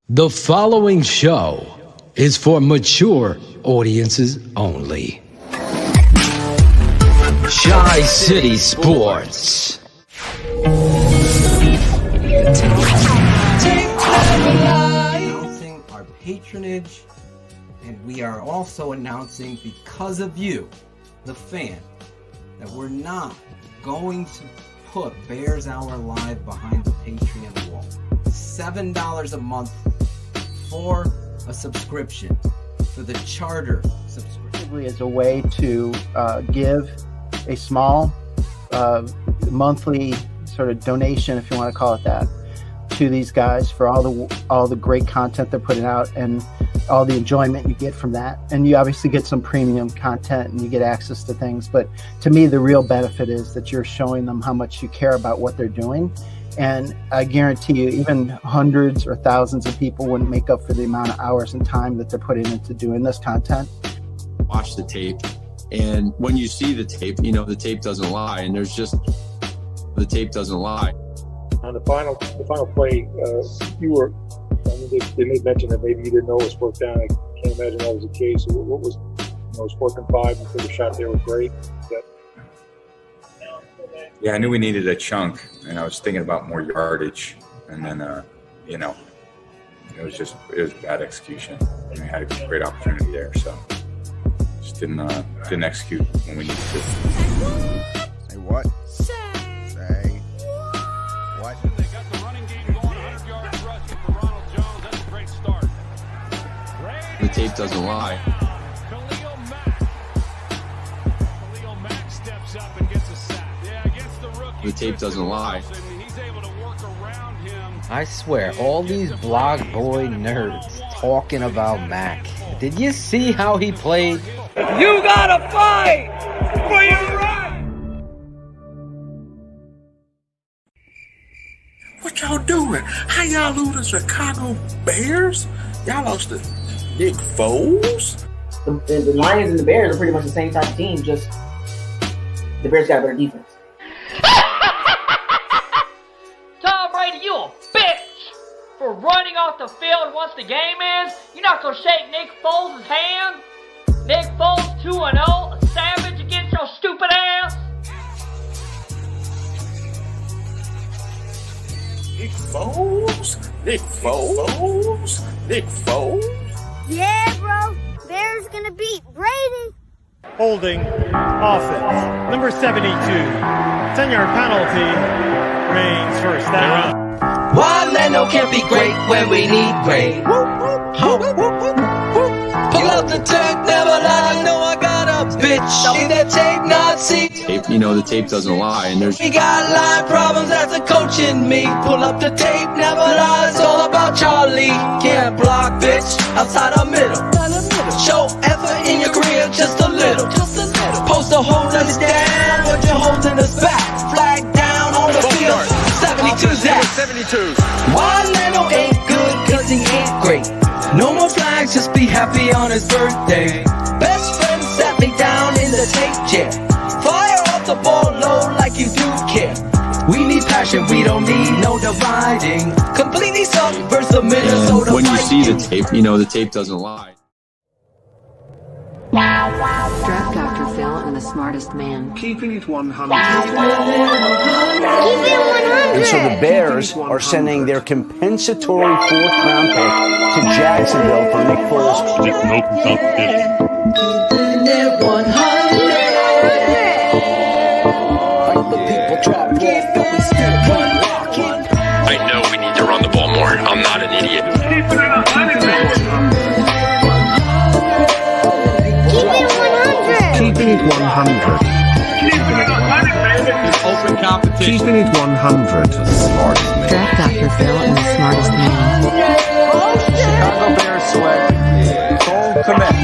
The following show is for mature audiences only. Shy City Sports. Announcing our patronage, and we are also announcing, because of you, the fan, that we're not going to put Bears Hour Live behind the Patreon wall. $7 a month for a subscription, for the charter subscription. As a way to give a small monthly sort of donation, if you want to call it that, to these guys for all the great content they're putting out and all the enjoyment you get from that. And you obviously get some premium content and you get access to things. But to me, the real benefit is that you're showing them how much you care about what they're doing. And I guarantee you, even hundreds or thousands of people wouldn't make up for the amount of hours and time that they're putting into doing this content. Watch the tape, and when you see the tape, you know the tape doesn't lie, and the tape doesn't lie. On the final play, you were. I mean, they made mention that maybe you didn't know it was fourth down. I can't imagine that was the case. So what was? It was 4th and 5. You think the shot there was great. Yeah, I knew we needed a chunk, and I was thinking about more yardage, and then it was bad execution. And we had a great opportunity there, so just didn't execute when we needed to. Say what? Say what? They got the running game going, 100-yard rush for Ronald Jones. That's a great start. The tape doesn't lie. Khalil Mack steps up and gets a sack. Yeah, against the rookie. The tape doesn't lie. He's able to work around him. I swear, all these blog boy nerds talking about Mac. Did you see how he played? You gotta fight for your right! What y'all doing? How y'all lose the Chicago Bears? Y'all lost to Nick Foles? The Lions and the Bears are pretty much the same type of team, just the Bears got better defense. Tom Brady, you a bitch for running off the field once the game ends. You're not gonna shake Nick Foles' hand. Nick Foles 2-0, a savage against your stupid ass. Nick Foles? Nick Foles? Nick Foles? Yeah, bro. Bears gonna beat Brady. Holding offense. Number 72. 10-yard penalty. Reigns first down. Why Leno can't be great when we need great? Pull out the tape, never lie. I know I got a bitch in that tape, Nazi. Tape, you know the tape doesn't lie, and We got line problems, that's a coach in me. Pull up the tape, never lie. It's all about Charlie. Can't block, bitch, outside the middle. Show effort in your career, just a little. Post a holding us down, but you're holding us back. Flag down on the field. 72 Zach. 72. Why Leno ain't good, cause he ain't great. No more flags, just be happy on his birthday. Best friend sat me down in the tape chair. Fire off the ball low like you do care. We need passion, we don't need no dividing. Completely suck versus the Minnesota when you see the Vikings. tape, you know the tape doesn't lie. Draft Dr. Phil and the smartest man. Keeping it 100. And so the Bears are sending their compensatory 4th-round pick to Jacksonville for Nick Foles. Keeping it 100. I know we need to run the ball more. I'm not an idiot. Keep it 100. Keeping it 100. Open competition. Keeping it 100. Draft Dr. Phil and the smartest man. Chicago Bears sweat. Cole Kmet.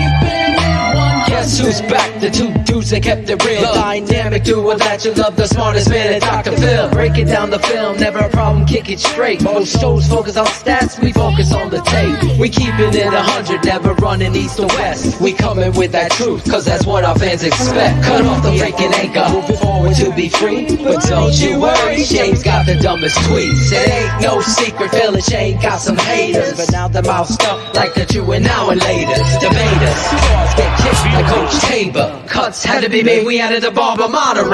Guess who's back? The two dudes truths and kept it real. Dynamic duo that you love, the smartest man at Dr. Phil. Breaking down the film, never a problem, kick it straight. Most shows focus on stats, we focus on the tape. We keeping it 100, never running east or west. We coming with that truth, cause that's what our fans expect. Cut off the freaking anchor, moving forward to be free. But don't you worry, Shayne's got the dumbest tweets. It ain't no secret, Phil and Shayne got some haters, but now they're moused up like the Jew and now and later. Debaters, stars get kicked like Coach Tabor. Cuts had to be made, we added a barber moderator.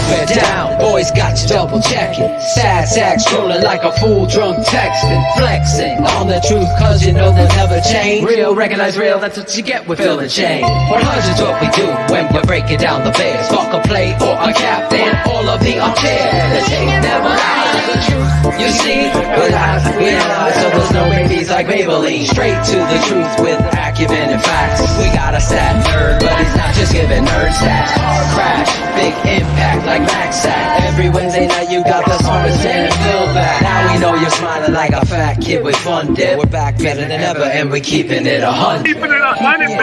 We're down, boys got you double checking. Sad sacks trolling like a fool drunk texting. Flexing on the truth cause you know they'll never change. Real, recognize real, that's what you get with Phil and Shayne. 100's what we do when we're breaking down the Bears. Fuck a play or a captain, all of the upstairs. The tape never lies, the truth you see, we analyze, so there's no babies like Maybelline. Straight to the truth with acumen and facts. We got a stat nerd, but he's not just giving nerd stats. Car crash, big impact like Max Sack. Every Wednesday night you got the smartest man and Phil back. Now we know you're smiling like a fat kid with fun dip. We're back better than ever and we keeping it 100. Keeping it 100, baby.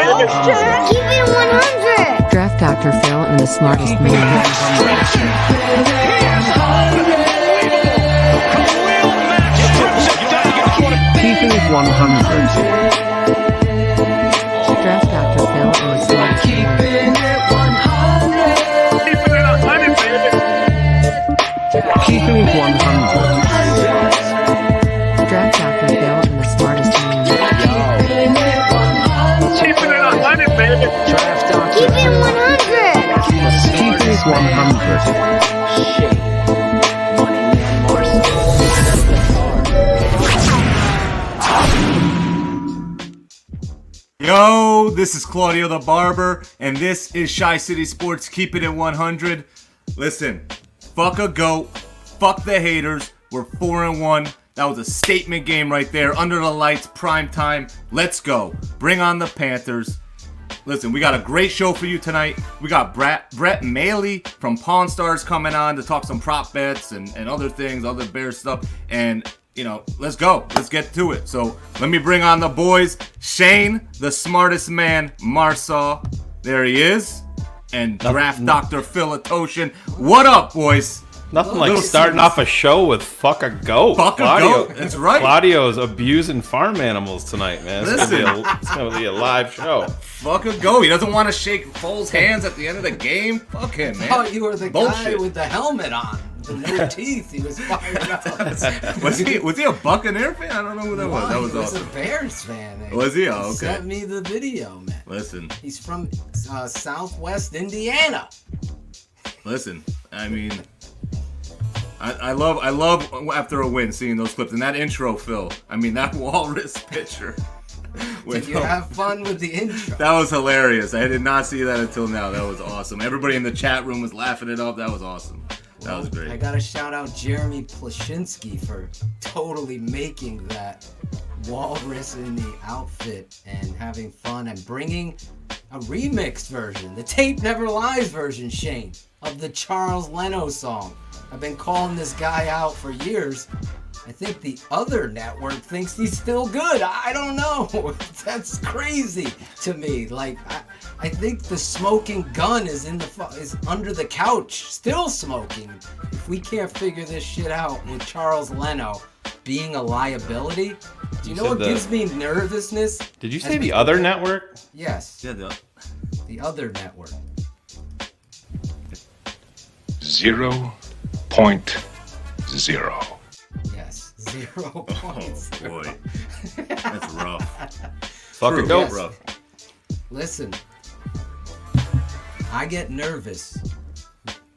Keep it 100. Draft Dr. Phil and the smartest man. Keeping it 100. Draft Dr. Phil and the smartest man. Keeping it 100. Draft Dr. Phil and the smartest man. Keeping it 100, baby. Draft Dr. Keep it 100. Keeping it 100. Yo, this is Claudio the Barber, and this is Shy City Sports Keeping It 100. Listen, fuck a goat, fuck the haters, we're 4-1. That was a statement game right there, under the lights, prime time. Let's go. Bring on the Panthers. Listen, we got a great show for you tonight. We got Brett Maly from Pawn Stars coming on to talk some prop bets and other things, other Bears stuff, and let's go. Let's get to it. So let me bring on the boys. Shayne, the smartest man, Marsaw. There he is. And Draft Dr. Phil Ottochian. What up, boys? Nothing like starting off a show with fuck a goat. Fuck Claudio, a goat. That's right. Claudio's abusing farm animals tonight, man. It's going to be a live show. Fuck a goat. He doesn't want to shake Foles' hands at the end of the game. Fuck him, man. Oh, you were the guy with the helmet on. The no teeth, he was fired up. Was he a Buccaneer fan? I don't know who that was. That was awesome. He was a Bears fan. Was he? Oh, okay. He sent me the video, man. Listen. He's from Southwest Indiana. Listen, I mean, I love after a win seeing those clips and that intro, Phil. I mean, that walrus picture. Did you have fun with the intro? That was hilarious. I did not see that until now. That was awesome. Everybody in the chat room was laughing it up. That was awesome. That was great. I gotta shout out Jeremy Plashinsky for totally making that walrus in the outfit and having fun and bringing a remixed version, the Tape Never Lies version, Shayne, of the Charles Leno song. I've been calling this guy out for years. I think the other network thinks he's still good. I don't know. That's crazy to me. Like, I think the smoking gun is is under the couch, still smoking. If we can't figure this shit out with Charles Leno being a liability, do you know what gives me nervousness? Did you say the other network? Yes. Yeah, the other network. 0.0. Yes, 0.0. Oh boy, that's rough. Fucking dope. Rough. Listen, I get nervous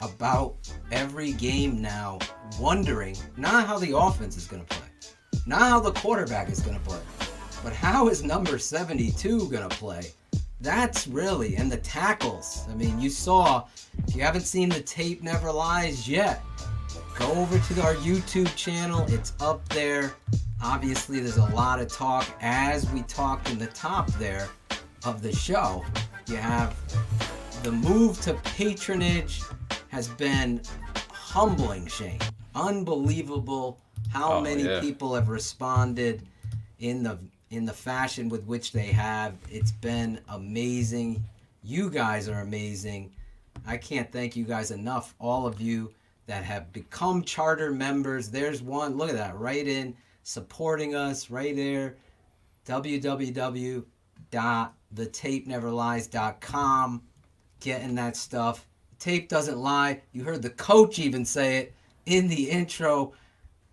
about every game now, wondering not how the offense is going to play, not how the quarterback is going to play, but how is number 72 going to play? That's really, and the tackles. I mean, you saw, if you haven't seen the Tape Never Lies yet, go over to our YouTube channel. It's up there. Obviously, there's a lot of talk, as we talked in the top there of the show. You have the move to patronage has been humbling, Shayne. Unbelievable how many people have responded in the fashion with which they have. It's been amazing. You guys are amazing. I can't thank you guys enough. All of you that have become charter members. There's one. Look at that. Right in. Supporting us right there. www.thetapeneverlies.com. Getting that stuff. Tape doesn't lie. You heard the coach even say it in the intro.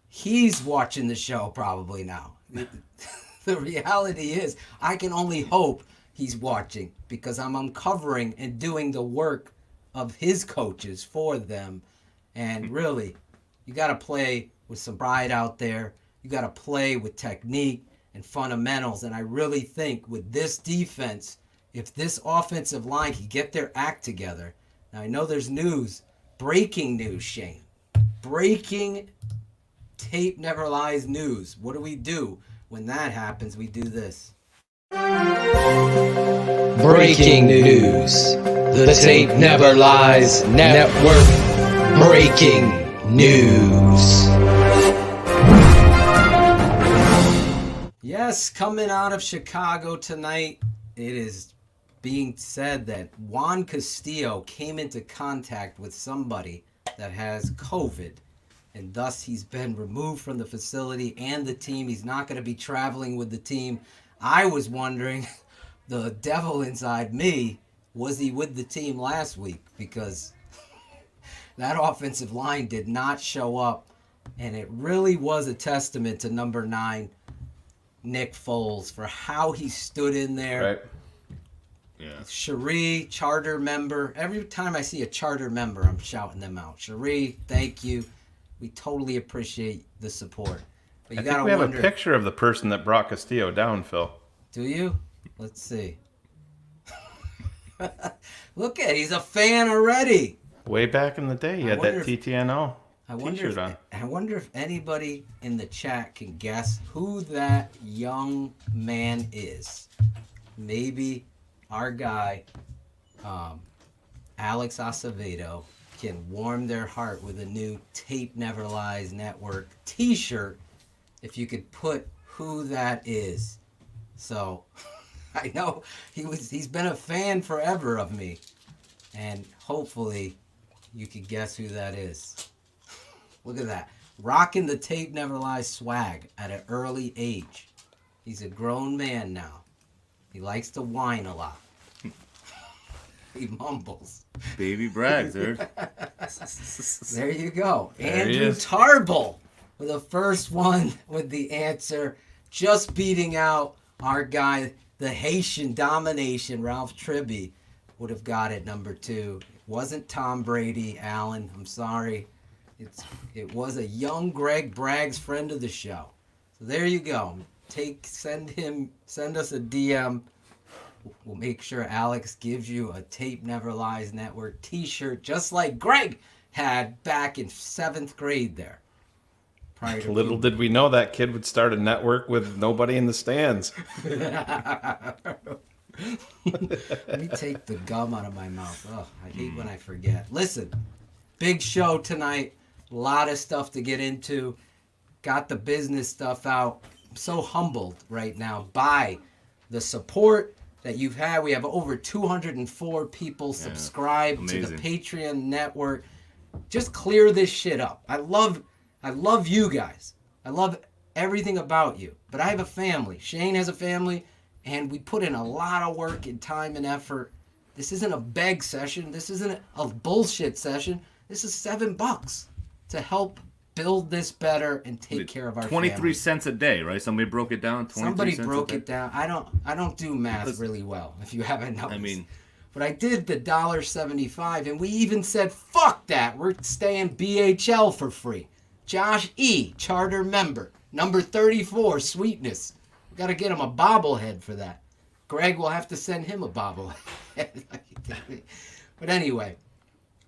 He's watching the show probably now. The reality is, I can only hope he's watching because I'm uncovering and doing the work of his coaches for them. And really, you got to play with some pride out there. You got to play with technique and fundamentals. And I really think with this defense, if this offensive line can get their act together. Now, I know there's news, breaking news, Shane. Breaking Tape Never Lies news. What do we do? When that happens, we do this. Breaking news. The Tape Never Lies Network. Breaking news. Yes, coming out of Chicago tonight, it is being said that Juan Castillo came into contact with somebody that has COVID, and thus he's been removed from the facility and the team. He's not going to be traveling with the team. I was wondering, the devil inside me, was he with the team last week? Because that offensive line did not show up, and it really was a testament to number 9, Nick Foles, for how he stood in there. Right. Yeah. Cherie, charter member. Every time I see a charter member, I'm shouting them out. Cherie, thank you. We totally appreciate the support. But you I gotta think we have wonder, a picture of the person that brought Castillo down, Phil. Do you? Let's see. Look at, he's a fan already. Way back in the day, he had that TTNO t-shirt on. I wonder if anybody in the chat can guess who that young man is. Maybe our guy, Alex Acevedo, can warm their heart with a new Tape Never Lies Network t-shirt if you could put who that is. So I know he's been a fan forever of me, and hopefully you could guess who that is. Look at that. Rocking the Tape Never Lies swag at an early age. He's a grown man now. He likes to whine a lot. He mumbles. Baby brag, dude. There you go. There he Andrew is. Tarble with the first one with the answer. Just beating out our guy, the Haitian domination, Ralph Tribby, would have got it number 2. It wasn't Tom Brady, Alan. I'm sorry. It was a young Greg Braggs, friend of the show. So there you go. Send us a DM. We'll make sure Alex gives you a Tape Never Lies Network t-shirt, just like Greg had back in 7th grade there. Little did we know that kid would start a network with nobody in the stands. Let me take the gum out of my mouth. Oh, I hate when I forget. Listen, big show tonight. A lot of stuff to get into. Got the business stuff out. I'm so humbled right now by the support that you've had. We have over 204 people subscribed to the Patreon network. Just clear this shit up. I love you guys. I love everything about you. But I have a family. Shane has a family, and we put in a lot of work and time and effort. This isn't a beg session. This isn't a bullshit session. This is $7 to help build this better and take care of our 23 family. cents a day, right? Somebody broke it down. Somebody broke it down. I don't do math really well, if you haven't noticed. But I did the $1.75, and we even said, fuck that. We're staying BHL for free. Josh E., charter member. Number 34, Sweetness. We got to get him a bobblehead for that. Greg will have to send him a bobblehead. But anyway,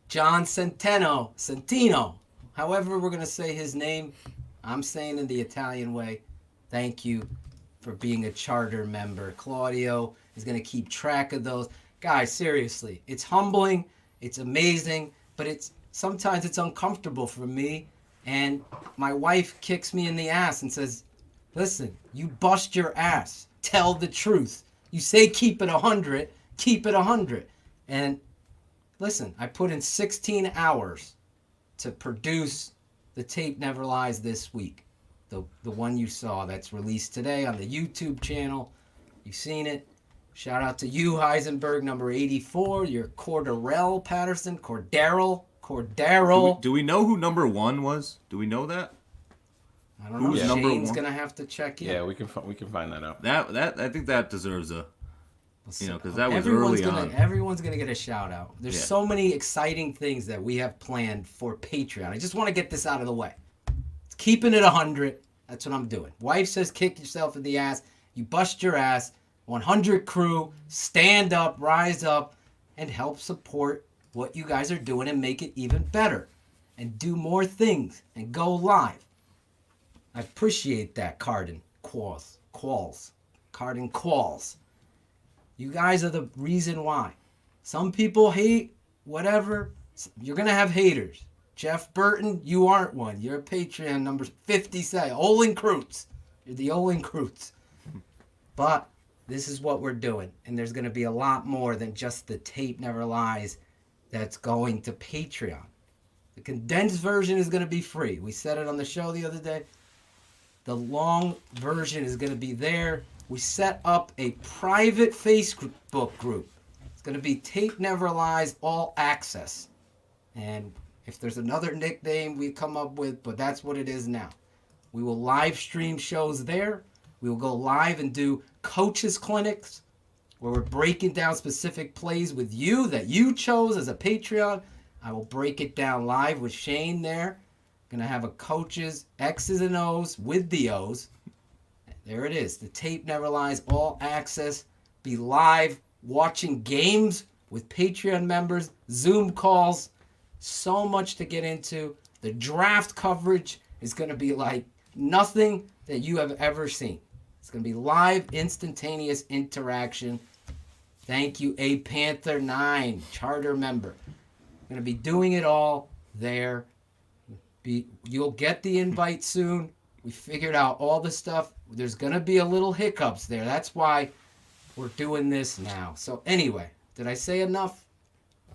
John Centino, however we're going to say his name, I'm saying in the Italian way, thank you for being a charter member. Claudio is going to keep track of those. Guys, seriously, it's humbling, it's amazing, but sometimes it's uncomfortable for me. And my wife kicks me in the ass and says, listen, you bust your ass. Tell the truth. You say keep it 100, keep it 100. And listen, I put in 16 hours to produce the Tape Never Lies this week. The one you saw that's released today on the YouTube channel. You've seen it. Shout out to you, Heisenberg, number 84. You're Cordero Patterson. Cordero. Do we know who number 1 was? Do we know that? I don't know. Who's number Shane's 1? gonna have to check in. Yeah, we can find that out. That I think that deserves a, because that was early on. Everyone's gonna get a shout out. There's so many exciting things that we have planned for Patreon. I just want to get this out of the way. It's keeping it 100. That's what I'm doing. Wife says kick yourself in the ass. You bust your ass. 100 crew, stand up, rise up, and help support what you guys are doing and make it even better. And do more things and go live. I appreciate that, Cardin Qualls. Cardin Qualls. You guys are the reason why. Some people hate whatever. You're going to have haters. Jeff Burton, you aren't one. You're a Patreon number 57. Olin Kreutz. You're the Olin Kreutz. But this is what we're doing. And there's going to be a lot more than just the Tape Never Lies that's going to Patreon. The condensed version is going to be free. We said it on the show the other day. The long version is going to be there. We set up a private Facebook group. It's going to be Tape Never Lies All Access. And if there's another nickname we come up with, but that's what it is now. We will live stream shows there. We will go live and do coaches clinics where we're breaking down specific plays with you that you chose as a Patreon. I will break it down live with Shane there. Going to have a coaches X's and O's with the O's. There it is. The Tape Never Lies All Access. Be live watching games with Patreon members, Zoom calls. So much to get into. The draft coverage is going to be like nothing that you have ever seen. It's going to be live, instantaneous interaction. Thank you, A Panther 9, charter member. I'm going to be doing it all there. You'll get the invite soon. We figured out all the stuff. There's going to be a little hiccups there. That's why we're doing this now. So anyway, did I say enough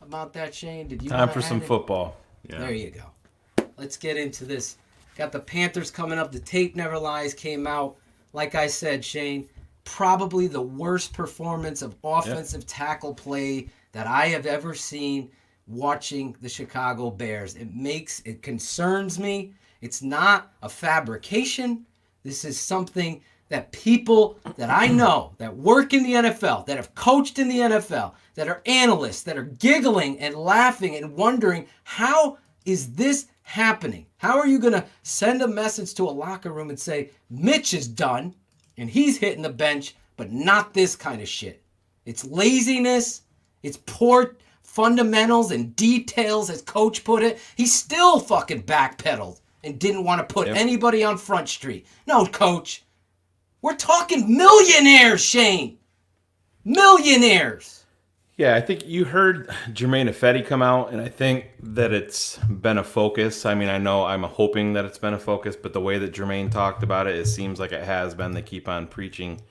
about that, Shane? Did you Time for some football. Yeah. There you go. Let's get into this. Got the Panthers coming up. The Tape Never Lies came out. Like I said, Shane, probably the worst performance of offensive tackle play that I have ever seen watching the Chicago Bears. It concerns me. It's not a fabrication. This is something that people that I know that work in the NFL, that have coached in the NFL, that are analysts, that are giggling and laughing and wondering, how is this happening? How are you going to send a message to a locker room and say, Mitch is done and he's hitting the bench, but not this kind of shit? It's laziness. It's poor fundamentals and details, as Coach put it. He still fucking backpedaled and didn't want to put anybody on Front Street. No, Coach. We're talking millionaires, Shane. Millionaires. Yeah, I think you heard Jermaine Ifedi come out, and I think that it's been a focus. I mean, I know I'm hoping that it's been a focus, but the way that Jermaine talked about it, it seems like it has been. They keep on preaching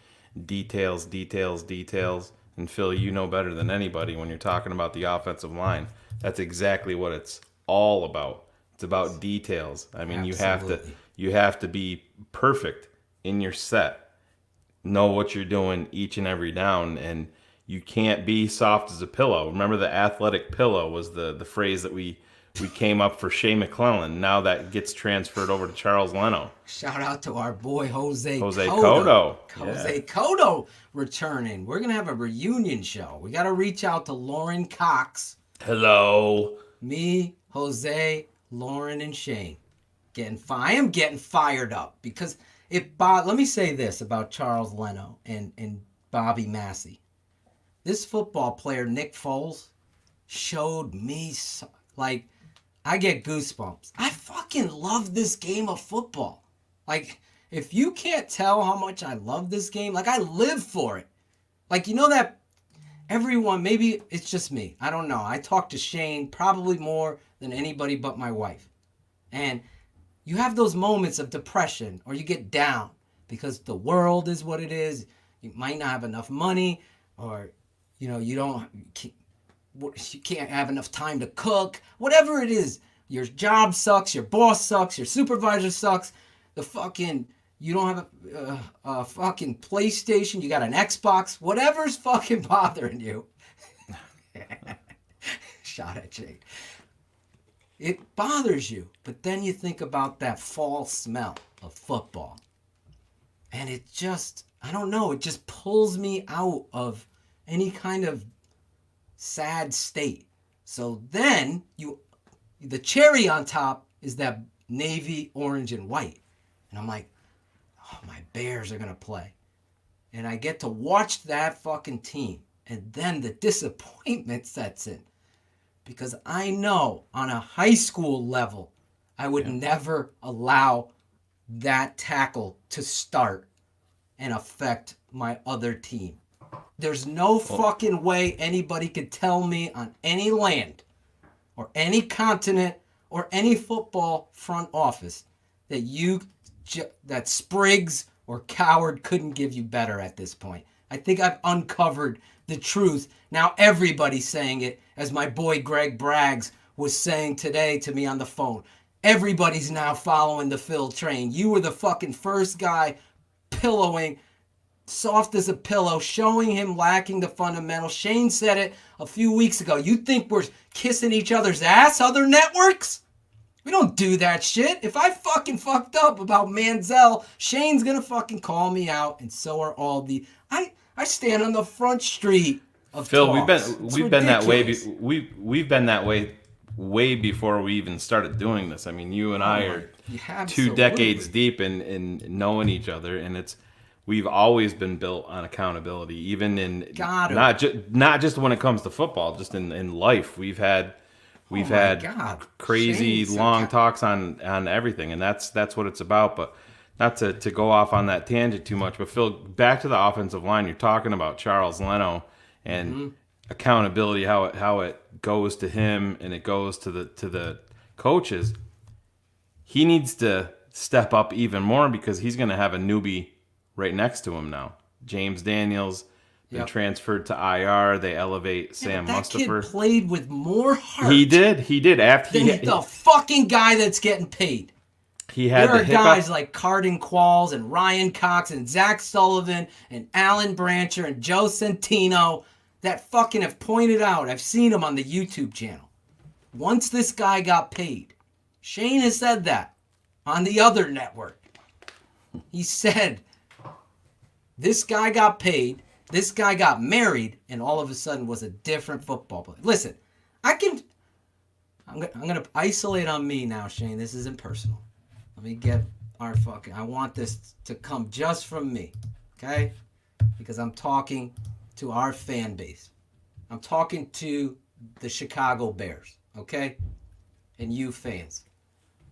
details. And Phil, you know better than anybody when you're talking about the offensive line. That's exactly what it's all about. It's about details. I mean, you have to be perfect in your set. Know what you're doing each and every down, and you can't be soft as a pillow. Remember, the athletic pillow was the phrase that we came up for Shea McClellan. Now that gets transferred over to Charles Leno. Shout out to our boy Jose Cotto. Jose Cotto returning. We're going to have a reunion show. We got to reach out to Lauren Cox. Hello. Me, Jose, Lauren, and Shane. I am getting fired up because let me say this about Charles Leno and Bobby Massey. This football player, Nick Foles, showed me, I get goosebumps. I fucking love this game of football. If you can't tell how much I love this game, I live for it. You know that everyone, maybe it's just me. I don't know. I talk to Shane probably more than anybody but my wife. And you have those moments of depression or you get down because the world is what it is. You might not have enough money or, you don't. you can't have enough time to cook, whatever it is. Your job sucks, your boss sucks, your supervisor sucks, you don't have a fucking PlayStation, you got an Xbox, whatever's fucking bothering you. Shot at Jade. It bothers you, but then you think about that fall smell of football. And it just, I don't know, it just pulls me out of any kind of sad state. So then the cherry on top is that navy, orange, and white. And I'm like, oh, my Bears are going to play. And I get to watch that fucking team. And then the disappointment sets in. Because I know on a high school level, I would never allow that tackle to start and affect my other team. There's no fucking way anybody could tell me on any land or any continent or any football front office that Spriggs or Coward couldn't give you better at this point. I think I've uncovered the truth. Now everybody's saying it, as my boy Greg Braggs was saying today to me on the phone. Everybody's now following the Phil train. You were the fucking first guy pillowing, soft as a pillow, showing him lacking the fundamentals. Shane said it a few weeks ago. You think we're kissing each other's ass, other networks? We don't do that shit. If I fucking fucked up about Manziel, Shane's gonna fucking call me out, and so are all the... I stand on the front street of Phil. talks. We've been that way. We've been that way way before we even started doing this. I mean, you and I are 2 decades deep in knowing each other, and we've always been built on accountability, even in not just when it comes to football, just in life. We've had crazy long talks on everything, and that's what it's about. But not to go off on that tangent too much, but Phil, back to the offensive line. You're talking about Charles Leno and accountability, how it goes to him and it goes to the coaches. He needs to step up even more because he's going to have a newbie right next to him now. James Daniels been transferred to IR. They elevate Sam Mustipher. Kid played with more heart. He did. After the fucking guy that's getting paid. There are guys like Cardin Qualls and Ryan Cox and Zach Sullivan and Alan Brancher and Joe Centino that fucking have pointed out. I've seen them on the YouTube channel. Once this guy got paid, Shane has said that on the other network. He said, this guy got paid, this guy got married, and all of a sudden was a different football player. Listen, I'm going to isolate on me now, Shane. This isn't personal. Let me get I want this to come just from me, okay? Because I'm talking to our fan base. I'm talking to the Chicago Bears, okay? And you fans.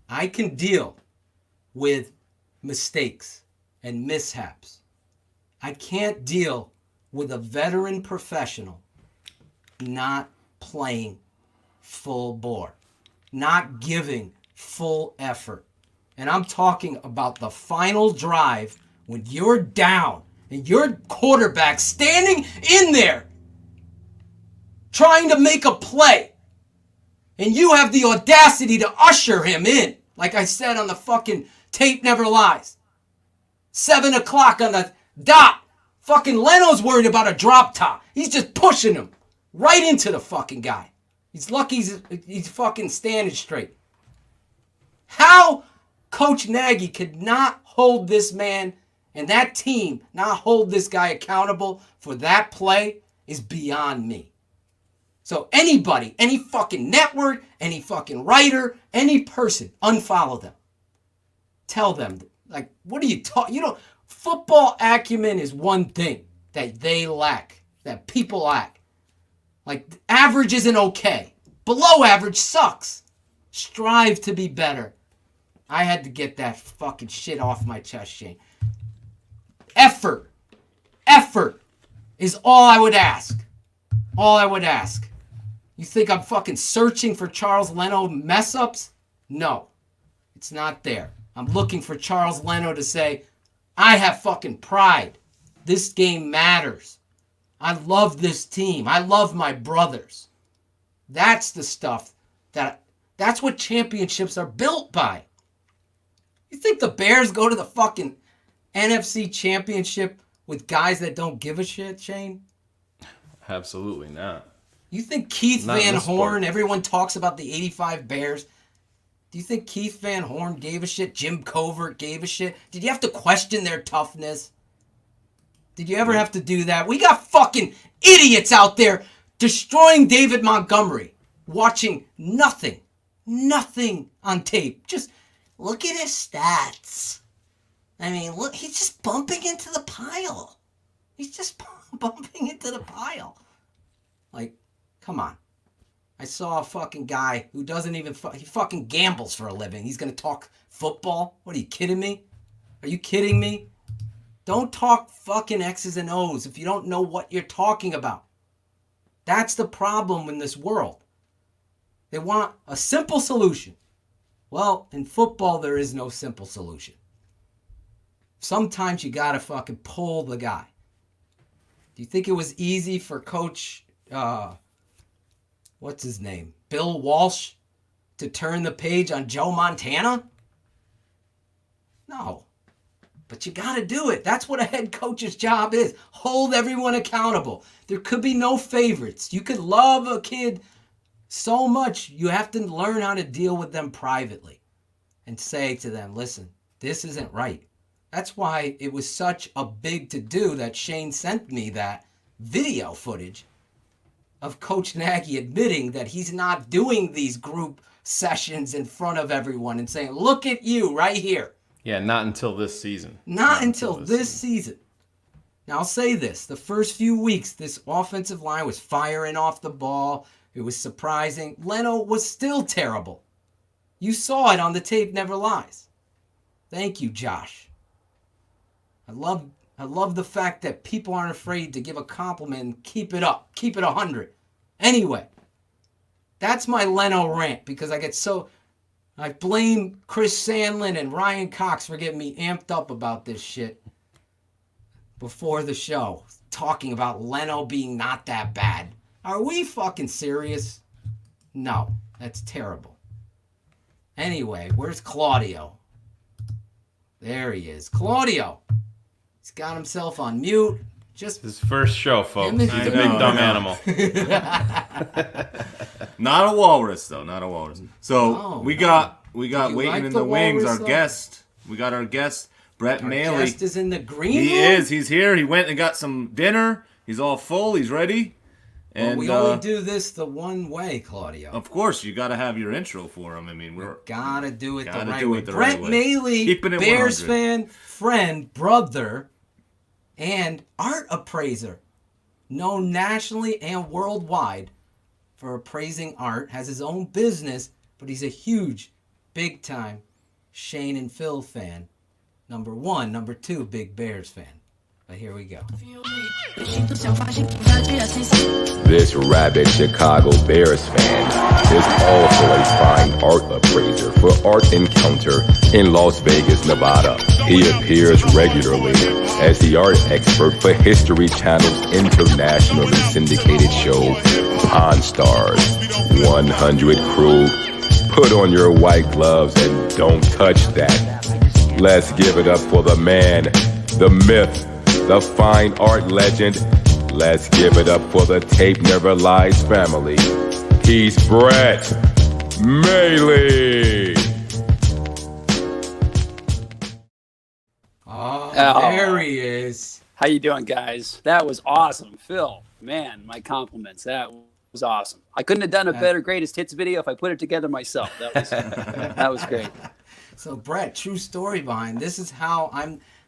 I can deal with mistakes and mishaps. I can't deal with a veteran professional not playing full bore, not giving full effort. And I'm talking about the final drive when you're down and your quarterback standing in there trying to make a play. And you have the audacity to usher him in. Like I said on the fucking tape never lies. 7 o'clock on the dot. Fucking Leno's worried about a drop top. He's just pushing him right into the fucking guy. He's lucky he's fucking standing straight. How Coach Nagy could not hold this man and that team not hold this guy accountable for that play is beyond me. So anybody, any fucking network, any fucking writer, any person, unfollow them. Tell them, like, what are you talking? Football acumen is one thing that they lack, that people lack. Like, average isn't okay. Below average sucks. Strive to be better. I had to get that fucking shit off my chest, Shane. Effort is all I would ask. All I would ask. You think I'm fucking searching for Charles Leno mess-ups? No. It's not there. I'm looking for Charles Leno to say, I have fucking pride. This game matters. I love this team. I love my brothers. That's the stuff that's what championships are built by. You think the Bears go to the fucking NFC Championship with guys that don't give a shit, Shane? Absolutely not. You think Keith Not in Van this Horn, sport. everyone talks about the 85 Bears. Do you think Keith Van Horn gave a shit? Jim Covert gave a shit? Did you have to question their toughness? Did you ever have to do that? We got fucking idiots out there destroying David Montgomery, watching nothing on tape. Just look at his stats. I mean, look, he's just bumping into the pile. He's just bumping into the pile. Like, come on. I saw a fucking guy who doesn't even... he fucking gambles for a living. He's going to talk football? What, are you kidding me? Are you kidding me? Don't talk fucking X's and O's if you don't know what you're talking about. That's the problem in this world. They want a simple solution. Well, in football, there is no simple solution. Sometimes you got to fucking pull the guy. Do you think it was easy for Coach... what's his name? Bill Walsh to turn the page on Joe Montana? No. But you got to do it. That's what a head coach's job is. Hold everyone accountable. There could be no favorites. You could love a kid so much, you have to learn how to deal with them privately and say to them, listen, this isn't right. That's why it was such a big to-do that Shane sent me that video footage of Coach Nagy admitting that he's not doing these group sessions in front of everyone and saying, look at you right here. Yeah, not until this season. Not until this season. Now, I'll say this. The first few weeks, this offensive line was firing off the ball. It was surprising. Leno was still terrible. You saw it on the tape, never lies. Thank you, Josh. I love the fact that people aren't afraid to give a compliment and keep it up. Keep it 100. Anyway, that's my Leno rant because I blame Chris Sandlin and Ryan Cox for getting me amped up about this shit before the show, talking about Leno being not that bad. Are we fucking serious? No, that's terrible. Anyway, where's Claudio? There he is. Claudio! He's got himself on mute. Just his first show, folks. He's a big dumb animal. Not a walrus, though. Not a walrus. So we got waiting like in the the wings walrus, our though? guest. We got our guest, Brett Maly. Our guest is in the green He room? is. He's here. He went and got some dinner. He's all full. He's ready. Well, And we only do this the one way, Claudio. of course, you got to have your intro for him. I mean, we're Gotta do it the gotta right do way. it the Brett right way. Maly, Keeping it Bears 100. fan, friend, brother, and art appraiser. Known nationally and worldwide for appraising art. Has his own business, but he's a huge, big-time Shane and Phil fan. Number one. Number two, big Bears fan. But here we go. This rabid Chicago Bears fan is also a fine art appraiser for Art Encounter in Las Vegas, Nevada. He appears regularly as the art expert for History Channel's internationally syndicated show, Pawn Stars 100 Crew. Put on your white gloves and don't touch that. Let's give it up for the man, the myth, the fine art legend. Let's give it up for the Tape Never Lies family. He's Brett Maly. Oh, Oh. there he is. How you doing, guys? That was awesome. Phil, man, my compliments. That was awesome. I couldn't have done a better greatest hits video if I put it together myself. That was great. So, Brett, true story behind this is how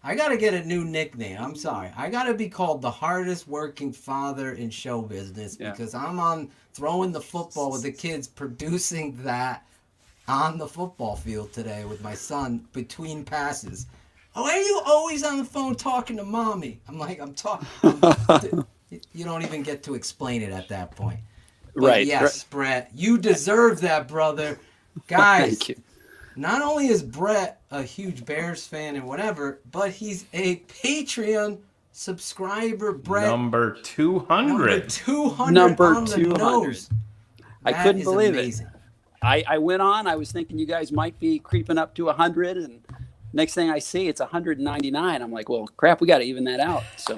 I got to get a new nickname. I'm sorry. I got to be called the hardest working father in show business because I'm on throwing the football with the kids, producing that on the football field today with my son between passes. Why are you always on the phone talking to mommy? I'm like, I'm talking. You don't even get to explain it at that point. But Right. yes, Brett, you deserve that, brother. Guys, Thank you. not only is Brett a huge Bears fan and whatever, but he's a Patreon subscriber, Brett. Number 200. Number 200 Number on the 200. nose. I couldn't believe it. I went on. I was thinking you guys might be creeping up to 100, and next thing I see, it's 199. I'm like, well, crap, we got to even that out. So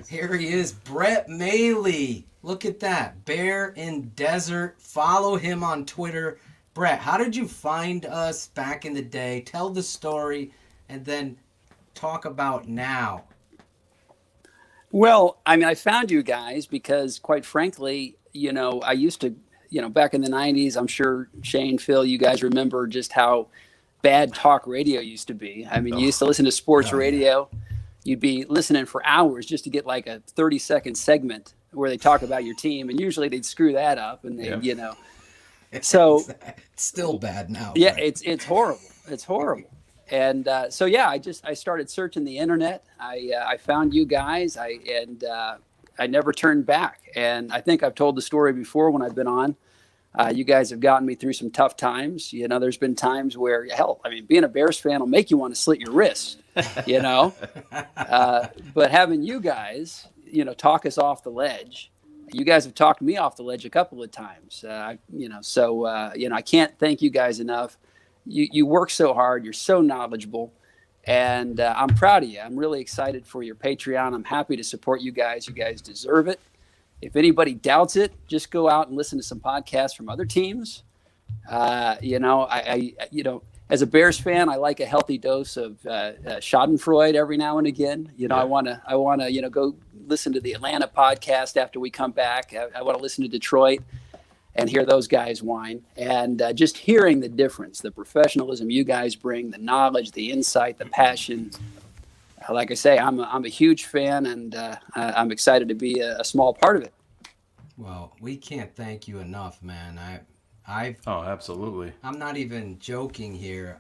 here he is, Brett Maly. Look at that, Bear in Desert. Follow him on Twitter. Brett, how did you find us back in the day? Tell the story, and then talk about now. Well, I mean, I found you guys because, quite frankly, I used to, back in the 90s, I'm sure Shane, Phil, you guys remember just how bad talk radio used to be. I mean, you used to listen to sports radio. You'd be listening for hours just to get like a 30-second segment where they talk about your team. And usually they'd screw that up and so it's still bad now. Yeah, right? It's horrible. It's horrible. And I started searching the internet. I found you guys. I never turned back. And I think I've told the story before when I've been on. You guys have gotten me through some tough times. There's been times where, hell, I mean, being a Bears fan will make you want to slit your wrist, But having you guys, talk us off the ledge. You guys have talked me off the ledge a couple of times, I can't thank you guys enough. You work so hard. You're so knowledgeable. And I'm proud of you. I'm really excited for your Patreon. I'm happy to support you guys. You guys deserve it. If anybody doubts it, just go out and listen to some podcasts from other teams. As a Bears fan, I like a healthy dose of Schadenfreude every now and again. I want to go listen to the Atlanta podcast after we come back. I want to listen to Detroit and hear those guys whine. And just hearing the difference, the professionalism you guys bring, the knowledge, the insight, the passion. Like I say, I'm a huge fan, and I'm excited to be a small part of it. Well, we can't thank you enough, man. Absolutely. I'm not even joking here.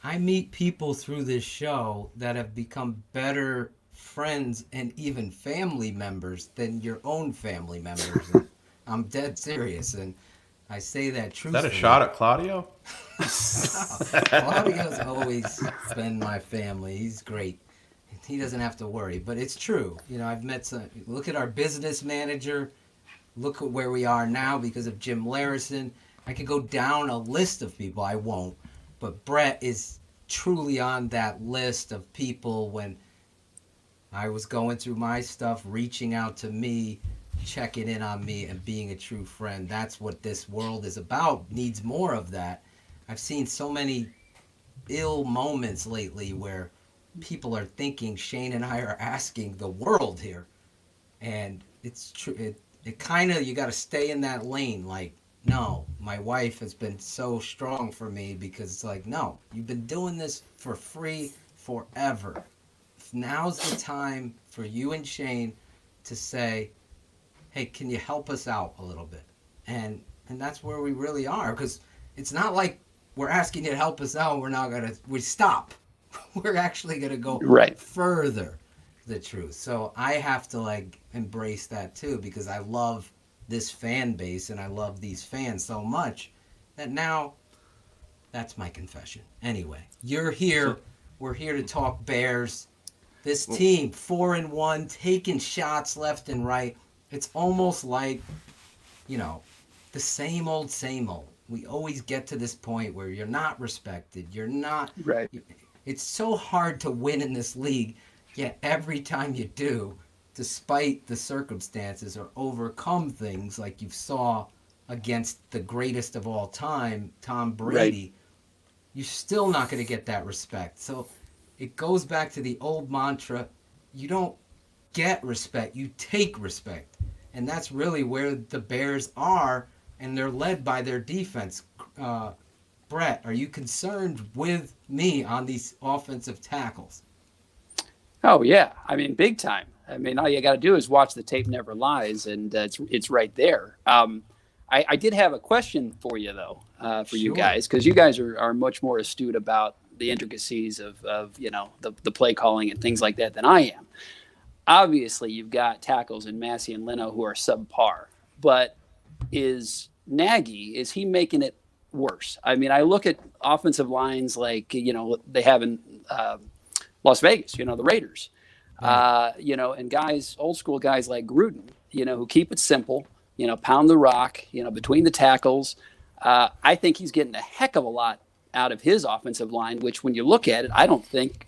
I meet people through this show that have become better friends and even family members than your own family members. I'm dead serious, and I say that truthfully. Is that a shot at Claudio? Claudio's always been my family. He's great. He doesn't have to worry, but it's true. I've met some. Look at our business manager. Look at where we are now because of Jim Larison. I could go down a list of people. I won't, but Brett is truly on that list of people when I was going through my stuff, reaching out to me, checking in on me, and being a true friend. That's what this world is about. Needs more of that. I've seen so many ill moments lately where people are thinking Shane and I are asking the world here. And it's true. It kind of, you got to stay in that lane. Like, no, my wife has been so strong for me because it's like, no, you've been doing this for free forever. Now's the time for you and Shane to say, hey, can you help us out a little bit? And that's where we really are, because it's not like we're asking you to help us out. We stop. We're actually going to go further the truth. So I have to embrace that too, because I love this fan base and I love these fans so much that now that's my confession. Anyway, you're here. We're here to talk Bears. This team, 4-1, taking shots left and right. It's almost like, the same old, same old. We always get to this point where you're not respected. You're not. Right. It's so hard to win in this league, yet every time you do, despite the circumstances or overcome things like you saw against the greatest of all time, Tom Brady, you're still not going to get that respect. So it goes back to the old mantra, you don't get respect, you take respect. And that's really where the Bears are, and they're led by their defense. Brett, are you concerned with me on these offensive tackles? Oh, yeah. I mean, big time. I mean, all you got to do is watch The Tape Never Lies, and it's right there. I did have a question for you, though, for you guys, because you guys are much more astute about the intricacies of the play calling and things like that than I am. Obviously, you've got tackles in Massey and Leno who are subpar, but is he making it worse? I mean, I look at offensive lines like, they have in Las Vegas, the Raiders, and guys, old school guys like Gruden, who keep it simple, pound the rock, between the tackles. I think he's getting a heck of a lot out of his offensive line, which when you look at it, I don't think,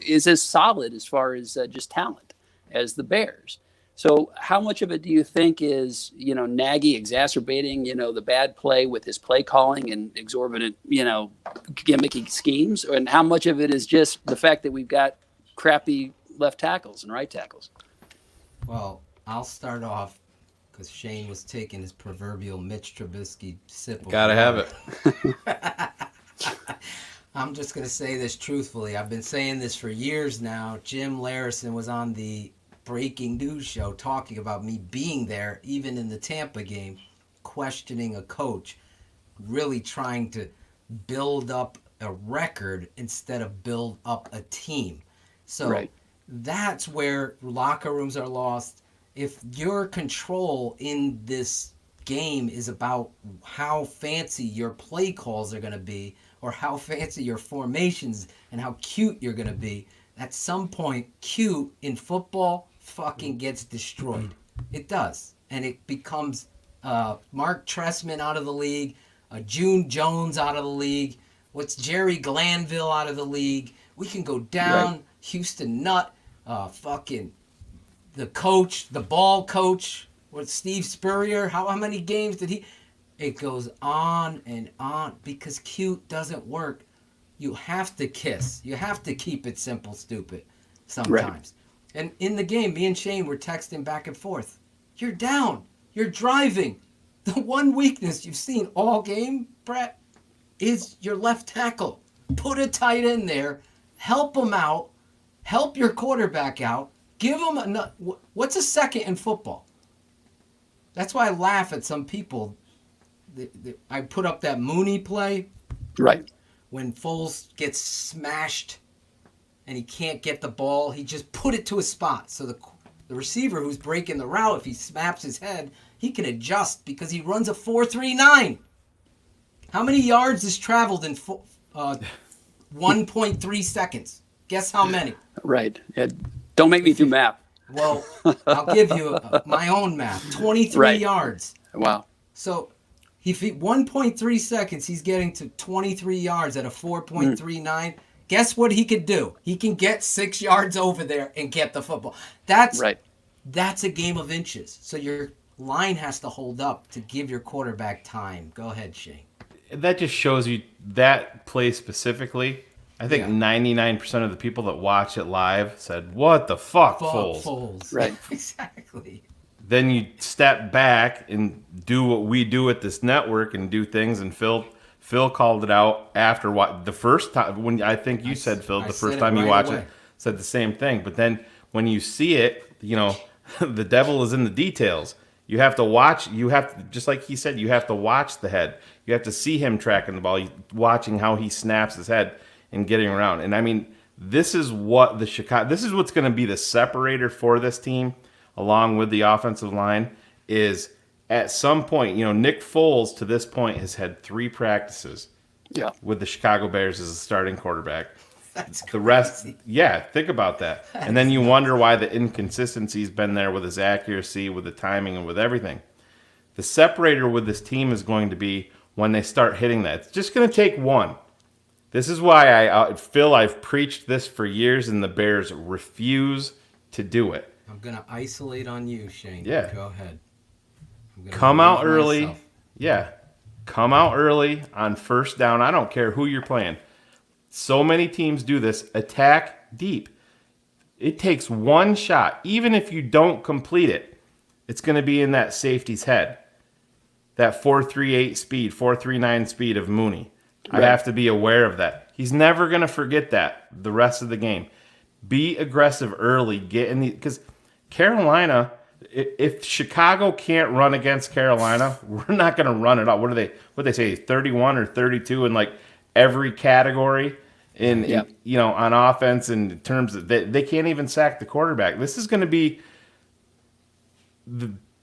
is as solid as far as just talent as the Bears. So how much of it do you think is, Nagy exacerbating, the bad play with his play calling and exorbitant, gimmicky schemes? And how much of it is just the fact that we've got crappy left tackles and right tackles? Well, I'll start off because Shane was taking his proverbial Mitch Trubisky sip. Gotta have it. I'm just going to say this truthfully. I've been saying this for years now. Jim Larison was on the breaking news show talking about me being there, even in the Tampa game, questioning a coach, really trying to build up a record instead of build up a team. So that's where locker rooms are lost. If your control in this game is about how fancy your play calls are going to be, or how fancy your formations and how cute you're going to be, at some point, cute in football fucking gets destroyed. It does. And it becomes Mark Trestman out of the league, June Jones out of the league, what's Jerry Glanville out of the league. We can go down, Houston Nutt, fucking the coach, the ball coach, with Steve Spurrier. How many games did he... It goes on and on because cute doesn't work. You have to kiss. You have to keep it simple, stupid sometimes. And in the game, me and Shane were texting back and forth. You're down. You're driving. The one weakness you've seen all game, Brett, is your left tackle. Put a tight end there. Help him out. Help your quarterback out. Give him a... What's a second in football? That's why I laugh at some people. I put up that Mooney play. Right. When Foles gets smashed and he can't get the ball, he just put it to a spot. So the receiver who's breaking the route, if he snaps his head, he can adjust because he runs a 4.39. How many yards is traveled in 1.3 seconds? Guess how many? Right. Yeah. Don't make me do math. Well, I'll give you my own math. 23 yards. Wow. So if 1.3 seconds, he's getting to 23 yards at a 4.39. Guess what he could do? He can get 6 yards over there and get the football. That's a game of inches. So your line has to hold up to give your quarterback time. Go ahead, Shane. That just shows you that play specifically. I think 99% of the people that watch it live said, "What the fuck, Foles?" Right. Exactly. Then you step back and do what we do at this network and do things. And Phil called it out after what the first time when I think you said, Phil, the first time you watched it, said the same thing. But then when you see it, the devil is in the details. You have to watch. You have to, just like he said, you have to watch the head. You have to see him tracking the ball, watching how he snaps his head and getting around. And I mean, this is what's going to be the separator for this team, along with the offensive line, is at some point, Nick Foles to this point has had 3 practices with the Chicago Bears as a starting quarterback. That's crazy. The rest, think about that. And then you wonder why the inconsistency's been there with his accuracy, with the timing, and with everything. The separator with this team is going to be when they start hitting that. It's just going to take one. This is why I've preached this for years, and the Bears refuse to do it. I'm going to isolate on you, Shane. Yeah. Go ahead. Come out early. Myself. Yeah. Come out early on first down. I don't care who you're playing. So many teams do this. Attack deep. It takes one shot. Even if you don't complete it, it's going to be in that safety's head. That 4.38 speed, 4.39 speed of Mooney. Right. I have to be aware of that. He's never going to forget that the rest of the game. Be aggressive early. Get in because Carolina, if Chicago can't run against Carolina, we're not going to run it up. What do they say? 31 or 32 in like every category in on offense in terms of they can't even sack the quarterback. This is going to be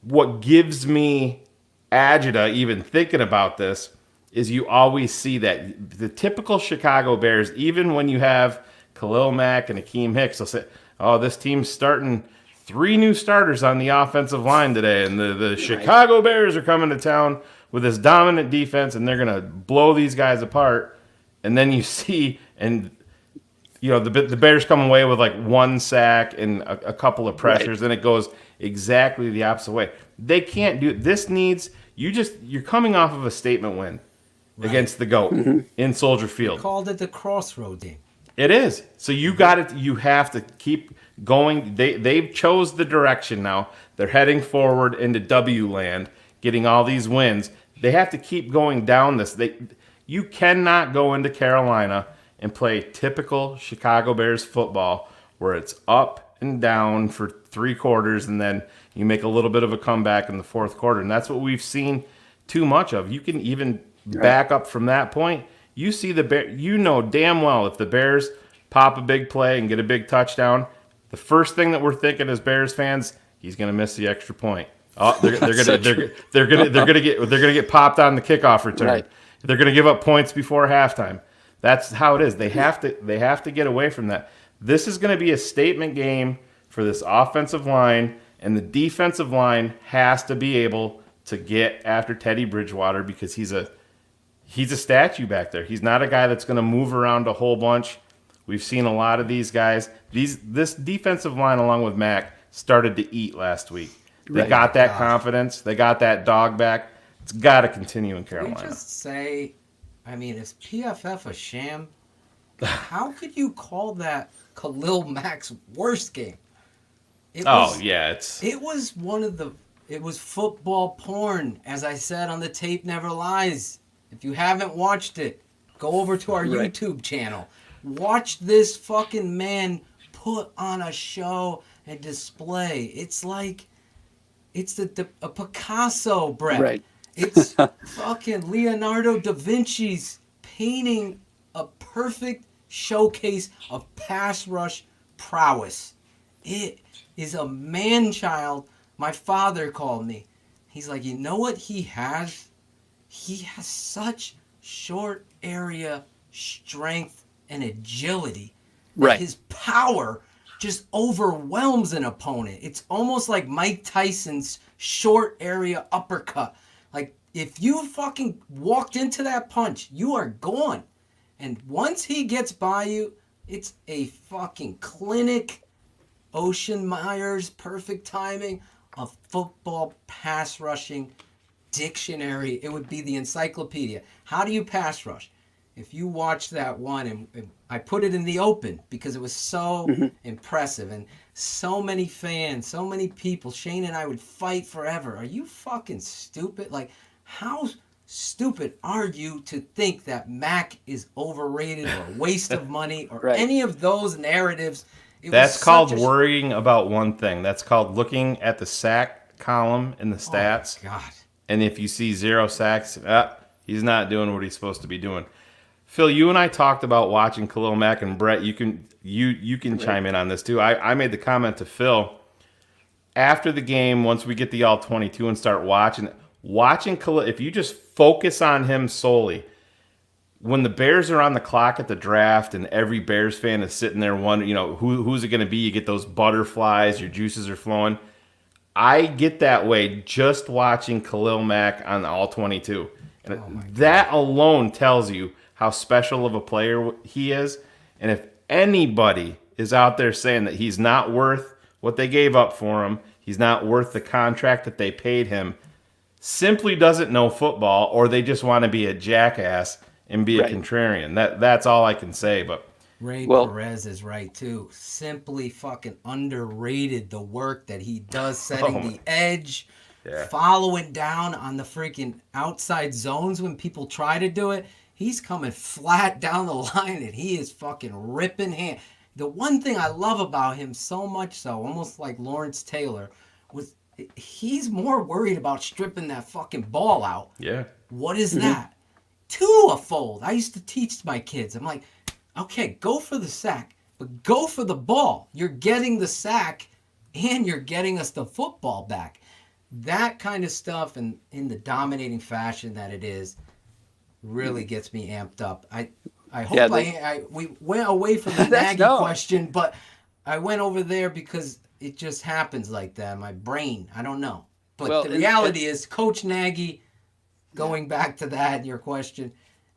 what gives me agita even thinking about this. Is you always see that the typical Chicago Bears, even when you have Khalil Mack and Akeem Hicks, they'll say, "Oh, this team's starting 3 new starters on the offensive line today, and the Chicago Bears are coming to town with this dominant defense, and they're going to blow these guys apart. And then you see, and the Bears come away with like 1 sack and a couple of pressures, and it goes exactly the opposite way. They can't do this. You're coming off of a statement win against the GOAT in Soldier Field. We called it the crossroad game. It is. So you got it. You have to keep going. They've chose the direction now. They're heading forward into W land, getting all these wins. They have to keep going down this. You cannot go into Carolina and play typical Chicago Bears football where it's up and down for 3 quarters and then you make a little bit of a comeback in the 4th quarter. And that's what we've seen too much of. You can even back up from that point. You see the Bears, damn well if the Bears pop a big play and get a big touchdown, the first thing that we're thinking as Bears fans, he's going to miss the extra point. Oh, they're gonna get popped on the kickoff return. Right. They're gonna give up points before halftime. That's how it is. They have to get away from that. This is going to be a statement game for this offensive line, and the defensive line has to be able to get after Teddy Bridgewater because he's a statue back there. He's not a guy that's going to move around a whole bunch. We've seen a lot of these guys. This defensive line, along with Mac, started to eat last week. They got that confidence. They got that dog back. It's got to continue in Carolina. We just say, is PFF a sham? How could you call that Khalil Mack's worst game? It was football porn, as I said on the Tape Never Lies. If you haven't watched it, go over to our YouTube channel. Watch this fucking man put on a show and display. It's like, it's a Picasso, Brett. Right. It's fucking Leonardo da Vinci's painting a perfect showcase of pass rush prowess. It is a man-child. My father called me. He's like, you know what he has? He has such short area strength and agility. That his power just overwhelms an opponent. It's almost like Mike Tyson's short area uppercut. Like, if you fucking walked into that punch, you are gone. And once he gets by you, it's a fucking clinic. Ocean Myers, perfect timing, a football pass rushing dictionary. It would be the encyclopedia. How do you pass rush? If you watch that one, and I put it in the open because it was so impressive, and so many fans, so many people, Shane and I would fight forever. Are you fucking stupid? Like, how stupid are you to think that Mac is overrated or a waste of money or any of those narratives? That's called worrying about one thing. That's called looking at the sack column in the stats. Oh, God. And if you see 0 sacks, he's not doing what he's supposed to be doing. Phil, you and I talked about watching Khalil Mack, and Brett, you can chime in on this too. I made the comment to Phil after the game, once we get the all-22 and start watching Khalil, if you just focus on him solely, when the Bears are on the clock at the draft and every Bears fan is sitting there wondering, who's it going to be? You get those butterflies, your juices are flowing. I get that way just watching Khalil Mack on the all-22. And that alone tells you how special of a player he is. And if anybody is out there saying that he's not worth what they gave up for him, he's not worth the contract that they paid him, simply doesn't know football, or they just want to be a jackass and be a contrarian. That's all I can say. But Ray Perez is right too. Simply fucking underrated the work that he does setting the edge, following down on the freaking outside zones when people try to do it. He's coming flat down the line and he is fucking ripping hand. The one thing I love about him so much so, almost like Lawrence Taylor, was he's more worried about stripping that fucking ball out. Yeah. What is that? 2 a fold. I used to teach my kids. I'm like, okay, go for the sack, but go for the ball. You're getting the sack and you're getting us the football back. That kind of stuff, and in the dominating fashion that it is, really gets me amped up. I hope we went away from the Nagy question, but I went over there because it just happens like that. My brain, I don't know. But Well, the reality is, Coach Nagy, going back to that, your question,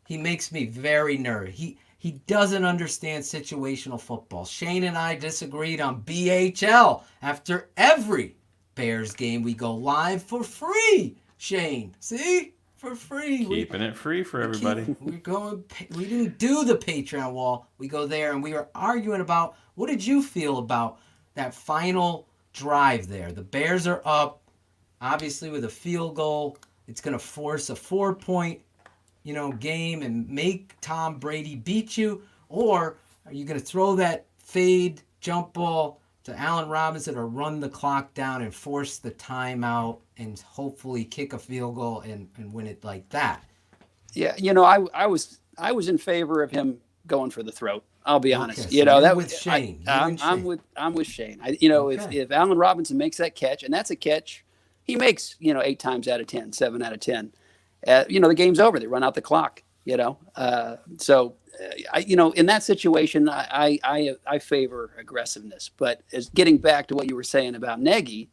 he makes me very nervous. He doesn't understand situational football. Shane and I disagreed on BHL. After every Bears game, we go live for free, Shane. See? For free. Keeping it free for everybody. We didn't do the Patreon wall. We go there, and we were arguing about, what did you feel about that final drive there? The Bears are up, obviously, with a field goal. It's going to force a 4-point game and make Tom Brady beat you? Or are you going to throw that fade jump ball to Allen Robinson or run the clock down and force the timeout and hopefully kick a field goal and win it like that? Yeah, I was in favor of him going for the throat. I'll be honest. So that with Shane. I'm with Shane. If Allen Robinson makes that catch, and that's a catch, he makes 8 times out of 10, 7 out of 10. The game's over. They run out the clock. In that situation, I favor aggressiveness. But as getting back to what you were saying about Nagy,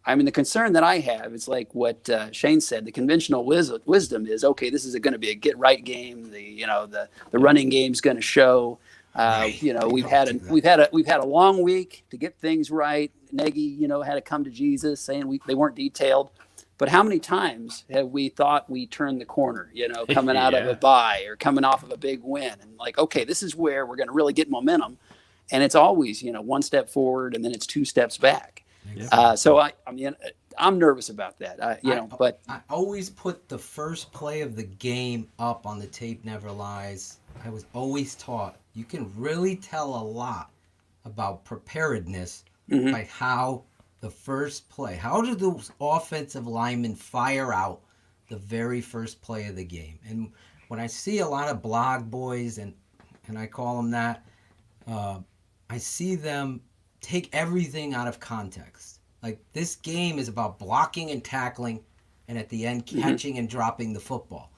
I mean, the concern that I have is like what Shane said. The conventional wisdom is, okay, this is going to be a get right game. The running game's going to show. We've had a long week to get things right. Nagy, had to come to Jesus, saying they weren't detailed. But how many times have we thought we turned the corner, coming out of a bye or coming off of a big win, and like, okay, this is where we're going to really get momentum, and it's always, 1 step forward and then it's 2 steps back. So I'm nervous about that. I always put the first play of the game up on the Tape Never Lies. I was always taught you can really tell a lot about preparedness by how the first play. How do those offensive linemen fire out the very first play of the game? And when I see a lot of blog boys, and I call them that, I see them take everything out of context. Like, this game is about blocking and tackling, and at the end, catching and dropping the football.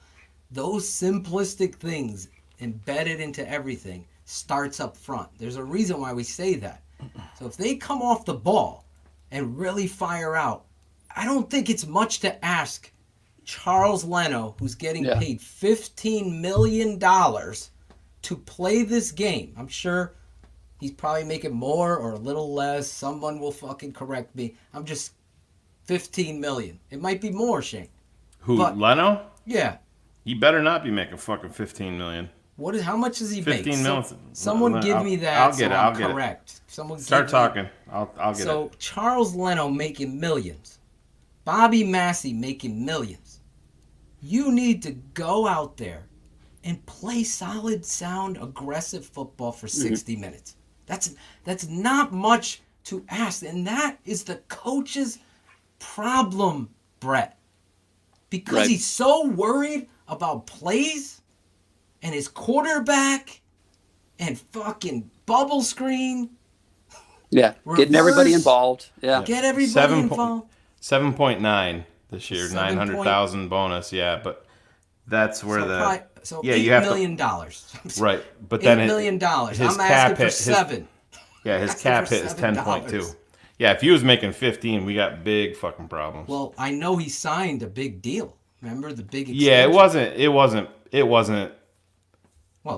Those simplistic things embedded into everything starts up front. There's a reason why we say that. So if they come off the ball and really fire out, I don't think it's much to ask Charles Leno, who's getting paid $15 million to play this game. I'm sure he's probably making more or a little less. Someone will fucking correct me. I'm just $15 million. It might be more, Shane. Leno? Yeah. He better not be making fucking $15 million. How much does he make? 15 million. Someone give me that. I'll get it. I'm correct. Someone start talking. I'll get it. So Charles Leno making millions. Bobby Massey making millions. You need to go out there and play solid, sound, aggressive football for 60 minutes. That's not much to ask. And that is the coach's problem, Brett. Because he's so worried about plays and his quarterback and fucking bubble screen. Yeah, getting everybody involved. Yeah. Get everybody involved. 7.9 this year, 900,000 bonus. Yeah, but that's where $8 million. Right, but then $8 million. I'm asking for 7. His cap hit is 10.2. Yeah, if he was making 15, we got big fucking problems. Well, I know he signed a big deal. Remember the big extension? Yeah,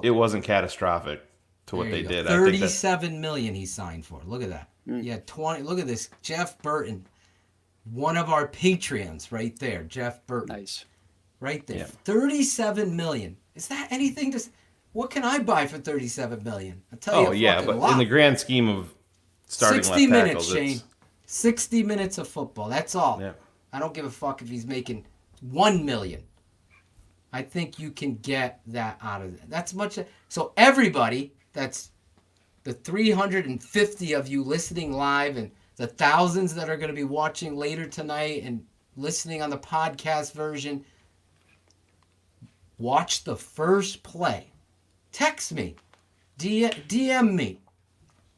it wasn't catastrophic to what they did. $37 million he signed for. Look at that. Yeah, 20. Look at this. Jeff Burton, one of our Patreons, right there. Jeff Burton. Nice. Right there. Yeah. $37 million. Is that anything to? What can I buy for $37 million? I'll tell you. But in the grand scheme of starting 60 minutes, Shane. 60 minutes of football. That's all. Yeah. I don't give a fuck if he's making $1 million. I think you can get that out of it. That's much. So everybody, that's the 350 of you listening live and the thousands that are going to be watching later tonight and listening on the podcast version, watch the first play. Text me. DM me.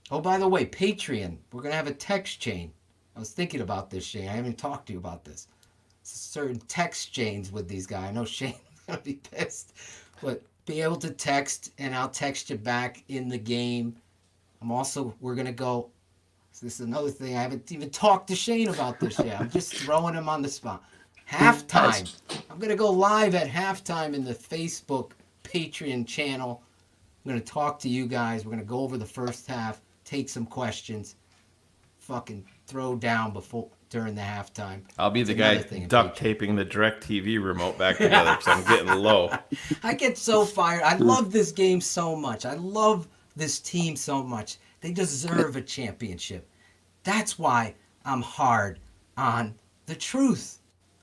Oh, by the way, Patreon. We're going to have a text chain. I was thinking about this, Shane. I haven't talked to you about this. Certain text chains with these guys. I know Shane's going to be pissed. But be able to text, and I'll text you back in the game. We're going to go This is another thing. I haven't even talked to Shayne about this yet. I'm just throwing him on the spot. Halftime. I'm going to go live at halftime in the Facebook Patreon channel. I'm going to talk to you guys. We're going to go over the first half, take some questions, fucking throw down during the halftime. I'll be the guy duct taping the DirecTV remote back together because I'm getting low. I get so fired. I love this game so much. I love this team so much. They deserve a championship. That's why I'm hard on the truth.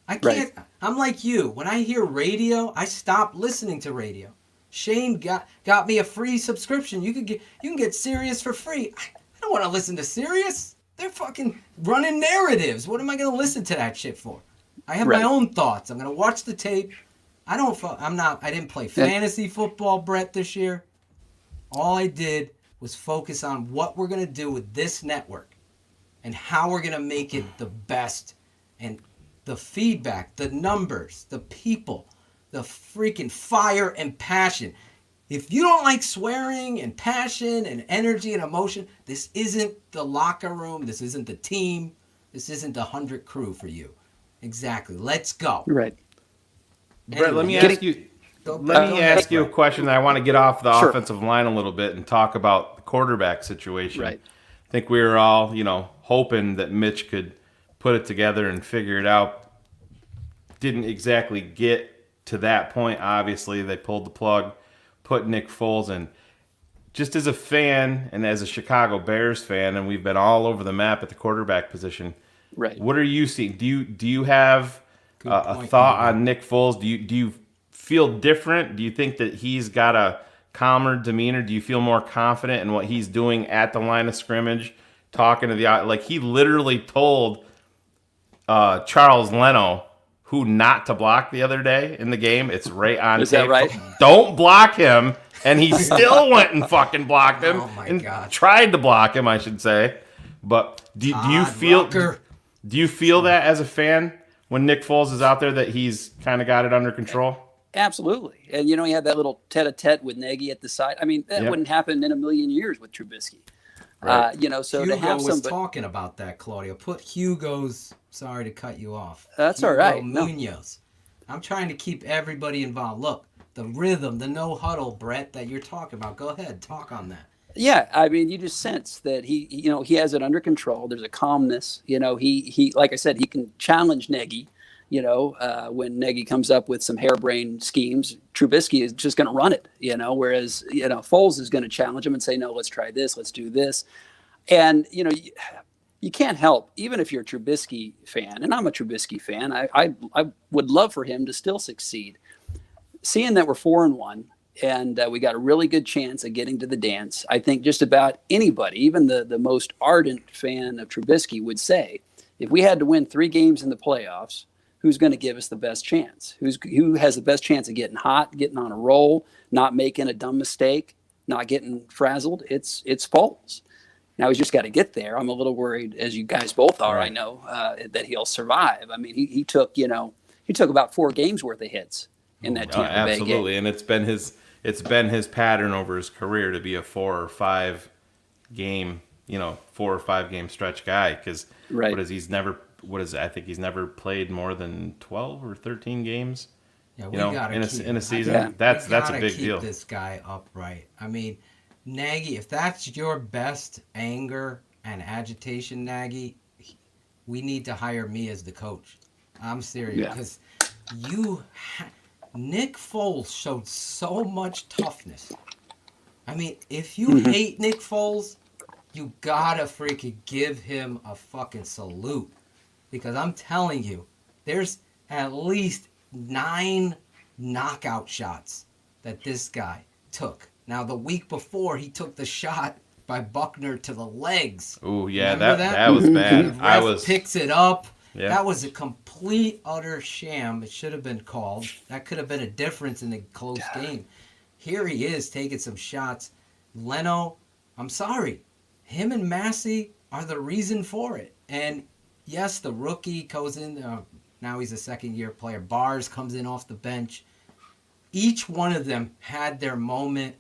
I can't. Right. I'm like you. When I hear radio, I stop listening to radio. Shayne got me a free subscription. You can get Sirius for free. I don't want to listen to Sirius. They're fucking running narratives. What am I going to listen to that shit for? I have my own thoughts. I'm going to watch the tape. I didn't play fantasy football, Brett, this year. All I did was focus on what we're going to do with this network and how we're going to make it the best. And the feedback, the numbers, the people, the freaking fire and passion. If you don't like swearing and passion and energy and emotion, this isn't the locker room. This isn't the team. This isn't the 100 crew for you. Exactly. Let's go. Right. Brett, let me ask you a question that I want to get off the offensive line a little bit and talk about the quarterback situation. Right. I think we were all, hoping that Mitch could put it together and figure it out. Didn't exactly get to that point. Obviously, they pulled the plug, put Nick Foles in. Just as a fan and as a Chicago Bears fan, and we've been all over the map at the quarterback position. Right. What are you seeing? Do you have a thought on Nick Foles? Do you feel different? Do you think that he's got a calmer demeanor? Do you feel more confident in what he's doing at the line of scrimmage, talking to he literally told Charles Leno who not to block the other day in the game. It's right on Is tape. that right? Don't block him. And he still went and fucking blocked him. Oh my God. Tried to block him, I should say. But do you feel that as a fan when Nick Foles is out there that he's kind of got it under control? Absolutely. And, he had that little tete-a-tete with Nagy at the side. I mean, that wouldn't happen in a million years with Trubisky. Right. So Hugo to have was somebody... talking about that, Claudio. Put Hugo's... Sorry to cut you off. That's Hugo all right. Munoz. I'm trying to keep everybody involved. Look, the rhythm, the no huddle, Brett, that you're talking about. Go ahead, talk on that. Yeah, I mean, you just sense that he has it under control. There's a calmness. He like I said, he can challenge Nagy. When Nagy comes up with some harebrained schemes, Trubisky is just going to run it. Whereas Foles is going to challenge him and say, no, let's try this, let's do this, and you can't help, even if you're a Trubisky fan, and I'm a Trubisky fan, I would love for him to still succeed. Seeing that we're 4-1 and we got a really good chance of getting to the dance, I think just about anybody, even the most ardent fan of Trubisky, would say, if we had to win 3 games in the playoffs, who's going to give us the best chance? Who has the best chance of getting hot, getting on a roll, not making a dumb mistake, not getting frazzled? It's Foles. Now he's just got to get there. I'm a little worried, as you guys both are. Right. I know that he'll survive. I mean, he took about 4 games worth of hits in that Tampa Bay game. Absolutely, and it's been his pattern over his career to be a 4 or 5 game stretch guy. Because I think he's never played more than 12 or 13 games. Yeah, we gotta in a season. Yeah. That's a big deal. Keep this guy upright. I mean, Nagy, if that's your best anger and agitation, Nagy, we need to hire me as the coach. I'm serious because Nick Foles showed so much toughness. I mean, if you hate Nick Foles, you gotta freaking give him a fucking salute. Because I'm telling you, there's at least 9 knockout shots that this guy took. Now, the week before, he took the shot by Buckner to the legs. Oh, yeah, that was bad. The ref picks it up. Yeah. That was a complete, utter sham. It should have been called. That could have been a difference in the close game. Here he is taking some shots. Leno, I'm sorry. Him and Massey are the reason for it. And, yes, the rookie goes in. Now he's a second-year player. Bars comes in off the bench. Each one of them had their moment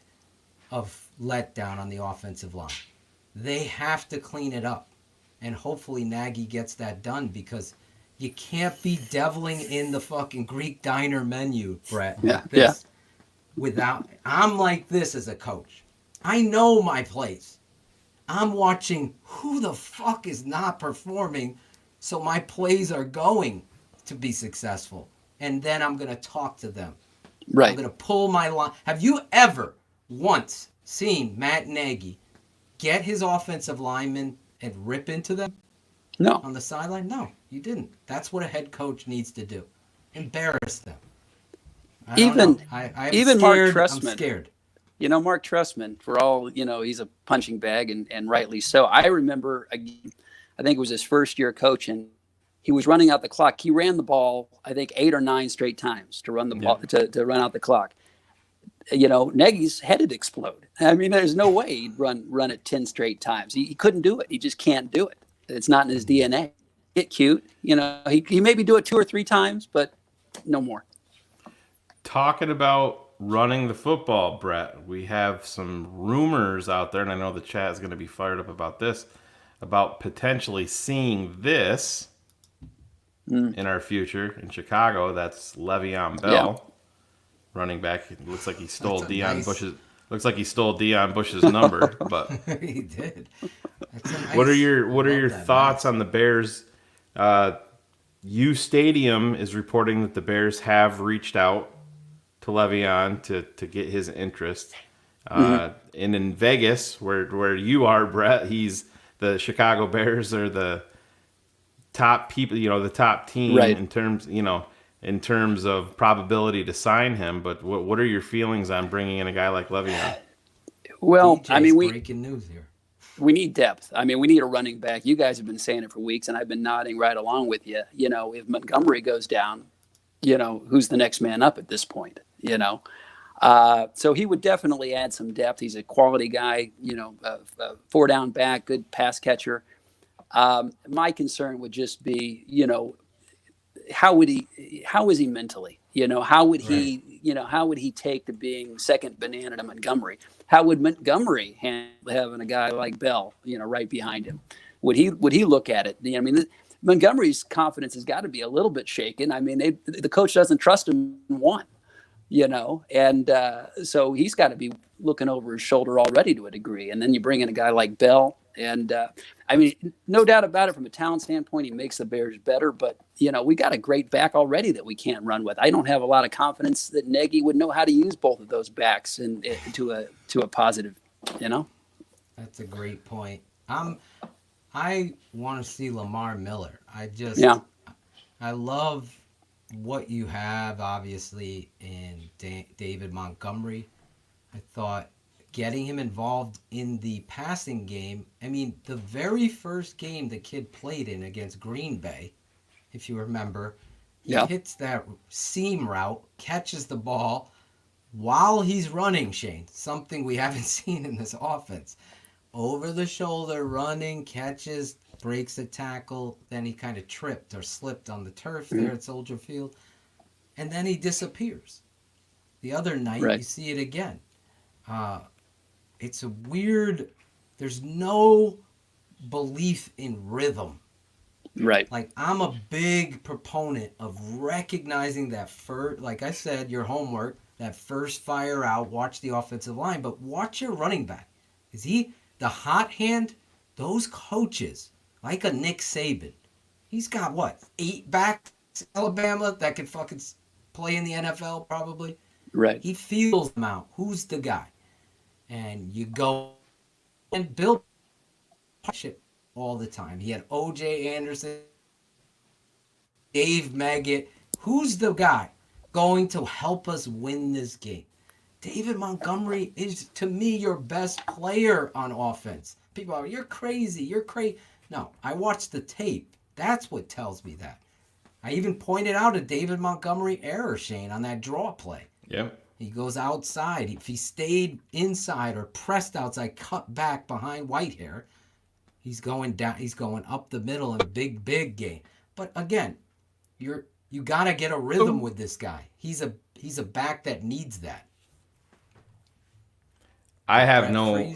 of letdown on the offensive line. They have to clean it up. And hopefully Nagy gets that done, because you can't be deviling in the fucking Greek diner menu, Brett. I'm like this as a coach. I know my place. I'm watching who the fuck is not performing, so my plays are going to be successful. And then I'm going to talk to them. Right. I'm going to pull my line. Have you ever once seen Matt Nagy get his offensive linemen and rip into them? No. On the sideline? No, you didn't. That's what a head coach needs to do. Embarrass them. Even Mark Trestman. I'm scared. You know, Mark Trestman, for all, you know, he's a punching bag, and rightly so. I remember, I think it was his first year coaching, he was running out the clock. He ran the ball, I think, 8 or 9 straight times to run the ball, to run out the clock. You know, Nagy's head would explode. I mean, there's no way he'd run it 10 straight times. He couldn't do it. He just can't do it. It's not in his DNA. Get cute. You know, he maybe do it 2 or 3 times, but no more. Talking about running the football, Brett, we have some rumors out there, and I know the chat is going to be fired up about this, about potentially seeing this in our future in Chicago. That's Le'Veon Bell, running back. It looks like he stole Looks like he stole Deion Bush's number, but he did. What are your thoughts on the Bears? U Stadium is reporting that the Bears have reached out to Le'Veon to get his interest. And in Vegas, where you are, Brett, he's the Chicago Bears are the top people, you know, the top team in terms of probability to sign him. But what are your feelings on bringing in a guy like Le'Veon? Well, DJ's I mean, breaking news here. We need depth. I mean, we need a running back. You guys have been saying it for weeks, and I've been nodding right along with you. You know, if Montgomery goes down, you know, who's the next man up at this point, you know? So he would definitely add some depth. He's a quality guy, you know, 4-down back, good pass catcher. My concern would just be, you know, how is he mentally? You know, how would he take to being second banana to Montgomery? How would Montgomery handle having a guy like Bell, you know, right behind him? Would he look at it? I mean, Montgomery's confidence has got to be a little bit shaken. I mean, the coach doesn't trust him in one, you know, and so he's got to be looking over his shoulder already to a degree. And then you bring in a guy like Bell, and I mean, no doubt about it, from a talent standpoint, he makes the Bears better. But, you know, we got a great back already that we can't run with. I don't have a lot of confidence that Nagy would know how to use both of those backs and to a positive, you know. That's a great point. I want to see Lamar Miller. I love what you have, obviously, in David Montgomery. I thought getting him involved in the passing game, I mean, the very first game the kid played in against Green Bay, if you remember, he hits that seam route, catches the ball while he's running, Shane, something we haven't seen in this offense. Over the shoulder, running, catches, breaks a tackle, then he kind of tripped or slipped on the turf there at Soldier Field, and then he disappears. The other night, you see it again. It's a weird, there's no belief in rhythm. Right. Like, I'm a big proponent of recognizing that first, like I said, your homework, that first fire out, watch the offensive line, but watch your running back. Is he the hot hand? Those coaches, like a Nick Saban, he's got what, 8 backs in Alabama that could fucking play in the NFL probably? Right. He feels them out. Who's the guy? And you go and build shit all the time. He had O.J. Anderson, Dave Maggett. Who's the guy going to help us win this game? David Montgomery is, to me, your best player on offense. People are, you're crazy. You're crazy. No, I watched the tape. That's what tells me that. I even pointed out a David Montgomery error, Shane, on that draw play. Yep. He goes outside. If he stayed inside or pressed outside, cut back behind Whitehair, he's going down. He's going up the middle in a big game. But again, you got to get a rhythm with this guy. He's a back that needs that. I have no.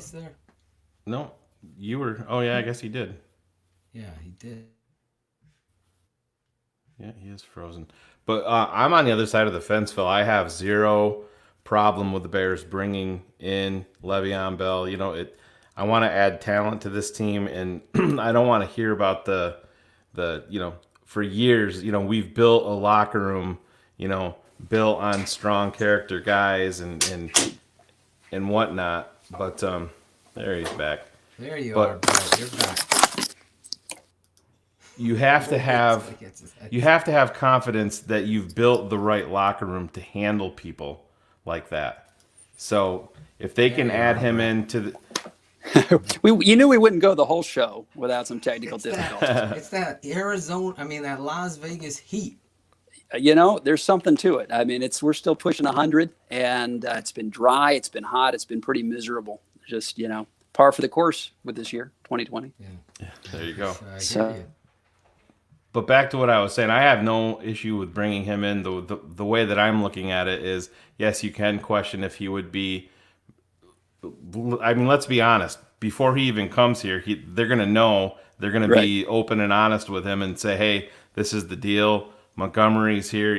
You were. Oh yeah, I guess he did. Yeah, he did. Yeah, he is frozen. But I'm on the other side of the fence, Phil. I have zero problem with the Bears bringing in Le'Veon Bell. You know, I want to add talent to this team, and I don't want to hear about the for years, we've built a locker room, built on strong character guys and whatnot. But there he's back. There you are, Brett. You're back. You have to have confidence that you've built the right locker room to handle people like that. So if they can add him into the you knew we wouldn't go the whole show without some technical difficulties. It's that that Las Vegas heat. There's something to it. I mean, we're still pushing 100, and it's been dry, it's been hot, it's been pretty miserable. Just, par for the course with this year, 2020. Yeah, there you go. So, but back to what I was saying, I have no issue with bringing him in. The way that I'm looking at it is, yes, you can question if he would be. I mean, let's be honest. Before he even comes here, they're going to know. They're going to be open and honest with him and say, "Hey, this is the deal. Montgomery's here."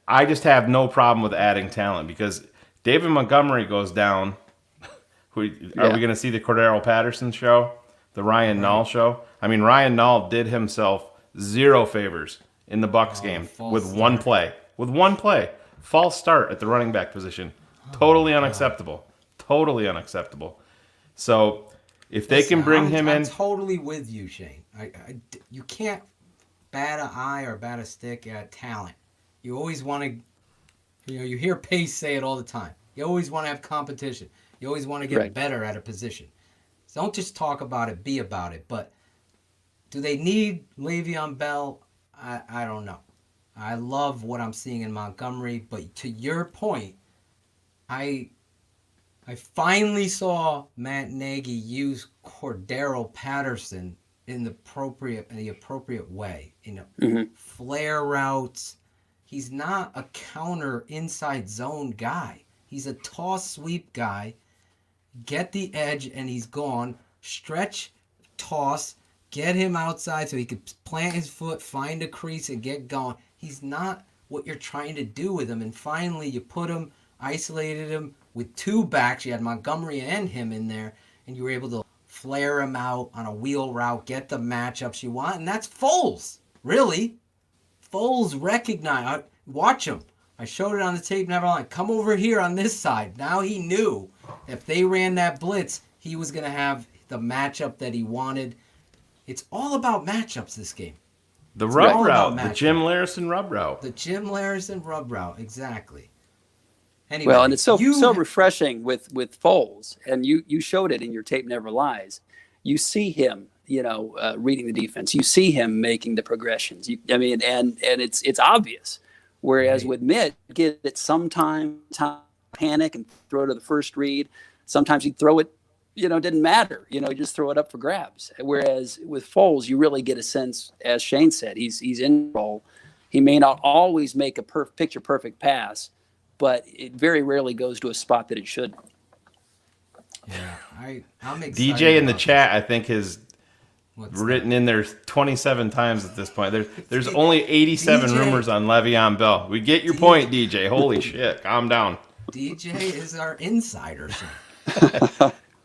I just have no problem with adding talent because David Montgomery goes down. Are we going to see the Cordero Patterson show, the Ryan Nall show? I mean, Ryan Nall did himself zero favors in the Bucs game with one play. With one play, false start at the running back position, totally unacceptable. Totally unacceptable. So if they can bring him in, I'm totally with you, Shane. You can't bat an eye or bat a stick at talent. You always want to, you hear Pace say it all the time. You always want to have competition. You always want to get better at a position. So don't just talk about it, be about it. But do they need Le'Veon Bell? I don't know. I love what I'm seeing in Montgomery, but to your point, I finally saw Matt Nagy use Cordero Patterson in the appropriate way. Flare routes. He's not a counter inside zone guy. He's a toss sweep guy. Get the edge and he's gone. Stretch, toss, get him outside so he could plant his foot, find a crease and get going. He's not what you're trying to do with him. And finally you put him, isolated him with two backs. You had Montgomery and him in there, and you were able to flare him out on a wheel route, get the matchups you want, and that's Foles. Really. Foles recognized. Watch him. I showed it on the tape, never mind. Come over here on this side. Now he knew if they ran that blitz, he was going to have the matchup that he wanted. It's all about matchups this game. The rub route, the Jim Larison rub route. The Jim Larison rub route, exactly. Anyway, well, and it's so refreshing with Foles, and you showed it in your tape Never Lies. You see him, reading the defense. You see him making the progressions. And it's obvious. Whereas with Mitt, get it sometimes panic and throw to the first read. Sometimes he'd throw it, didn't matter. You just throw it up for grabs. Whereas with Foles, you really get a sense, as Shane said, he's in role. He may not always make a picture perfect pass, but it very rarely goes to a spot that it should. Yeah, I'm excited. DJ in the chat, I think, has written in there 27 times at this point. There's only 87 rumors on Le'Veon Bell. We get your point, DJ. Holy shit, calm down. DJ is our insider.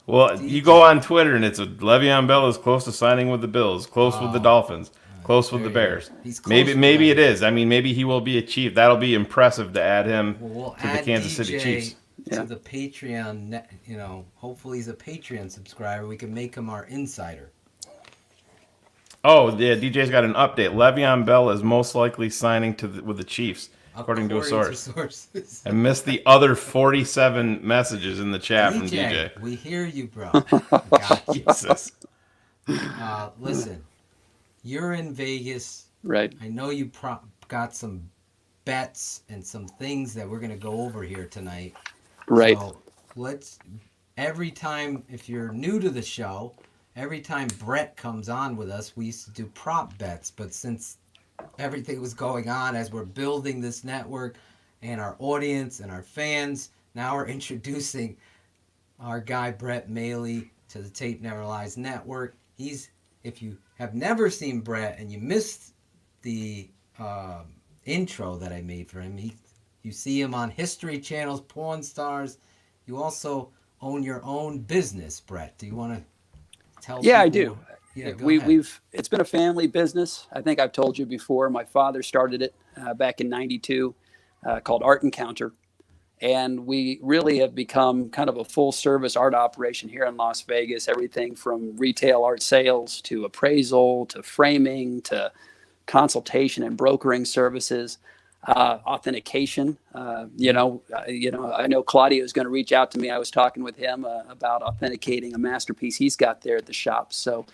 Well, DJ. You go on Twitter and it's Le'Veon Bell is close to signing with the Bills, close with the Dolphins, close with the Bears. Maybe it is. I mean, maybe he will be a Chief. That'll be impressive to add him to the Kansas City Chiefs. To the Patreon, hopefully he's a Patreon subscriber. We can make him our insider. Oh, yeah, DJ's got an update. Le'Veon Bell is most likely signing with the Chiefs, according to a source. I missed the other 47 messages in the chat from DJ. We hear you, bro. Jesus. Listen, you're in Vegas. Right. I know you got some bets and some things that we're going to go over here tonight. Right. So every time, if you're new to the show, every time Brett comes on with us, we used to do prop bets. But since everything was going on as we're building this network and our audience and our fans, now we're introducing our guy Brett Maly to the Tape Never Lies Network. He's if you have never seen Brett and you missed the intro that I made for him, you see him on History Channel's Pawn Stars. You also own your own business, Brett. Do you want to tell Yeah, people? I do. Yeah, It's been a family business. I think I've told you before. My father started it back in '92, called Art Encounter, and we really have become kind of a full-service art operation here in Las Vegas. Everything from retail art sales to appraisal to framing to consultation and brokering services, authentication. I know Claudio is going to reach out to me. I was talking with him about authenticating a masterpiece he's got there at the shop. So.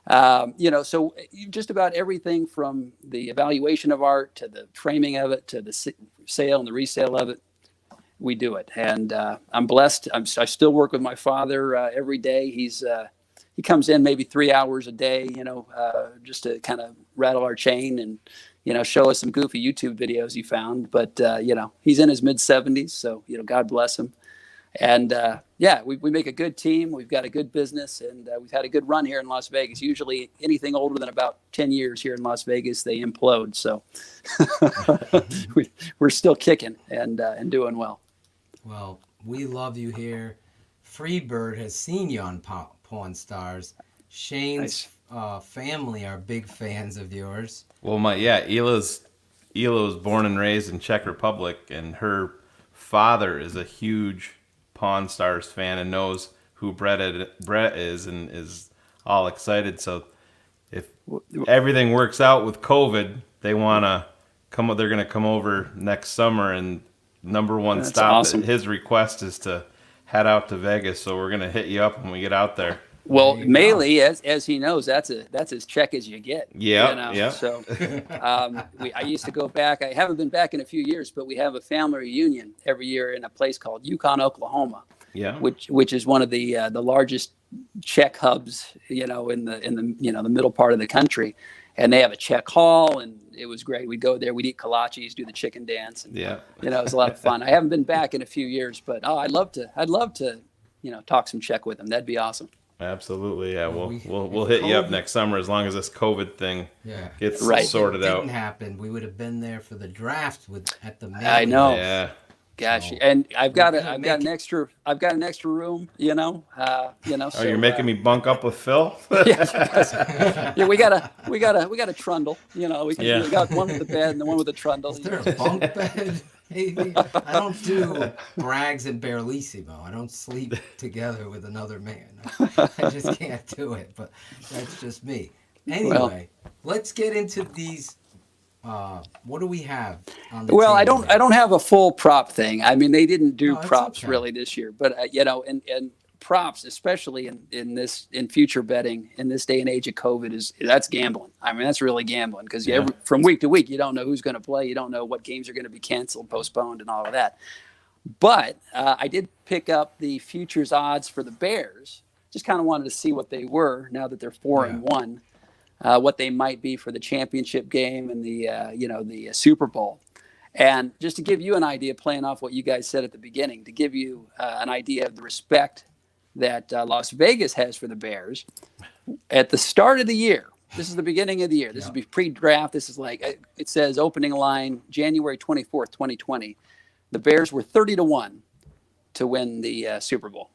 So just about everything from the evaluation of art to the framing of it to the sale and the resale of it, we do it. And I'm blessed. I still work with my father every day. He comes in maybe 3 hours a day, just to kind of rattle our chain and, show us some goofy YouTube videos he found. But, he's in his mid-70s, so, God bless him. And we make a good team. We've got a good business, and we've had a good run here in Las Vegas. Usually anything older than about 10 years here in Las Vegas, they implode. So we're still kicking and doing well. Well, we love you here. Freebird has seen you on Pawn Stars. Shayne's family are big fans of yours. Well, Ela was born and raised in Czech Republic, and her father is a huge Pawn Stars fan and knows who Brett is and is all excited. So if everything works out with COVID, they want to come. They're going to come over next summer, and number one That's stop. awesome. His request is to head out to Vegas. So we're going to hit you up when we get out there. Well, Maly, as he knows, that's as Czech as you get. Yeah, yeah. So I used to go back. I haven't been back in a few years, but we have a family reunion every year in a place called Yukon, Oklahoma. Yeah. Which is one of the largest Czech hubs, in the middle part of the country, and they have a Czech hall, and it was great. We'd go there, we'd eat kolaches, do the chicken dance, and it was a lot of fun. I haven't been back in a few years, but I'd love to, talk some Czech with them. That'd be awesome. Absolutely, yeah. We'll hit you up next summer as long as this COVID thing gets sorted out. If it didn't happen, we would have been there for the draft at the Maly. I know. Yeah. Gosh, and I've got an extra room, So, you're making me bunk up with Phil? Yeah, we got a trundle. We got one with the bed and the one with the trundle. Is there a bunk bed? Maybe. I don't do Braggs and Barlissimo. I don't sleep together with another man. I just can't do it. But that's just me. Anyway, let's get into these. What do we have on the table? I don't have a full prop thing. I mean, they didn't do props really this year, but and props, especially in future betting in this day and age of COVID, that's gambling. I mean, that's really gambling because from week to week, you don't know who's going to play. You don't know what games are going to be canceled, postponed, and all of that. But I did pick up the futures odds for the Bears. Just kind of wanted to see what they were now that they're 4-1. What they might be for the championship game and the Super Bowl. And just to give you an idea, playing off what you guys said at the beginning, to give you an idea of the respect that Las Vegas has for the Bears, at the start of the year, this is the beginning of the year, this will be pre-draft, this is it says opening line January 24th, 2020, the Bears were 30-1 to win the Super Bowl.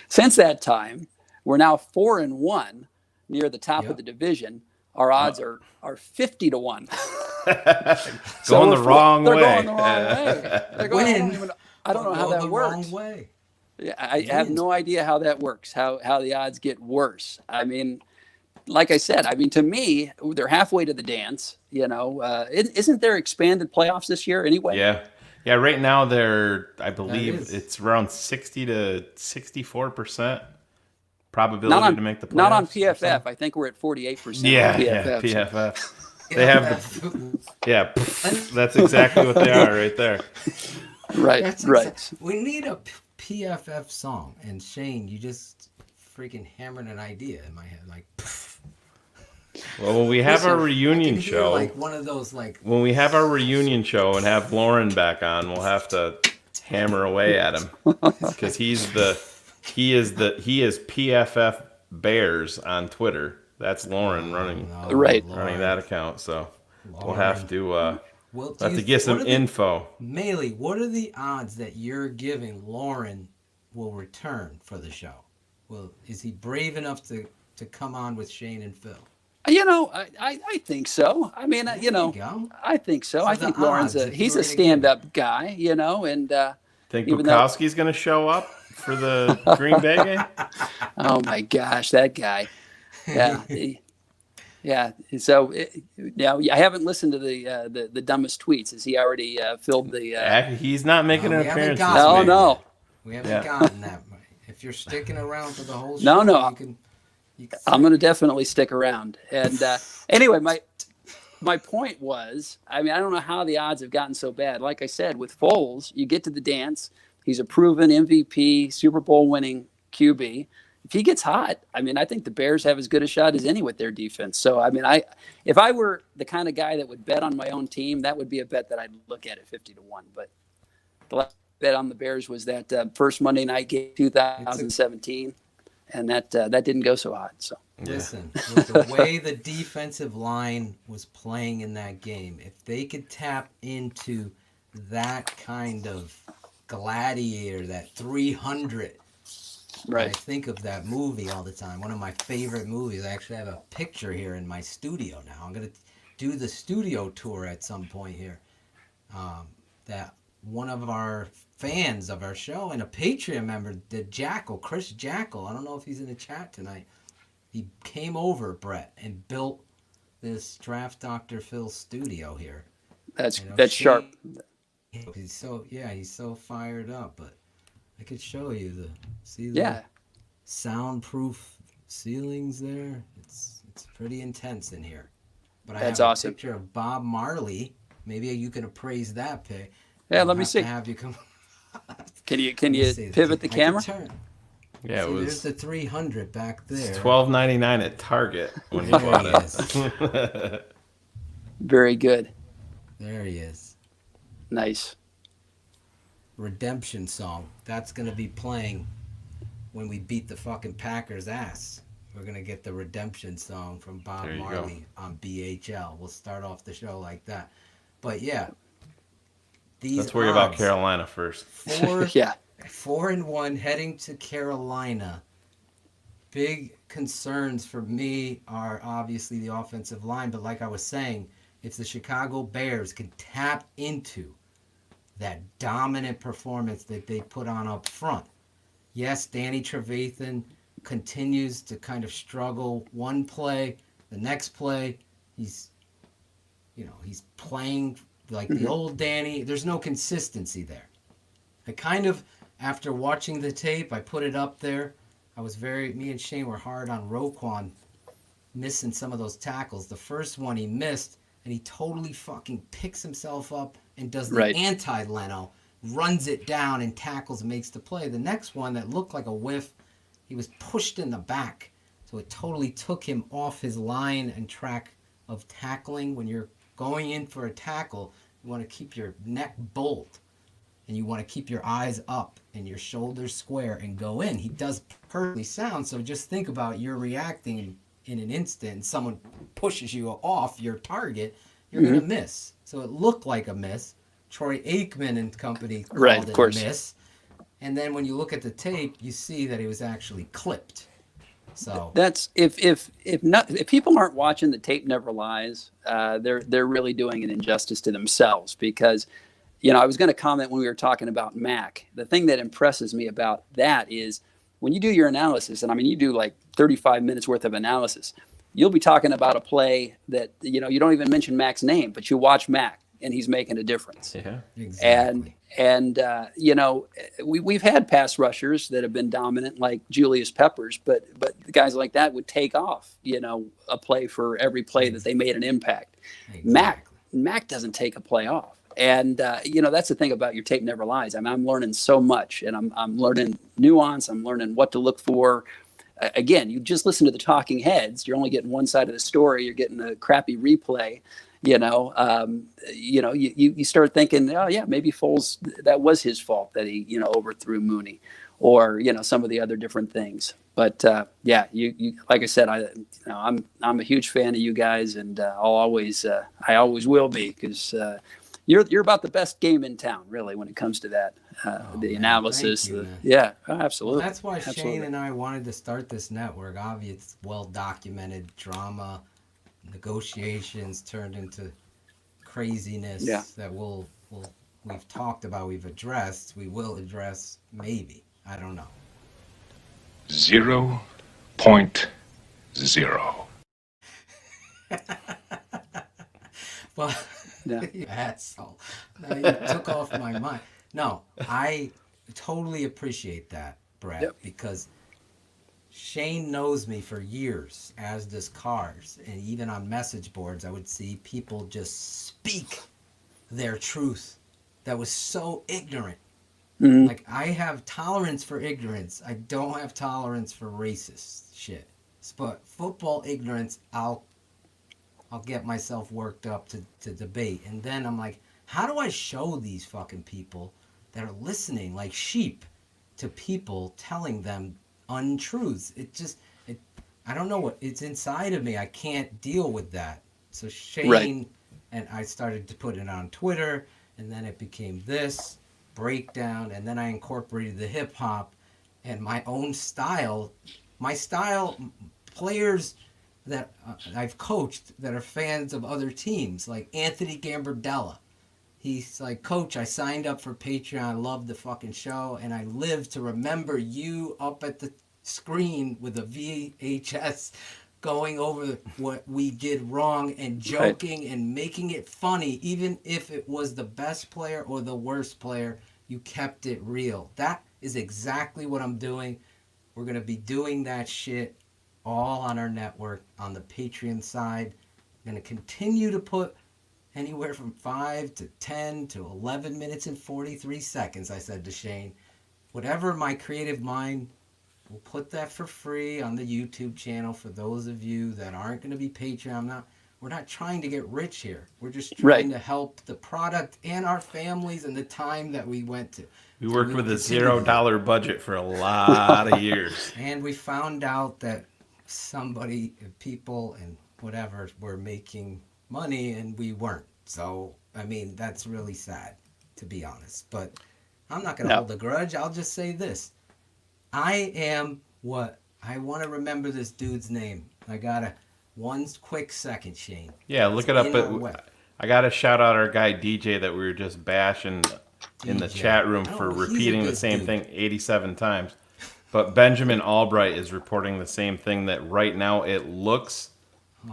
Since that time, we're now 4-1, near the top of the division. Our odds are 50-1. Going the wrong way. They're going the wrong way. I don't know how that works. Yeah, I have no idea how that works, how the odds get worse. I mean, like I said, to me, they're halfway to the dance. Isn't there expanded playoffs this year anyway? Yeah. Right now, I believe it's around 60 to 64% probability to make the playoffs. Not on PFF. I think we're at 48%. Yeah, PFF. They have that's exactly what they are right there. Right. We need a PFF song, and Shayne, you just freaking hammered an idea in my head, Well, when we have our reunion show, one of those when we have our reunion show and have Lauren back on, we'll have to hammer away at him because he is PFF Bears on Twitter. That's Lauren running that account. So we'll have to get some info. Maly, what are the odds that you're giving Lauren will return for the show? Well, is he brave enough to come on with Shane and Phil? I think so. I mean, I think so. I think Lauren's he's a stand-up guy, and think Bukowski's going to show up for the Green Bay game? Oh my gosh, that guy! Yeah, yeah. So I haven't listened to the dumbest tweets. Has he already filled the? He's not making an appearance. No. We haven't gotten that. If you're sticking around for the whole show, no. I'm going to definitely stick around. And anyway, my point was, I mean, I don't know how the odds have gotten so bad. Like I said, with Foles, you get to the dance. He's a proven MVP, Super Bowl winning QB. If he gets hot, I mean, I think the Bears have as good a shot as any with their defense. So, I mean, if I were the kind of guy that would bet on my own team, that would be a bet that I'd look at 50-1. But the last bet on the Bears was that first Monday night game, 2017. And that didn't go so hot. So listen, with the way the defensive line was playing in that game, if they could tap into that kind of gladiator, that 300. Right. I think of that movie all the time. One of my favorite movies. I actually have a picture here in my studio now. I'm gonna do the studio tour at some point here. That one of our fans of our show and a Patreon member, Chris Jackal. I don't know if he's in the chat tonight. He came over, Brett, and built this Draft Dr. Phil studio here. That's sharp. He's so fired up. But I could show you the soundproof ceilings there. It's pretty intense in here. But I have a picture of Bob Marley. Maybe you can appraise that pic. Yeah, let me see. Have you come. Can you pivot the camera? Yeah, it was. There's the 300 back there. It's $12.99 at Target when he bought it. Very good. There he is. Nice. Redemption song. That's gonna be playing when we beat the fucking Packers' ass. We're gonna get the redemption song from Bob Marley on BHL. We'll start off the show like that. But yeah. Let's worry about Carolina first. 4-1 heading to Carolina. Big concerns for me are obviously the offensive line, but like I was saying, if the Chicago Bears can tap into that dominant performance that they put on up front. Yes, Danny Trevathan continues to kind of struggle one play, the next play he's playing like the old Danny. There's no consistency there. I kind of, after watching the tape, I put it up there. Me and Shane were hard on Roquan missing some of those tackles. The first one he missed, and he totally fucking picks himself up and does the anti-Leno, runs it down and tackles and makes the play. The next one that looked like a whiff, he was pushed in the back. So it totally took him off his line and track of tackling. When you're going in for a tackle, you want to keep your neck bold and you want to keep your eyes up and your shoulders square and go in. He does perfectly sound. So just think about you're reacting in an instant and someone pushes you off your target, you're going to miss. So it looked like a miss. Troy Aikman and company called it a miss. And then when you look at the tape, you see that he was actually clipped. So that's if people aren't watching the tape never lies, they're really doing an injustice to themselves, because I was going to comment when we were talking about Mac. The thing that impresses me about that is when you do your analysis, and I mean you do like 35 minutes worth of analysis, you'll be talking about a play that you don't even mention Mac's name, but you watch Mac and he's making a difference. Yeah, exactly. And we've had pass rushers that have been dominant, like Julius Peppers, but guys like that would take off, a play for every play that they made an impact. Exactly. Mac doesn't take a play off. And, that's the thing about your tape never lies. I mean, I'm learning so much, and I'm learning nuance. I'm learning what to look for. Again, you just listen to the talking heads. You're only getting one side of the story. You're getting a crappy replay. You start thinking, oh yeah, maybe Foles, that was his fault that he, overthrew Mooney, or some of the other different things. But yeah, you like I said, I'm a huge fan of you guys, and I always will be, because you're about the best game in town, really, when it comes to that. The analysis, yeah, absolutely. Well, that's why absolutely. Shane and I wanted to start this network. Obviously, it's well documented drama, negotiations turned into craziness that we've talked about, we've addressed, we will address, maybe. I don't know. 0.0. Well, you asshole. Now you took off my mind. No, I totally appreciate that, Brett, because Shane knows me for years, as does Cars, and even on message boards, I would see people just speak their truth that was so ignorant. Mm-hmm. Like, I have tolerance for ignorance. I don't have tolerance for racist shit. But football ignorance, I'll get myself worked up to debate. And then I'm like, how do I show these fucking people that are listening like sheep to people telling them untruths? I don't know what, it's inside of me. I can't deal with that. So Shane and I started to put it on Twitter, and then it became this breakdown, and then I incorporated the hip hop and my own style. My style, players that I've coached that are fans of other teams, like Anthony Gambardella. He's like, Coach, I signed up for Patreon. I love the fucking show, and I live to remember you up at the screen with a VHS going over what we did wrong and joking and making it funny, even if it was the best player or the worst player. You kept it real. That is exactly what I'm doing. We're going to be doing that shit all on our network, on the Patreon side. I'm going to continue to put anywhere from 5 to 10 to 11 minutes and 43 seconds, I said to Shane. Whatever my creative mind, we'll put that for free on the YouTube channel for those of you that aren't going to be Patreon. We're not trying to get rich here. We're just trying to help the product and our families and the time that we went to. We worked with a $0 budget for a lot of years. And we found out that people and whatever were making money and we weren't. So, I mean, that's really sad, to be honest. But I'm not going to hold a grudge. I'll just say this. I am what? I want to remember this dude's name. I got to... One quick second, Shane. Yeah, look it up. I got to shout out our guy DJ that we were just bashing in the chat room for repeating the same thing 87 times. But Benjamin Albright is reporting the same thing, that right now it looks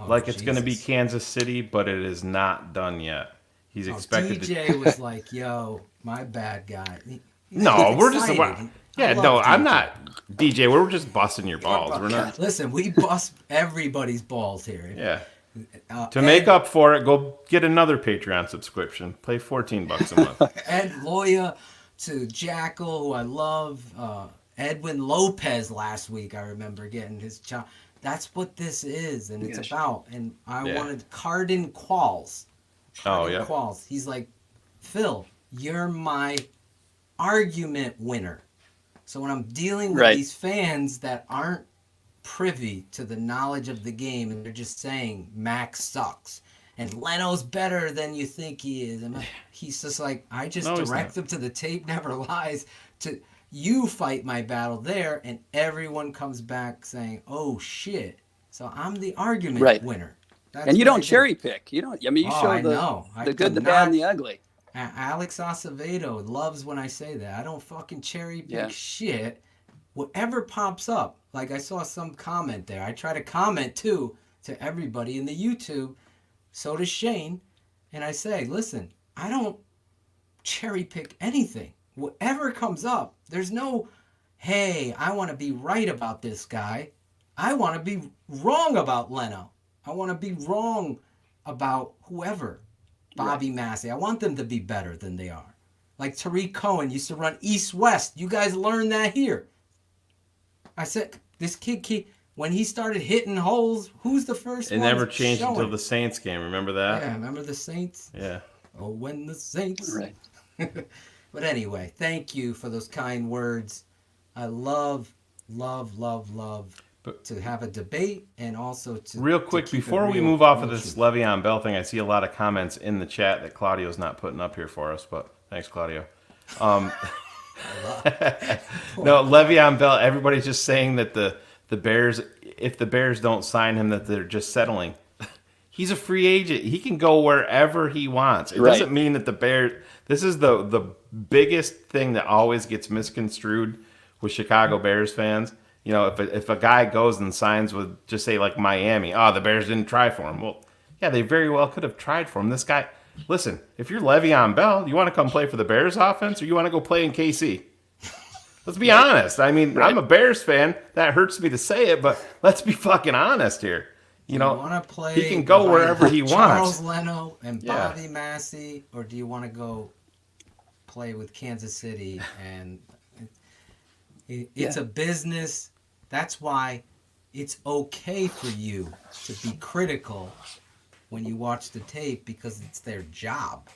like it's going to be Kansas City, but it is not done yet. He's expected DJ was like, yo, my bad guy. No, we're just... I'm not DJ. We're just busting your balls. We're not. Listen, we bust everybody's balls here. Yeah. To make up for it, go get another Patreon subscription. Pay $14 a month. Ed Loya to Jackal, who I love. Edwin Lopez last week, I remember getting his child. That's what this is, and it's about. And I wanted Cardin Qualls. Qualls. He's like, Phil, you're my argument winner. So when I'm dealing with these fans that aren't privy to the knowledge of the game, and they're just saying Max sucks and Leno's better than you think he is, and he's just like, I just direct them to the tape never lies. To you fight my battle there, and everyone comes back saying, "Oh shit!" So I'm the argument winner. That's and you don't cherry pick. You don't. I mean, you show the good, the bad, and the ugly. Alex Acevedo loves when I say that. I don't fucking cherry pick shit. Whatever pops up. Like I saw some comment there. I try to comment too to everybody in the YouTube. So does Shane. And I say, listen, I don't cherry pick anything. Whatever comes up, there's no, hey, I want to be right about this guy. I want to be wrong about Leno. I want to be wrong about whoever. Bobby Massey. I want them to be better than they are. Like Tariq Cohen used to run East-West. You guys learned that here. I said, this kid, when he started hitting holes, who's the first one? It never changed until the Saints game. Remember that? Yeah, remember the Saints? Yeah. Oh, when the Saints. Right. But anyway, thank you for those kind words. I love to have a debate and also to real quick before we move off of this Le'Veon Bell thing. I see a lot of comments in the chat that Claudio's not putting up here for us, but thanks, Claudio. No, Le'Veon Bell. Everybody's just saying that the Bears, if the Bears don't sign him, that they're just settling. He's a free agent. He can go wherever he wants. It doesn't mean that the Bears. This is the biggest thing that always gets misconstrued with Chicago Bears fans. You know, if a guy goes and signs with, just say like Miami, the Bears didn't try for him. Well, yeah, they very well could have tried for him. This guy, listen, if you're Le'Veon Bell, you want to come play for the Bears offense or you want to go play in KC? Let's be honest. I mean, I'm a Bears fan. That hurts me to say it, but let's be fucking honest here. You know, he can go wherever he wants. Charles Leno and Bobby Massey, or do you want to go play with Kansas City? And it's a business. That's why it's okay for you to be critical when you watch the tape, because it's their job.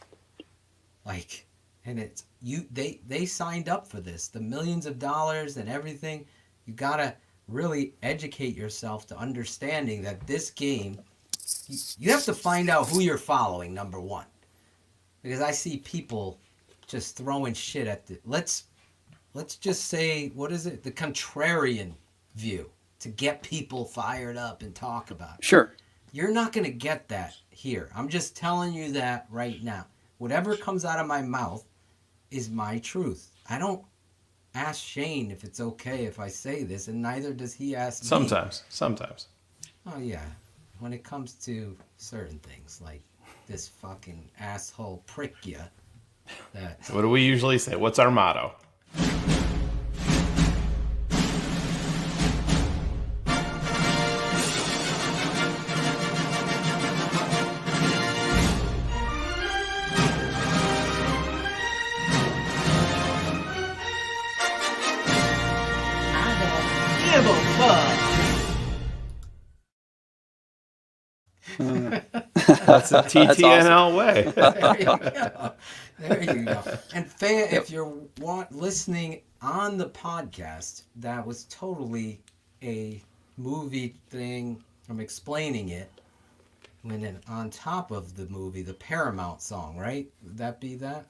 Like, and it's they signed up for this, the millions of dollars and everything. You gotta really educate yourself to understanding that this game, you have to find out who you're following, number one. Because I see people just throwing shit at the let's just say, what is it? The contrarian view, to get people fired up and talk about it. Sure. You're not going to get that here. I'm just telling you that right now. Whatever comes out of my mouth is my truth. I don't ask Shane if it's okay if I say this, and neither does he ask me. Sometimes. Oh, yeah. When it comes to certain things, like this fucking asshole prick ya. What do we usually say? What's our motto? That's a TTNL way. There you go. And if you're listening on the podcast, that was totally a movie thing. I'm explaining it. And then on top of the movie, the Paramount song, right? Would that be that?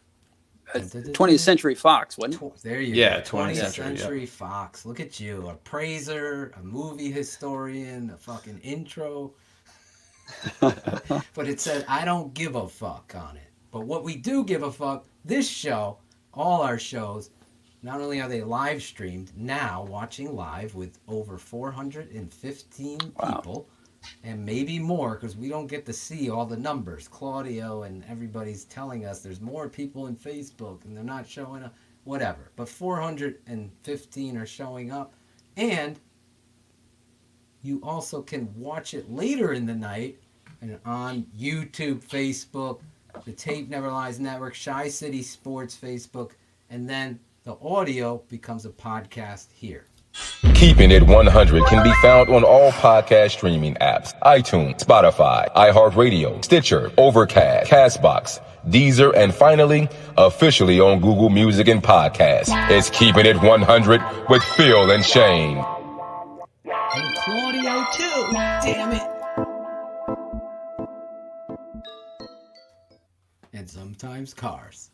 20th Century Fox, wasn't it? There you go. 20th Century Fox. Look at you. A praiser, a movie historian, a fucking intro. But it said, I don't give a fuck on it. But what we do give a fuck, this show, all our shows, not only are they live streamed, now watching live with over 415 people, and maybe more, because we don't get to see all the numbers. Claudio and everybody's telling us there's more people in Facebook and they're not showing up, whatever. But 415 are showing up, and you also can watch it later in the night and on YouTube, Facebook, the Tape Never Lies Network, Shy City Sports Facebook, and then the audio becomes a podcast here. Keeping It 100 can be found on all podcast streaming apps: iTunes, Spotify, iHeartRadio, Stitcher, Overcast, Castbox, Deezer, and finally, officially on Google Music and Podcasts. It's Keeping It 100 with Phil and Shane. And Claudio too, damn it. And sometimes cars.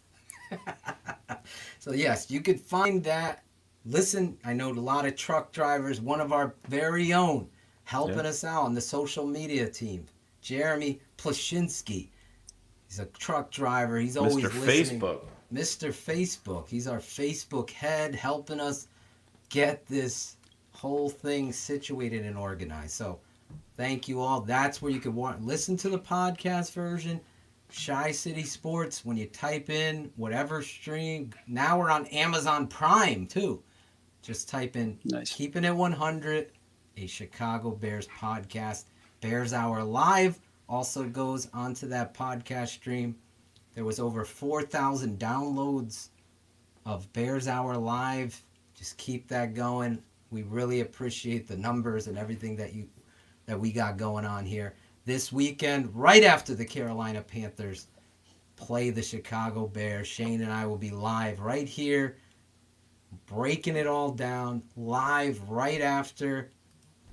So yes, you could find that. Listen, I know a lot of truck drivers, one of our very own, helping us out on the social media team, Jeremy Plashinsky. He's a truck driver. He's always listening. Mr. Facebook. He's our Facebook head, helping us get this whole thing situated and organized. So thank you all. That's where you could listen to the podcast version. Shy City Sports, when you type in whatever stream. Now we're on Amazon Prime too. Just type in Keeping It 100, a Chicago Bears podcast. Bears Hour Live also goes onto that podcast stream. There was over 4,000 downloads of Bears Hour Live. Just keep that going. We really appreciate the numbers and everything that we got going on here. This weekend, right after the Carolina Panthers play the Chicago Bears, Shane and I will be live right here breaking it all down live right after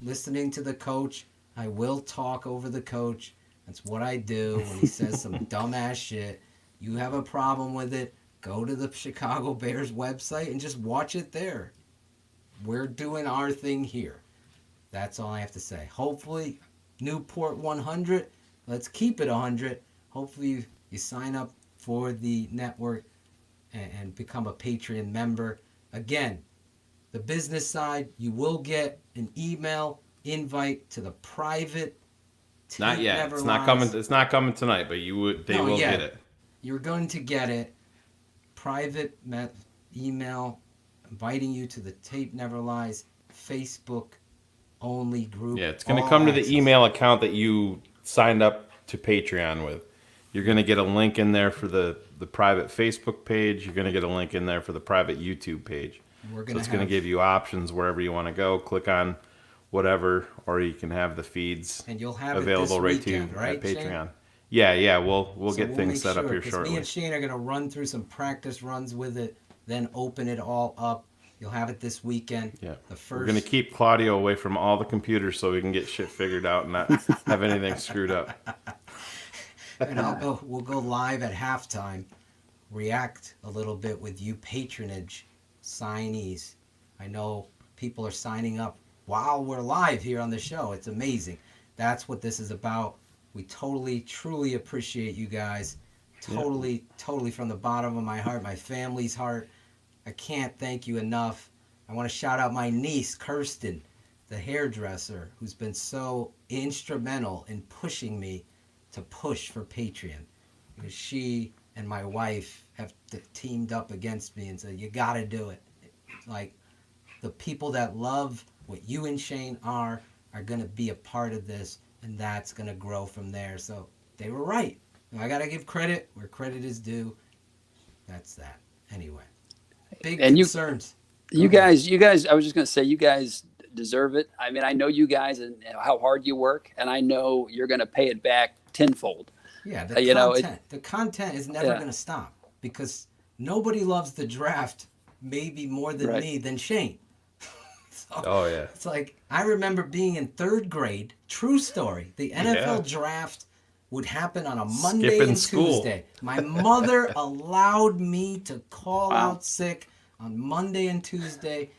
listening to the coach. I will talk over the coach. That's what I do when he says some dumbass shit. You have a problem with it, go to the Chicago Bears website and just watch it there. We're doing our thing here. That's all I have to say. Hopefully, Newport 100. Let's keep it 100. Hopefully, you sign up for the network and become a Patreon member. Again, the business side, you will get an email invite to the private. Not yet. It's not coming. It's not coming tonight, but you would. They will get it. You're going to get it. Private email inviting you to the Tape Never Lies Facebook only group. Yeah, it's going to come to the email account that you signed up to Patreon with. You're going to get a link in there for the private Facebook page. You're going to get a link in there for the private YouTube page. So it's going to give you options wherever you want to go. Click on whatever, or you can have the feeds and you'll have available it this weekend, to you right, at Patreon. Shane? Yeah, we'll get things set up here shortly. Me and Shane are going to run through some practice runs with it, then open it all up. You'll have it this weekend. Yeah, we're going to keep Claudio away from all the computers so we can get shit figured out and not have anything screwed up. And we'll go live at halftime, react a little bit with you patronage signees. I know people are signing up while we're live here on the show. It's amazing. That's what this is about. We totally, truly appreciate you guys. Totally from the bottom of my heart, my family's heart. I can't thank you enough. I want to shout out my niece, Kirsten, the hairdresser, who's been so instrumental in pushing me to push for Patreon. Because she and my wife have teamed up against me and said, you got to do it. Like, the people that love what you and Shane are going to be a part of this, and that's going to grow from there. So they were right. I got to give credit where credit is due. That's that. Anyway, big concerns. You guys, I was just going to say, you guys deserve it. I mean, I know you guys and how hard you work, and I know you're going to pay it back tenfold. Yeah, the content is never going to stop because nobody loves the draft maybe more than me than Shane. Oh, yeah. It's like, I remember being in third grade, true story, the NFL draft would happen on a Monday and Tuesday. My mother allowed me to call out sick on Monday and Tuesday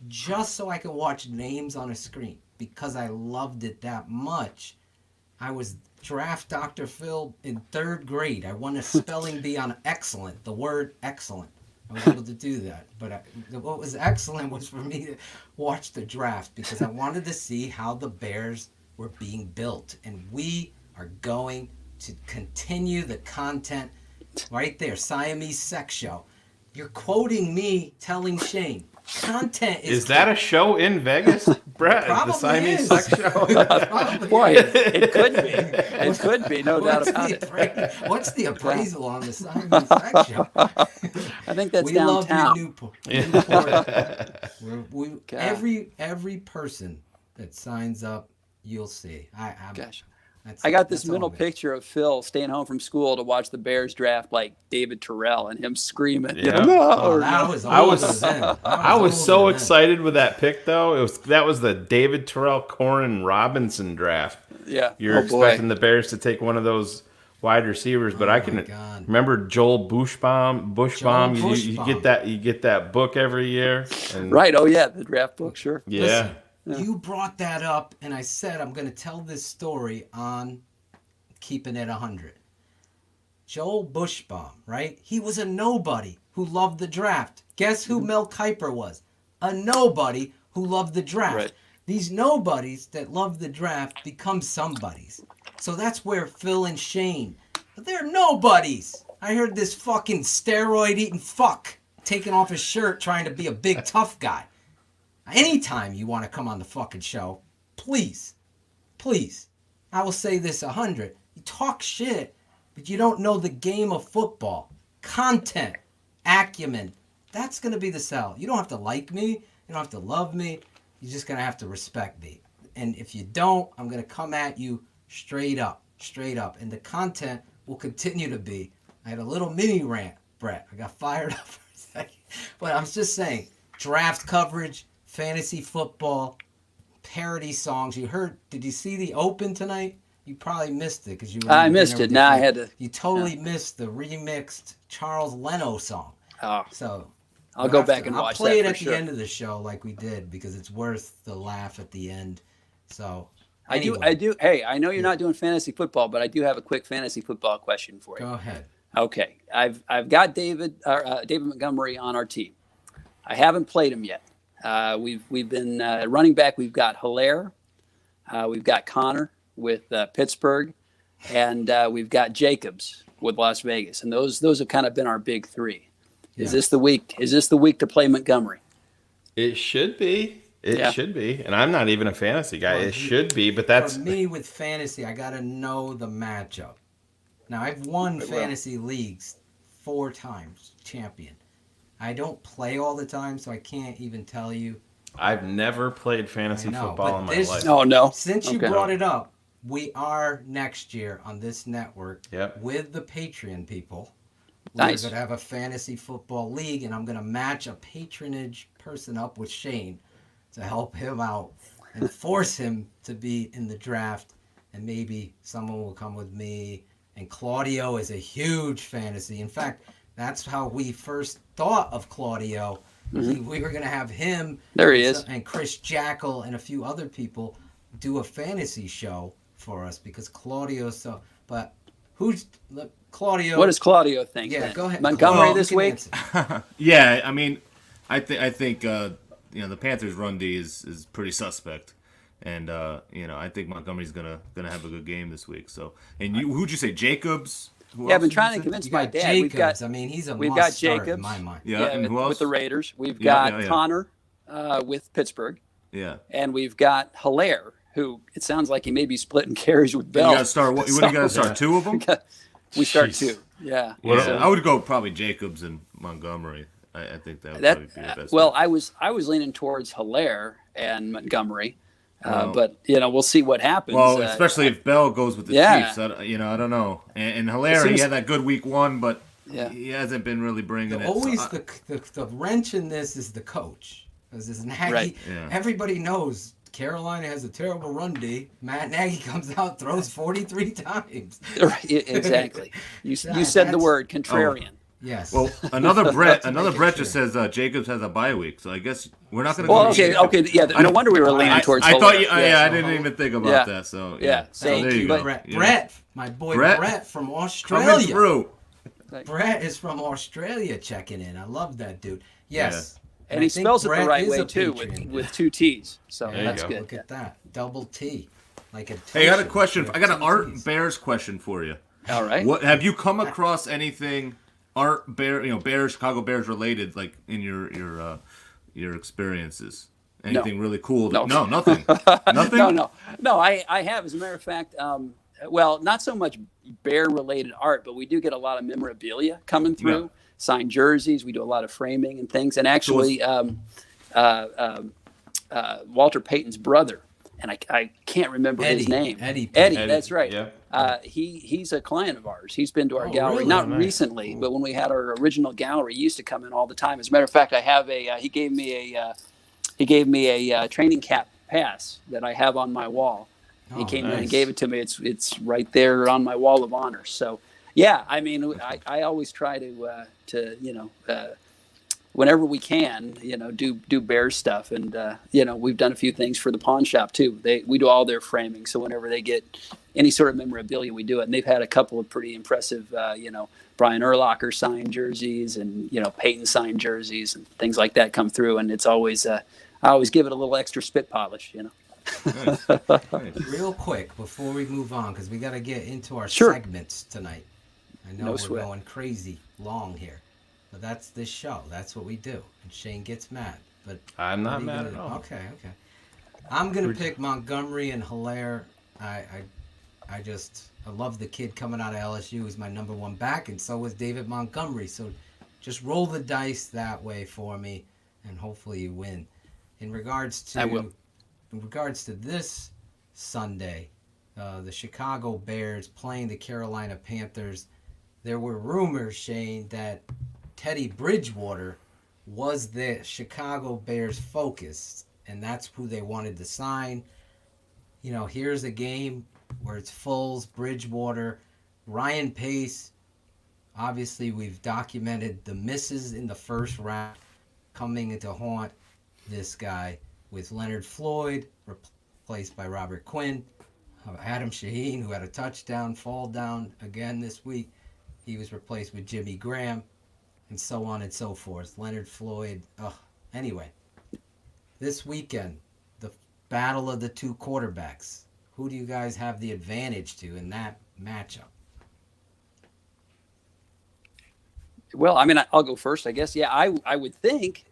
just so I could watch names on a screen because I loved it that much. I was draft Dr. Phil in third grade. I won a spelling bee on excellent, the word excellent. I was able to do that. But what was excellent was for me to watch the draft because I wanted to see how the Bears were being built. And we are going to continue the content right there. Siamese Sex Show. You're quoting me telling Shane. Content is that a show in Vegas, Brett? The Siamese Sex Show? Boy, it could be. It could be, no doubt about it. What's the appraisal on the Siamese Sex Show? I think that's we downtown. Love you, Newport. Every person that signs up, you'll see. I got this mental picture of Phil staying home from school to watch the Bears draft like David Terrell and him screaming. Yeah. I was so excited with that pick though. That was the David Terrell, Corin Robinson draft. Yeah. You're expecting the Bears to take one of those wide receivers, but I can remember Joel Bushbaum. You get that book every year. And, right. Oh yeah, the draft book. Sure. Yeah. Listen, you brought that up, and I said I'm going to tell this story on Keeping It 100. Joel Bushbaum, right? He was a nobody who loved the draft. Guess who Mel Kiper was? A nobody who loved the draft. Right. These nobodies that love the draft become somebodies. So that's where Phil and Shane, they're nobodies. I heard this fucking steroid-eating fuck taking off his shirt trying to be a big tough guy. Anytime you want to come on the fucking show, please, I will say this 100. You talk shit, but you don't know the game of football. Content, acumen, that's going to be the sell. You don't have to like me. You don't have to love me. You're just going to have to respect me. And if you don't, I'm going to come at you straight up. And the content will continue to be. I had a little mini rant, Brett. I got fired up for a second. But I'm just saying, draft coverage, fantasy football, parody songs. Did you see the Open tonight? You probably missed it because you were. I missed it. Now I had to. You totally missed the remixed Charles Leno song. Oh. So I'll go back and watch that. I'll play it for at sure. the end of the show like we did because it's worth the laugh at the end. So I do. Hey, I know you're not doing fantasy football, but I do have a quick fantasy football question for you. Go ahead. Okay, I've got David Montgomery on our team. I haven't played him yet. We've been running back. We've got Hilaire, we've got Connor with Pittsburgh, and we've got Jacobs with Las Vegas. And those have kind of been our big three. Is this the week? Is this the week to play Montgomery? It should be. It should be. And I'm not even a fantasy guy. It should be, but that's for me with fantasy. I got to know the matchup. Now I've won fantasy leagues 4 times, champion. I don't play all the time, so I can't even tell you. I've never played fantasy football in my life. Oh, no. Since you brought it up, we are next year on this network with the Patreon people. Nice. We're going to have a fantasy football league, and I'm going to match a patronage person up with Shane to help him out and force him to be in the draft. And maybe someone will come with me. And Claudio is a huge fantasy. In fact, that's how we first thought of Claudio. We were going to have him. There he is. And Chris Jackal and a few other people do a fantasy show for us because Claudio's so. But who's Claudio? What does Claudio think? Yeah, then? go ahead. Montgomery this week? Yeah, I mean, I think the Panthers' run D is pretty suspect. And I think Montgomery's gonna have a good game this week. So, and who'd you say, Jacobs? I've been trying to convince my dad. Jacobs. He's we've got Jacobs in my mind. Yeah, and who else? With the Raiders. We've got Connor with Pittsburgh. Yeah. And we've got Hilaire, who it sounds like he may be splitting carries with Bell. You got to start. What? You got to start 2 of them. We start 2. Yeah. I would go probably Jacobs and Montgomery. I think that would probably be the best. Well, I was leaning towards Hilaire and Montgomery. But we'll see what happens. Well, especially if Bell goes with the Chiefs, I don't know. And Hilaire, he had that good week 1, but he hasn't been really bringing it. Always the wrench in this is the coach, because this Nagy. Right. Yeah. Everybody knows Carolina has a terrible run D. Matt Nagy comes out, throws 43 times. Right, exactly. You said the word contrarian. Yes. Well, another Brett just says Jacobs has a bye week, so I guess we're not going to. Well, okay, yeah. No wonder we were leaning towards. I thought I didn't even think about that. So Thank you, Brett. Brett, my boy Brett from Australia. Coming through. Brett is from Australia checking in. I love that dude. Yes. Yeah. And he spells it the right way too, with 2 T's. So that's good. Look at that, double T, like a. Hey, I got a question. I got an Art Bears question for you. All right. What have you come across anything? Art Bears, Chicago Bears related, like in your experiences? Anything really cool? No, nothing. Nothing. No. I have, as a matter of fact. Well, not so much bear related art, but we do get a lot of memorabilia coming through. Yeah. Signed jerseys. We do a lot of framing and things. And actually, Walter Payton's brother, and I can't remember his name. Eddie. That's right. Yeah. He's a client of ours. He's been to our gallery, really? not recently, but when we had our original gallery, he used to come in all the time. As a matter of fact, I have he gave me a training cap pass that I have on my wall. He came in and gave it to me. It's right there on my wall of honor. So yeah, I mean, I always try to whenever we can, do Bears stuff. And, we've done a few things for the pawn shop too. We do all their framing. So whenever they get any sort of memorabilia, we do it. And they've had a couple of pretty impressive, Brian Urlacher signed jerseys and, Peyton signed jerseys and things like that come through. And it's always, I always give it a little extra spit polish, Nice. Real quick before we move on, because we got to get into our segments tonight. I know we're going crazy long here. But that's this show. That's what we do. And Shane gets mad. But I'm not mad at all. Okay. I'm going to pick Montgomery and Hilaire. I love the kid coming out of LSU. He's my number 1 back, and so is David Montgomery. So just roll the dice that way for me, and hopefully you win. In regards to this Sunday, the Chicago Bears playing the Carolina Panthers, there were rumors, Shane, that Teddy Bridgewater was the Chicago Bears focus, and that's who they wanted to sign. You know, here's a game where it's Foles, Bridgewater, Ryan Pace. Obviously, we've documented the misses in the first round coming to haunt this guy with Leonard Floyd, replaced by Robert Quinn. Adam Shaheen, who had a touchdown, fall down again this week. He was replaced with Jimmy Graham, and so on and so forth. Leonard Floyd. Anyway, this weekend, the battle of the two quarterbacks. Who do you guys have the advantage to in that matchup? Well, I mean, I'll go first, I guess. Yeah, I would think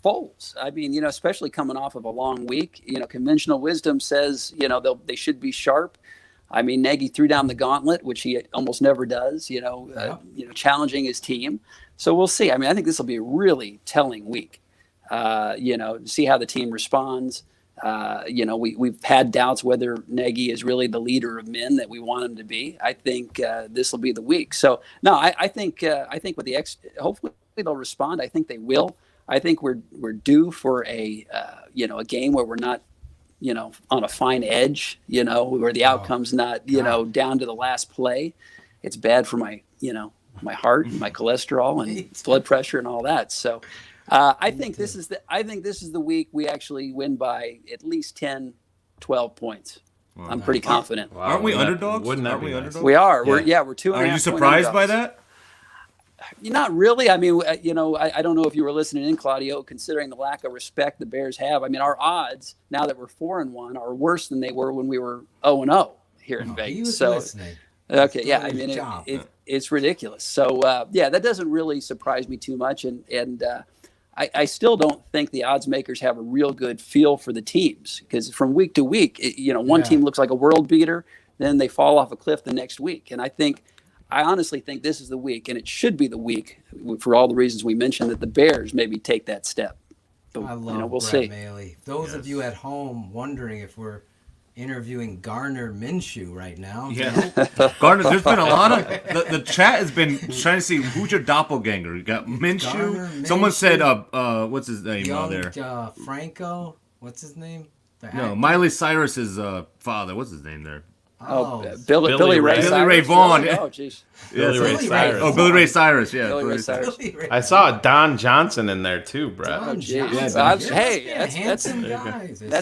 Foles. I mean, you know, especially coming off of a long week, you know, conventional wisdom says, you know, they should be sharp. I mean, Nagy threw down the gauntlet, which he almost never does, you know, challenging his team. So we'll see. I mean, I think this will be a really telling week, you know, see how the team responds. You know, we've had doubts whether Nagy is really the leader of men that we want him to be. I think this will be the week. So, no, I think with the hopefully they'll respond. I think they will. I think we're due for a game where we're not, you know, on a fine edge, you know, where the outcome's not, you know, down to the last play. It's bad for my, you know, my heart and my cholesterol and blood pressure and all that. So I think this is the week we actually win by at least 10, 12 points. Wow. I'm pretty confident. Wow. Aren't we underdogs? Aren't we underdogs? We are. Yeah. We're 2.5. Are you surprised by that? Not really. I mean, you know, I don't know if you were listening in, Claudio, considering the lack of respect the Bears have. I mean, our odds now that we're 4-1 are worse than they were when we were 0-0 here in Vegas. He was so, listening. Okay, yeah. I mean, it's ridiculous. So, yeah, that doesn't really surprise me too much. And I still don't think the odds makers have a real good feel for the teams because from week to week, you know, one team looks like a world beater, then they fall off a cliff the next week. And I honestly think this is the week, and it should be the week for all the reasons we mentioned that the Bears maybe take that step. But, I love we'll Brett see. Maly. Those of you at home wondering if we're interviewing Garner Minshew right now. Yeah, Garner. There's been a lot of the chat has been trying to see who's your doppelganger. You got Minshew. Someone said, what's his name there? Franco. What's his name? No, Miley Cyrus's father. What's his name there? Billy Ray Cyrus. Billy Ray Vaughan. Oh, jeez. Billy Ray Cyrus. Oh, Billy Ray Cyrus. Yeah. Billy Ray Cyrus. I saw Don Johnson in there too, Brett. Oh, geez. That's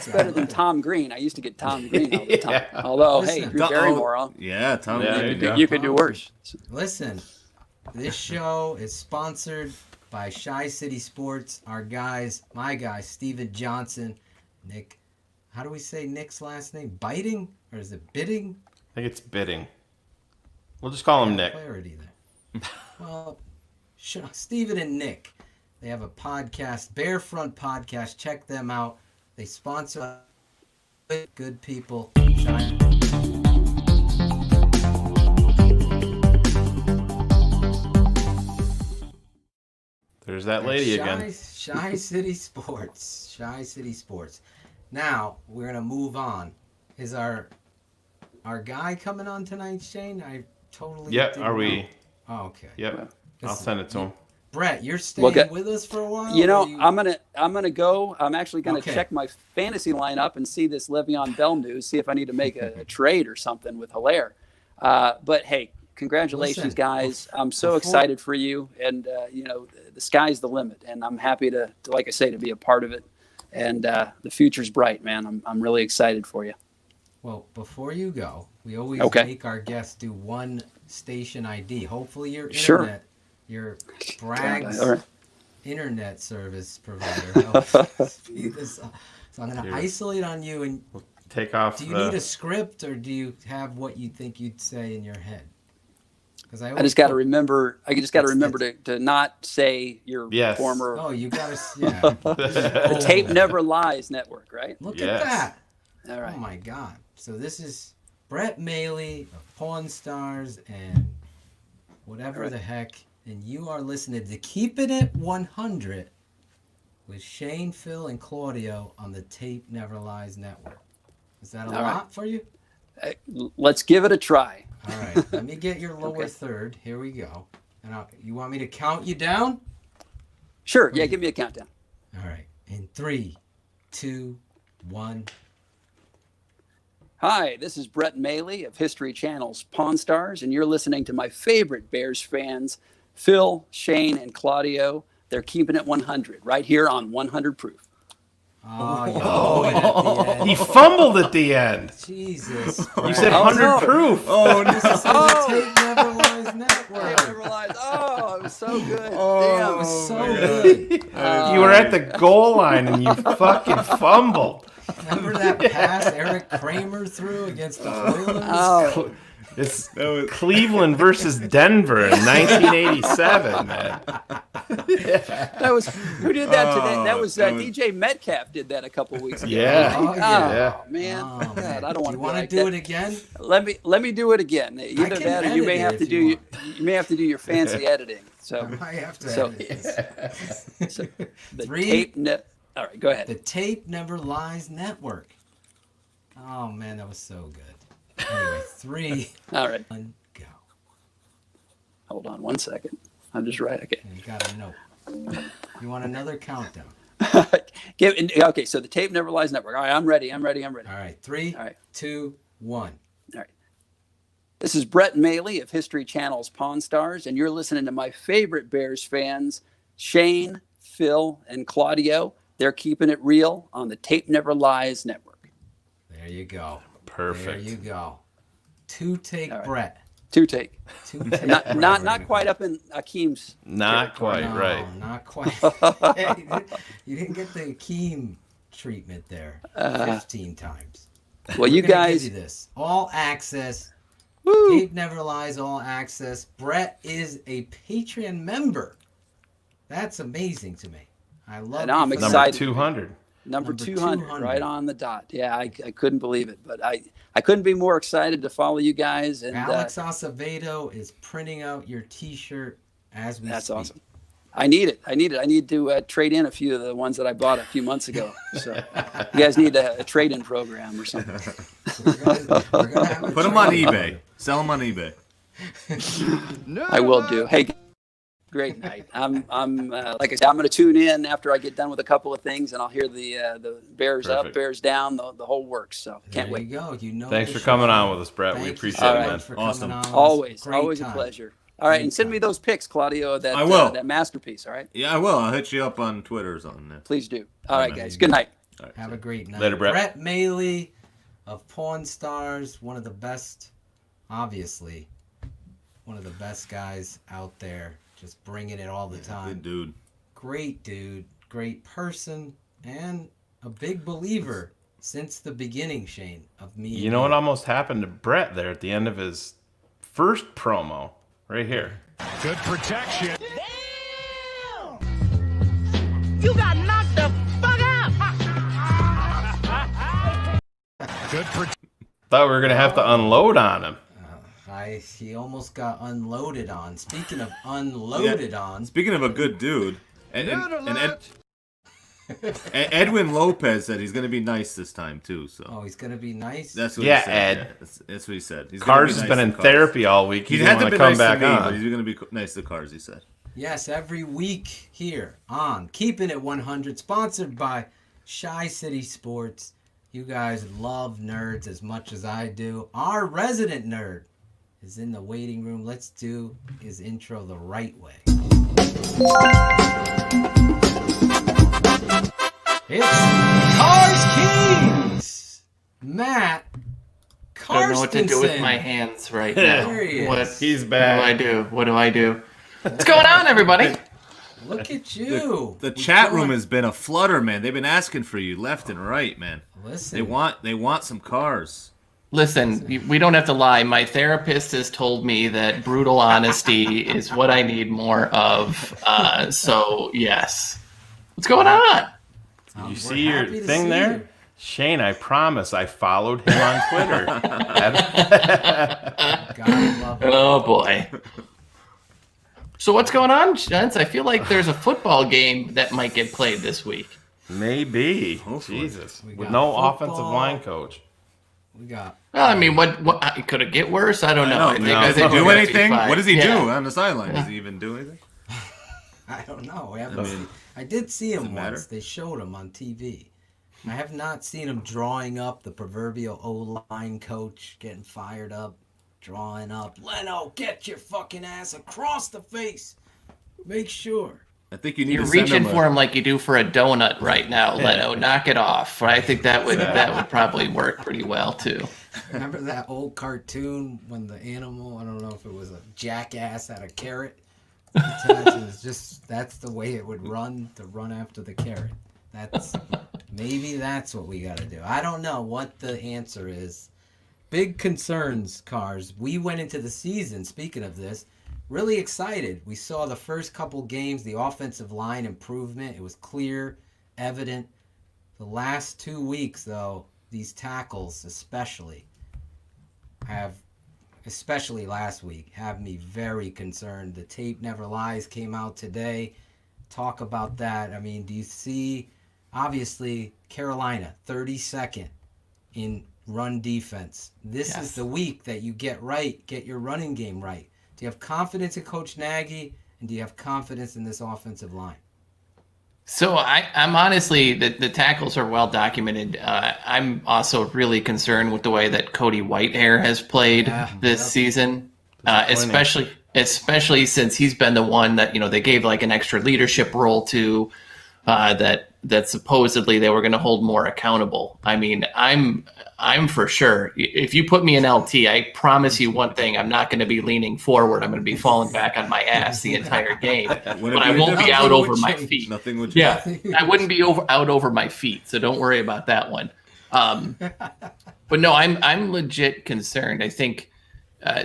better than Tom Green. I used to get Tom Green all the time. Although, Listen, Drew Barrymore. Yeah, Tom. You could do worse. Listen, this show is sponsored by Shy City Sports. Our guys, my guy, Steven Johnson, Nick. How do we say Nick's last name? Biting? Or is it Bidding? I think it's Bidding. We'll just call him Nick. Clarity there. Well, Steven and Nick, they have a podcast, Bearfront Podcast. Check them out. They sponsor good people. There's that lady again. Shy City Sports. Shy City Sports. Now, we're going to move on. Is our guy coming on tonight, Shane? I totally Yep, are we? Know. Oh, okay. Yep. I'll send it to him. Brett, you're staying with us for a while? You know, I'm gonna go. I'm actually gonna check my fantasy lineup and see this Le'Veon Bell news, see if I need to make a trade or something with Hilaire. But hey, congratulations, guys. I'm so excited for you. And you know, the sky's the limit. And I'm happy to, like I say, to be a part of it. And the future's bright, man. I'm really excited for you. Well, before you go, we always make our guests do one station ID. Hopefully your internet, your Bragg's internet service provider helps speed this up. So I'm going to isolate on you and take off. Do you need a script or do you have what you think you'd say in your head? Because I just got to remember. I just got to remember to not say your former. Oh, you got to. Yeah. The Tape Never Lies network, right? Look at that. All right. Oh my God. So this is Brett Maly of Pawn Stars and whatever the heck, and you are listening to Keepin' It 100 with Shane, Phil, and Claudio on the Tape Never Lies network. Is that a lot for you? Let's give it a try. All right, let me get your lower third. Here we go. And you want me to count you down? Sure. Yeah, give me a countdown. All right. In 3, 2, 1. Hi, this is Brett Maly of History Channel's Pawn Stars, and you're listening to my favorite Bears fans, Phil, Shane, and Claudio. They're keeping it 100 right here on 100 Proof. Oh, he fumbled at the end. Jesus. You said 100 proof. Oh, this is the Tape Never Lies Network. Tape Never Lies. Oh, it was so good. Damn, it was so good. You were at the goal line and you fucking fumbled. Remember that pass Eric Kramer threw against the Oilers? Oh. It's Cleveland versus Denver in 1987, man. That was who did that today? That was DJ Metcalf did that a couple weeks ago. Yeah. Oh, man. God, I don't want to. You want to do it again? Let me do it again. Either that, or you may have to do you may have to do your fancy editing. So I might have to. Edit. So the 3. tape. All right, go ahead. The Tape Never Lies Network. Oh man, that was so good. Anyway, 3. All right. 1, go. Hold on 1 second. I'm just right. Okay. You got a note. You want another countdown? Okay, so the Tape Never Lies Network. All right, I'm ready. All right, 3, 2, 1. All right. This is Brett Maly of History Channel's Pawn Stars, and you're listening to my favorite Bears fans, Shane, Phil, and Claudio. They're keeping it real on the Tape Never Lies Network. There you go. Perfect. There you go. 2-take right. Brett. 2-take. 2-take. Not quite up in Akeem's. Not quite, right. Not quite. You didn't get the Akeem treatment there 15 times. Well, you guys. Give you this. All access. Woo. Tape Never Lies, all access. Brett is a Patreon member. That's amazing to me. I love it. And I'm excited. Number 200. Number 200, right on the dot. Yeah, I couldn't believe it, but I couldn't be more excited to follow you guys. And Alex Acevedo is printing out your T-shirt as we That's speak. awesome. I need it. I need to trade in a few of the ones that I bought a few months ago. So you guys need a trade-in program or something. Put them on eBay. Sell them on eBay. I will do. Hey, great night. I'm like I said, I'm going to tune in after I get done with a couple of things, and I'll hear the Bears Perfect. up, Bears down, the whole works. So can't There wait. you go. You know. Thanks the for coming show. on with us, Brett. We Thank you appreciate so it, much man. for coming Awesome. on with us. Always Great a time. pleasure. All right, Great and send me time. those pics, Claudio, of that I will. That masterpiece. All right, Yeah, I will. I'll hit you up on Twitter's on that. please do. All right, guys. Good night. All right, Have a great night. Later, Brett. Brett Maly of Pawn Stars, one of the best, obviously, one of the best guys out there, just bringing it all the time. Good dude. Great dude, great person, and a big believer since the beginning, Shane, of me. You know what almost happened to Brett there at the end of his first promo? Right here. Good protection. You got knocked the fuck out. Good Thought we were going to have to unload on him. He almost got unloaded on. Speaking of unloaded on. Speaking of a good dude, Edwin Lopez said he's going to be nice this time too. So Oh, he's going to be nice? that's what Yeah, he said. Ed. Yeah, that's what he said. He's Cars gonna has be been nice in to Cars. therapy all week. He He didn't had to want be to come nice back to me, on. but he's going to be nice to Cars. He said. Yes, every week here on Keeping It 100, sponsored by Shy City Sports. You guys love nerds as much as I do. Our resident nerd is in the waiting room. Let's do his intro the right way. It's Cars Kings! Matt Karstensen. I don't know what to do with my hands right now. There he is. What, He's back. What do I do? What's going on, everybody? Look at you. The chat room has been a flutter, man. They've been asking for you left and right, man. Listen. They want some Cars. Listen, we don't have to lie. My therapist has told me that brutal honesty is what I need more of. So, yes. What's going on? You see your thing there? Shane, I promise I followed him on Twitter. Oh, boy. So what's going on, gents? I feel like there's a football game that might get played this week. Maybe. Jesus. With no offensive line coach. We got. Well, I mean, what could it get worse? I don't know. Does he do anything? What does he do on the sideline? Does he even do anything? I don't know. I did see him once. matter? They showed him on TV. I have not seen him drawing up the proverbial O-line coach, getting fired up, drawing up. Leno, get your fucking ass across the face. Make sure. I think you need You're to send reaching him for him like you do for a donut right now, Leno. Knock it off. I think that would probably work pretty well too. Remember that old cartoon when the animal, I don't know if it was a jackass, had a carrot? That's the way it would run, to run after the carrot. Maybe that's what we got to do. I don't know what the answer is. Big concerns, Cars. We went into the season, speaking of this, really excited. We saw the first couple games, the offensive line improvement. It was clear, evident. The last 2 weeks, though, these tackles especially last week, have me very concerned. The tape never lies came out today. Talk about that. I mean, do you see, obviously, Carolina, 32nd in run defense. This is the week that you get your running game right. Do you have confidence in Coach Nagy, and do you have confidence in this offensive line? So I'm honestly, the tackles are well documented. I'm also really concerned with the way that Cody Whitehair has played this season, especially since he's been the one that, they gave like an extra leadership role to, that supposedly they were going to hold more accountable. I mean, I'm for sure. If you put me in LT, I promise you one thing: I'm not going to be leaning forward. I'm going to be falling back on my ass the entire game. But I won't be out over my feet. Nothing would change. Yeah, I wouldn't be out over my feet. So don't worry about that one. But no, I'm legit concerned. I think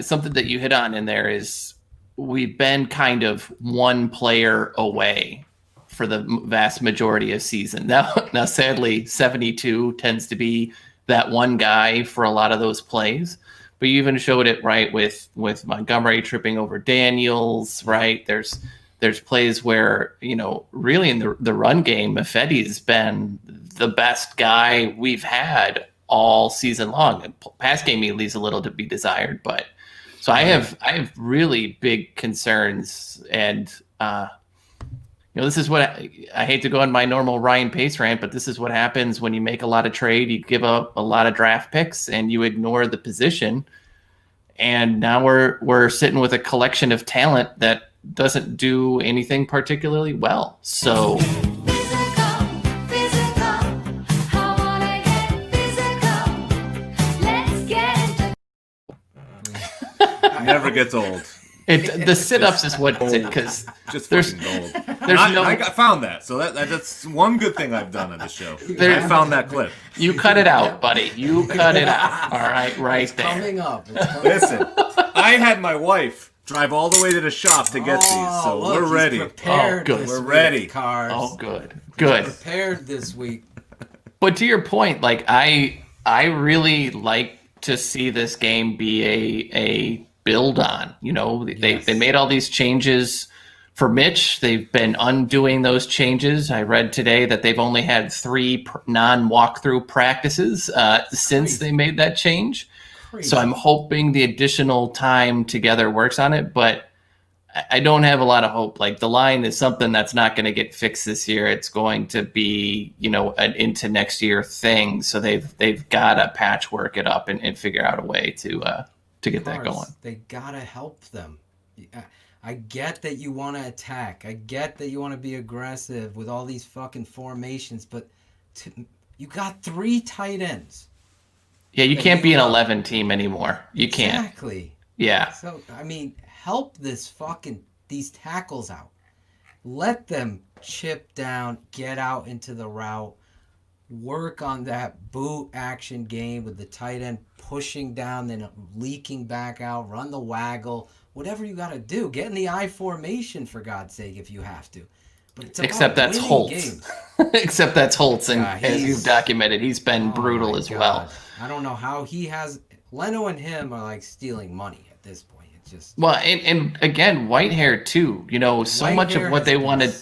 something that you hit on in there is we've been kind of one player away for the vast majority of season. Now sadly, 72 tends to be that one guy for a lot of those plays, but you even showed it right with Montgomery tripping over Daniels, right? There's plays where, really in the run game, Ifedi's been the best guy we've had all season long. Pass game leaves a little to be desired, but so I have really big concerns, and this is what I hate to go on my normal Ryan Pace rant, but this is what happens when you make a lot of trade. You give up a lot of draft picks and you ignore the position. And now we're sitting with a collection of talent that doesn't do anything particularly well. So never gets old. The sit-ups is what it's because there's gold. I found that, so that's one good thing I've done on the show. I found that clip. You cut it out, buddy. You cut it out. All right, right there. Coming up. Listen, I had my wife drive all the way to the shop to get these, so we're ready. Oh, good. We're ready. Cars. Oh, good. Good. Prepared this week. But to your point, like I really like to see this game be a build on. They made all these changes for Mitch. They've been undoing those changes. I read today that they've only had 3 non-walkthrough practices since they made that change. Crazy. So I'm hoping the additional time together works on it, but I don't have a lot of hope. Like, the line is something that's not going to get fixed this year. It's going to be, an into next year thing. So they've got to patchwork it up and figure out a way to get that going. They gotta help them. I get that you want to attack. I get that you want to be aggressive with all these fucking formations, but you got 3 tight ends. Yeah, you can't be an 11 team anymore. You can't. Exactly. Yeah. So, help these tackles out. Let them chip down, get out into the route. Work on that boot action game with the tight end pushing down, then leaking back out, run the waggle, whatever you got to do. Get in the I formation, for God's sake, if you have to. But it's except that's Holtz. Except that's Holtz, and as you've documented, he's been brutal as well. I don't know how he has. Leno and him are like stealing money at this point. It's just and again, Whitehair too. So much of what they wanted.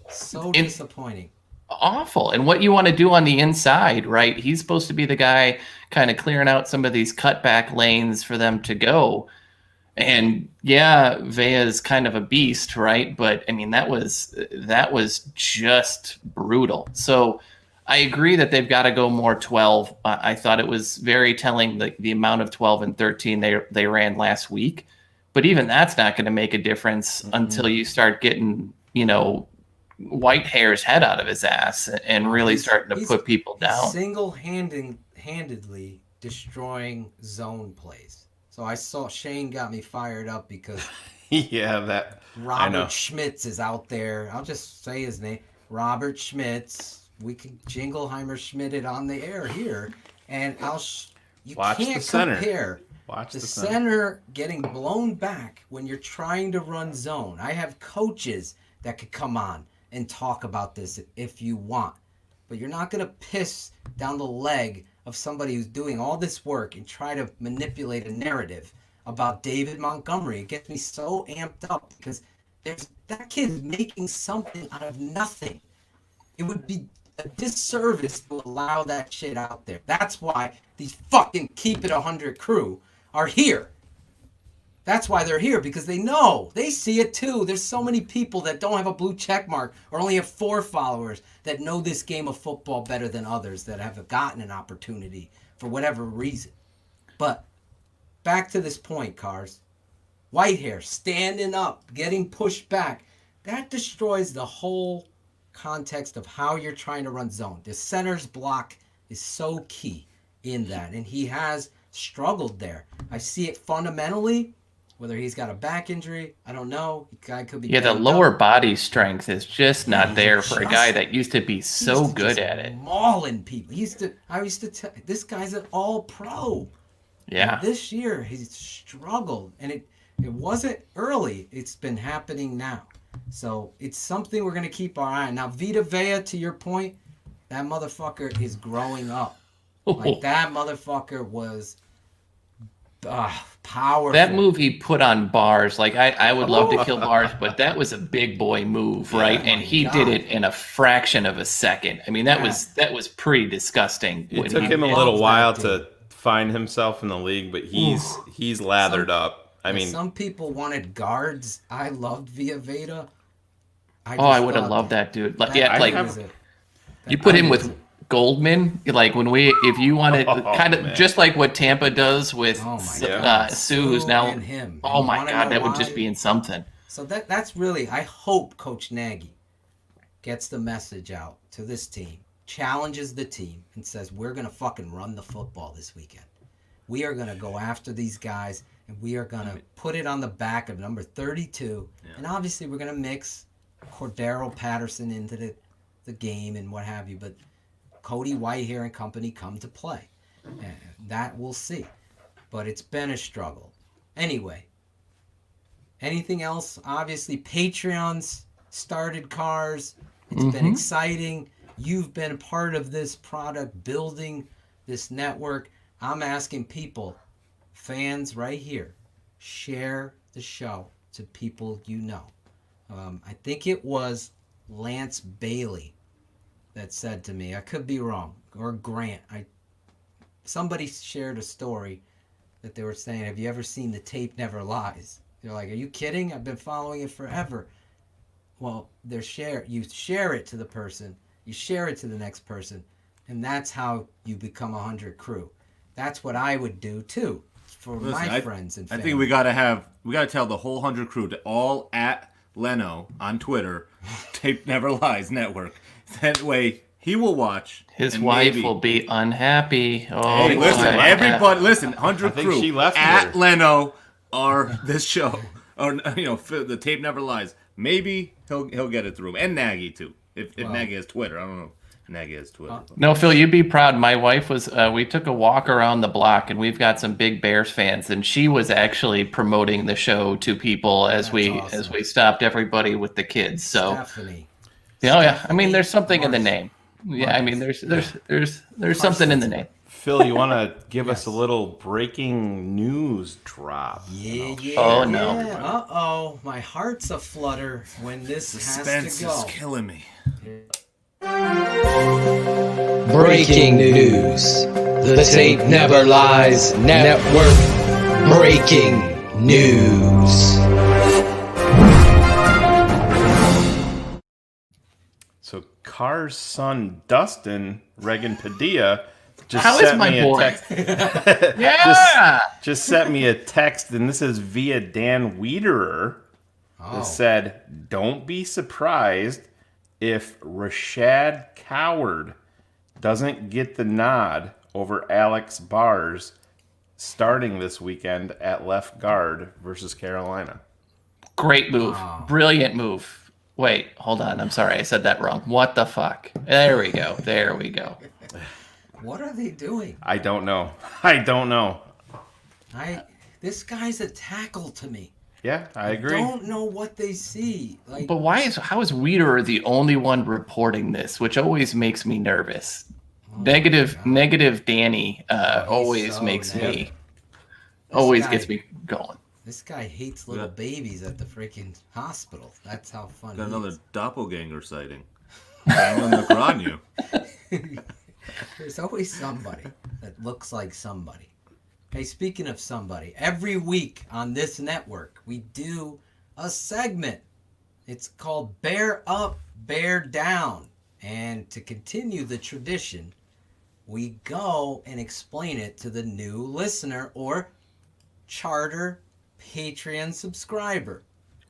So disappointing. Awful. And what you want to do on the inside, right? He's supposed to be the guy kind of clearing out some of these cutback lanes for them to go. And yeah, Vea is kind of a beast, right? But I mean, that was just brutal. So I agree that they've got to go more 12. I thought it was very telling the amount of 12 and 13 they ran last week. But even that's not going to make a difference until you start getting, Whitehair's head out of his ass and really starting to put people down. Single-handedly destroying zone plays. So I saw Shayne got me fired up because Robert Schmitz is out there. I'll just say his name. Robert Schmitz. We can Jingleheimer Schmidt it on the air here. And you can't compare the center getting blown back when you're trying to run zone. I have coaches that could come on and talk about this if you want. But you're not going to piss down the leg of somebody who's doing all this work and try to manipulate a narrative about David Montgomery. It gets me so amped up because that kid's making something out of nothing. It would be a disservice to allow that shit out there. That's why these fucking Keep It 100 crew are here. That's why they're here, because they know. They see it too. There's so many people that don't have a blue check mark or only have 4 followers that know this game of football better than others that have gotten an opportunity for whatever reason. But back to this point, Cars. Whitehair standing up, getting pushed back. That destroys the whole context of how you're trying to run zone. The center's block is so key in that, and he has struggled there. I see it fundamentally. Whether he's got a back injury, I don't know. The guy could be. Yeah, the lower body strength is just not there for a guy that used to be so good at it. Mauling people. I used to tell this guy's an all-pro. Yeah. And this year he's struggled, and it wasn't early. It's been happening now. So it's something we're gonna keep our eye on. Now, Vita Vea, to your point, that motherfucker is growing up. Like that motherfucker was. Powerful. That move he put on Bars, like I would love to kill Bars, but that was a big boy move, right? And he did it in a fraction of a second. I mean, that was pretty disgusting. It took him a little while to find himself in the league, but he's lathered up. I mean, some people wanted guards. I loved Vita. I would have loved that dude. You put him with Goldman, like if you wanted kind of just like what Tampa does with Sue, who's now him. Oh my God, that would just be in something. So that's really, I hope Coach Nagy gets the message out to this team, challenges the team, and says we're gonna fucking run the football this weekend. We are gonna go after these guys, and we are gonna put it on the back of number 32, and obviously we're gonna mix Cordero Patterson into the game and what have you, but Cody Whitehair and company come to play. And that we'll see. But it's been a struggle. Anyway, anything else? Obviously, Patreons started, Cars. It's been exciting. You've been a part of this product, building this network. I'm asking people, fans right here, share the show to people you know. I think it was Lance Bailey that said to me, I could be wrong, or Grant. Somebody shared a story that they were saying, have you ever seen The Tape Never Lies? They're like, are you kidding? I've been following it forever. Well, you share it to the person, you share it to the next person, and that's how you become 100 crew. That's what I would do too for my friends and family. I think we gotta tell the whole 100 crew to all at Leno on Twitter, Tape Never Lies Network. That way he will watch. His wife will be unhappy. Oh, hey, listen, everybody, listen, 100 crew she left at Leno or this show, or the Tape Never Lies. Maybe he'll get it through, and Nagy too. If Nagy has Twitter, I don't know. Nagy has Twitter. No, Phil, you'd be proud. My wife was. We took a walk around the block, and we've got some big Bears fans, and she was actually promoting the show to people as we stopped everybody with the kids. So, Stephanie. Yeah. I mean, there's something in the name. Yeah, I mean, there's something in the name. Phil, you want to give us a little breaking news drop? Yeah. Oh no. Uh-oh, my heart's aflutter when this suspense has to go. Is killing me. Breaking news. The Tape Never Lies Network. Breaking News. So Carr's son Dustin Regan Padilla just How sent is my me boy? a text. Yeah. just sent me a text, and this is via Dan Wiederer. That said, "Don't be surprised if Rashad Coward doesn't get the nod over Alex Bars starting this weekend at left guard versus Carolina." Great move. Brilliant move. Wait, hold on. I'm sorry. I said that wrong. What the fuck? There we go. There we go. What are they doing? I don't know. This guy's a tackle to me. Yeah, I agree. I don't know what they see. Like, But how is Weeder the only one reporting this, which always makes me nervous? Negative Danny always makes me gets me going. This guy hates little babies at the freaking hospital. That's how funny. Got another doppelganger sighting. Bang on the Granyu. There's always somebody that looks like somebody. Hey, speaking of somebody, every week on this network, we do a segment. It's called Bear Up, Bear Down. And to continue the tradition, we go and explain it to the new listener or charter Patreon subscriber.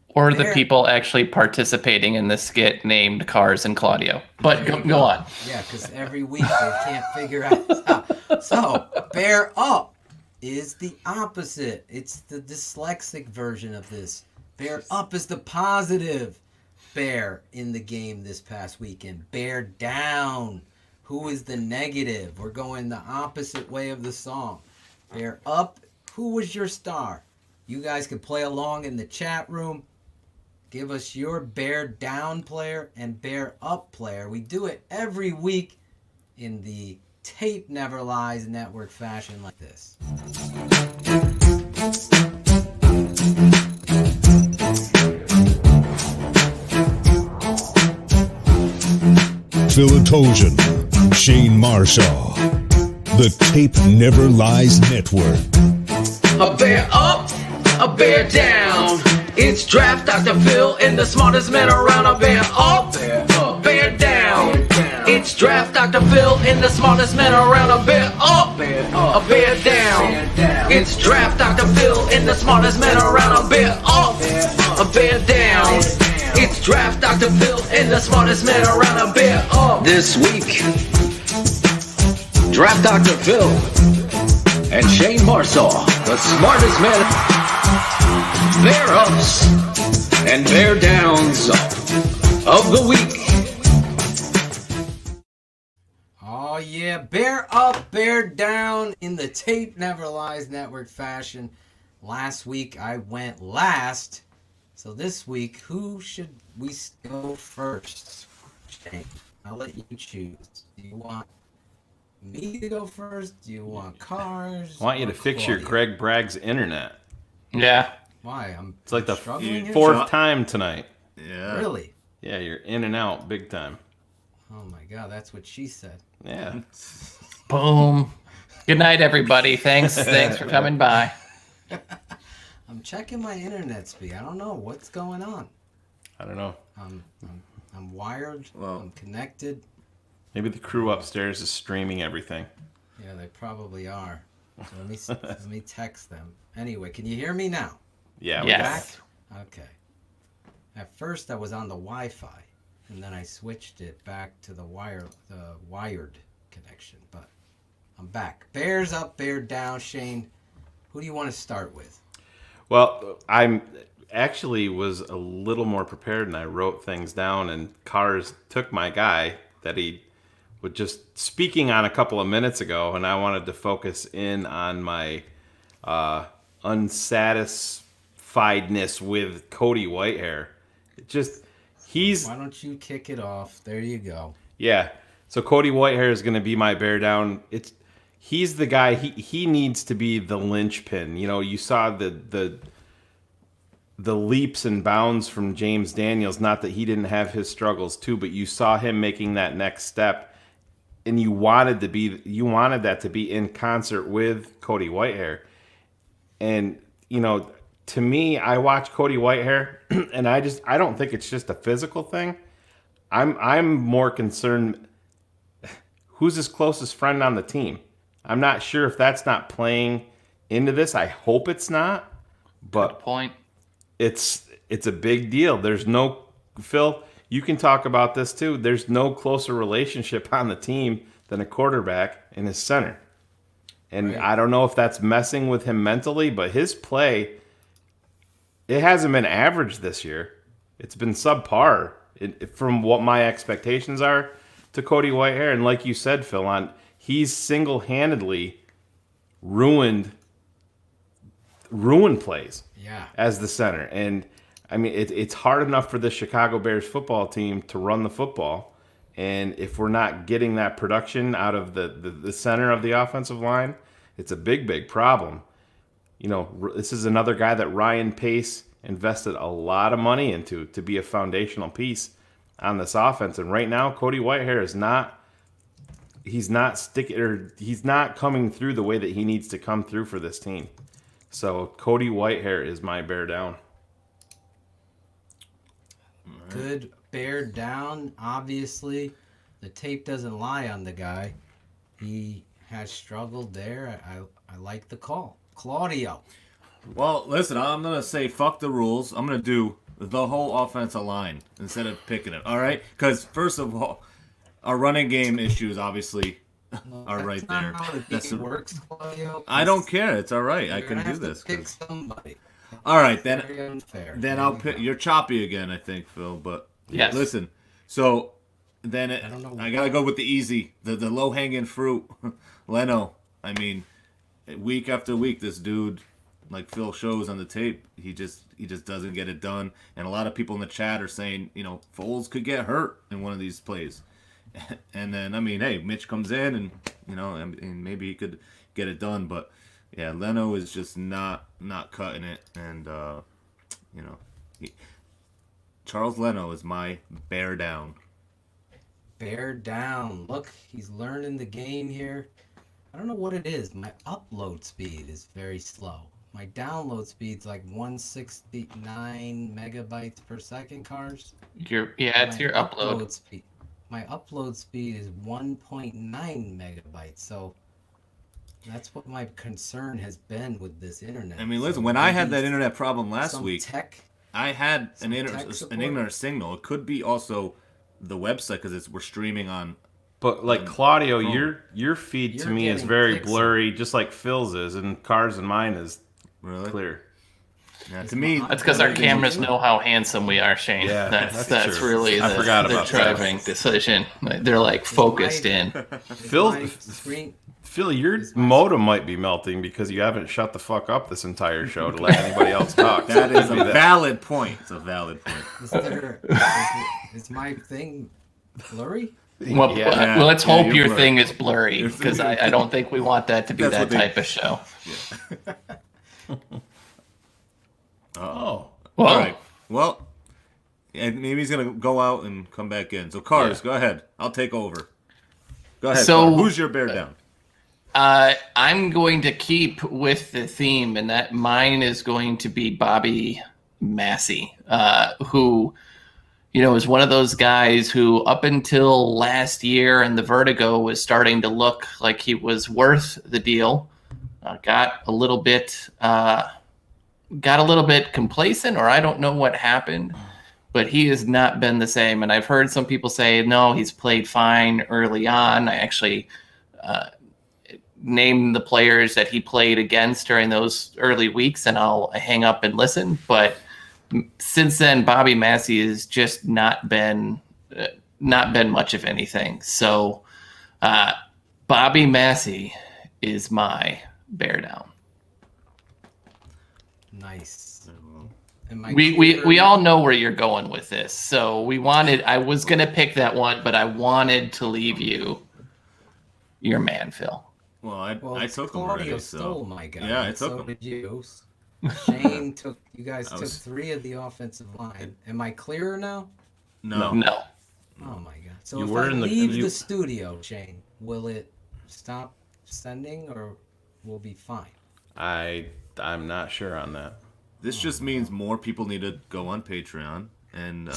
Or the people actually participating in the skit named Cars and Claudio. But go on. Yeah, because every week they can't figure out how. So, Bear Up is the opposite. It's the dyslexic version of this. Bear Up is the positive bear in the game this past weekend. Bear Down. Who is the negative? We're going the opposite way of the song. Bear Up. Who was your star? You guys can play along in the chat room. Give us your Bear Down player and Bear Up player. We do it every week in the Tape Never Lies network fashion like this. Phil Ottochian, Shayne Marsaw, the Tape Never Lies Network. A bear up, a bear down. It's Draft Dr. Phil and the smartest man around. A bear up, a bear down. It's Draft Dr. Phil and the smartest man around. A bear up, a bear down. It's Draft Dr. Phil and the smartest man around. A bear up, a bear down. It's Draft Dr. Phil and the smartest man around. A bear up. This week, Draft Dr. Phil and Shayne Marsaw, the smartest man. Bear ups and bear downs of the week. Oh yeah, Bear Up, Bear Down in the Tape Never Lies network fashion. Last week I went last. So this week, who should we go first? Shayne, I'll let you choose. Do you want me to go first? Do you want Cars? I want you to fix your Greg Bragg's internet. Yeah. Why? It's like the struggling here? fourth time tonight. Yeah. Really? Yeah, you're in and out big time. Oh my God, that's what she said. Yeah. Boom. Good night, everybody. Thanks for coming by. I'm checking my internet speed. I don't know what's going on. I don't know. I'm wired. I'm connected. Maybe the crew upstairs is streaming everything. Yeah, they probably are. So let me text them. Anyway, can you hear me now? Yeah. Yes. Back? Okay. At first, I was on the Wi-Fi, and then I switched it back to the wired connection. But I'm back. Bears up, bear down. Shayne, who do you want to start with? Well, I'm actually was a little more prepared, and I wrote things down. And Cars took my guy that he was just speaking on a couple of minutes ago, and I wanted to focus in on my unsatisfiedness with Cody Whitehair. Why don't you kick it off? There you go. Yeah. So Cody Whitehair is going to be my bear down. He's the guy. He needs to be the linchpin. You know, you saw the leaps and bounds from James Daniels. Not that he didn't have his struggles too, but you saw him making that next step, and you wanted that to be in concert with Cody Whitehair. And you know, to me, I watch Cody Whitehair, and I don't think it's just a physical thing. I'm more concerned. Who's his closest friend on the team? I'm not sure if that's not playing into this. I hope it's not, but good point. It's a big deal. There's no, Phil, you can talk about this too. There's no closer relationship on the team than a quarterback and his center. And right. I don't know if that's messing with him mentally, but his play, it hasn't been average this year. It's been subpar from what my expectations are to Cody Whitehair. And like you said, Phil, he's single-handedly ruined plays as the center. And, I mean, it's hard enough for the Chicago Bears football team to run the football. And if we're not getting that production out of the center of the offensive line, it's a big, big problem. You know, this is another guy that Ryan Pace invested a lot of money into to be a foundational piece on this offense. And right now, Cody Whitehair is not coming through the way that he needs to come through for this team. So Cody Whitehair is my bear down. Good bear down. Obviously, the tape doesn't lie on the guy. He has struggled there. I like the call. Claudio. Well, listen, I'm going to say fuck the rules. I'm going to do the whole offensive line instead of picking it, all right? Because, first of all, our running game issues obviously are right there. Not how the game works, Claudio. I don't care. It's all right. I can do this. Pick somebody. All right, then I'll pick. You're choppy again, I think, Phil. But yes. Listen, so then I gotta go with the easy, the low hanging fruit, Leno. I mean, week after week, this dude, like Phil shows on the tape, he just doesn't get it done. And a lot of people in the chat are saying, you know, Foles could get hurt in one of these plays. And then, I mean, hey, Mitch comes in and, you know, and maybe he could get it done. But, yeah, Leno is just not cutting it. And, you know, Charles Leno is my bear down. Bear down. Look, he's learning the game here. I don't know what it is. My upload speed is very slow. My download speed's like 169 megabytes per second, Cars. It's your upload speed. My upload speed is 1.9 megabytes. So that's what my concern has been with this internet. I mean, listen, when I had that internet problem last week, I had an ignorant signal. It could be also the website because we're streaming on. But like Claudio, your feed to me is very blurry, just like Phil's is, and Cars and mine is clear. Yeah, to me, that's because our cameras know how handsome we are, Shane. Yeah, that's really the driving decision. They're like focused in. Phil, your modem might be melting because you haven't shut the fuck up this entire show to let anybody else talk. That is a valid point. It's a valid point. Is my thing blurry? Well, let's hope your thing is blurry because I don't think we want that to be that type of show. Yeah. All right. Well, maybe he's gonna go out and come back in. So, Cars, go ahead. I'll take over. Go ahead. So, Cars. Who's your bear down? I'm going to keep with the theme, and that mine is going to be Bobby Massey, who, you know, is one of those guys who, up until last year, and the vertigo was starting to look like he was worth the deal, got a little bit complacent, or I don't know what happened, but he has not been the same. And I've heard some people say, no, he's played fine early on. I actually named the players that he played against during those early weeks, and I'll hang up and listen. But since then, Bobby Massey has just not been much of anything. So Bobby Massey is my bear down. Nice. We all know where you're going with this. So I was going to pick that one, but I wanted to leave you your man, Phil. Well, I took him already. Stole my guy. Yeah, I took him. Did you. Shane took. You guys took 3 of the offensive line. Am I clearer now? No. Oh my god. So if I leave the studio, Shane, will it stop sending or we'll be fine? I'm not sure on that. This just means more people need to go on Patreon, and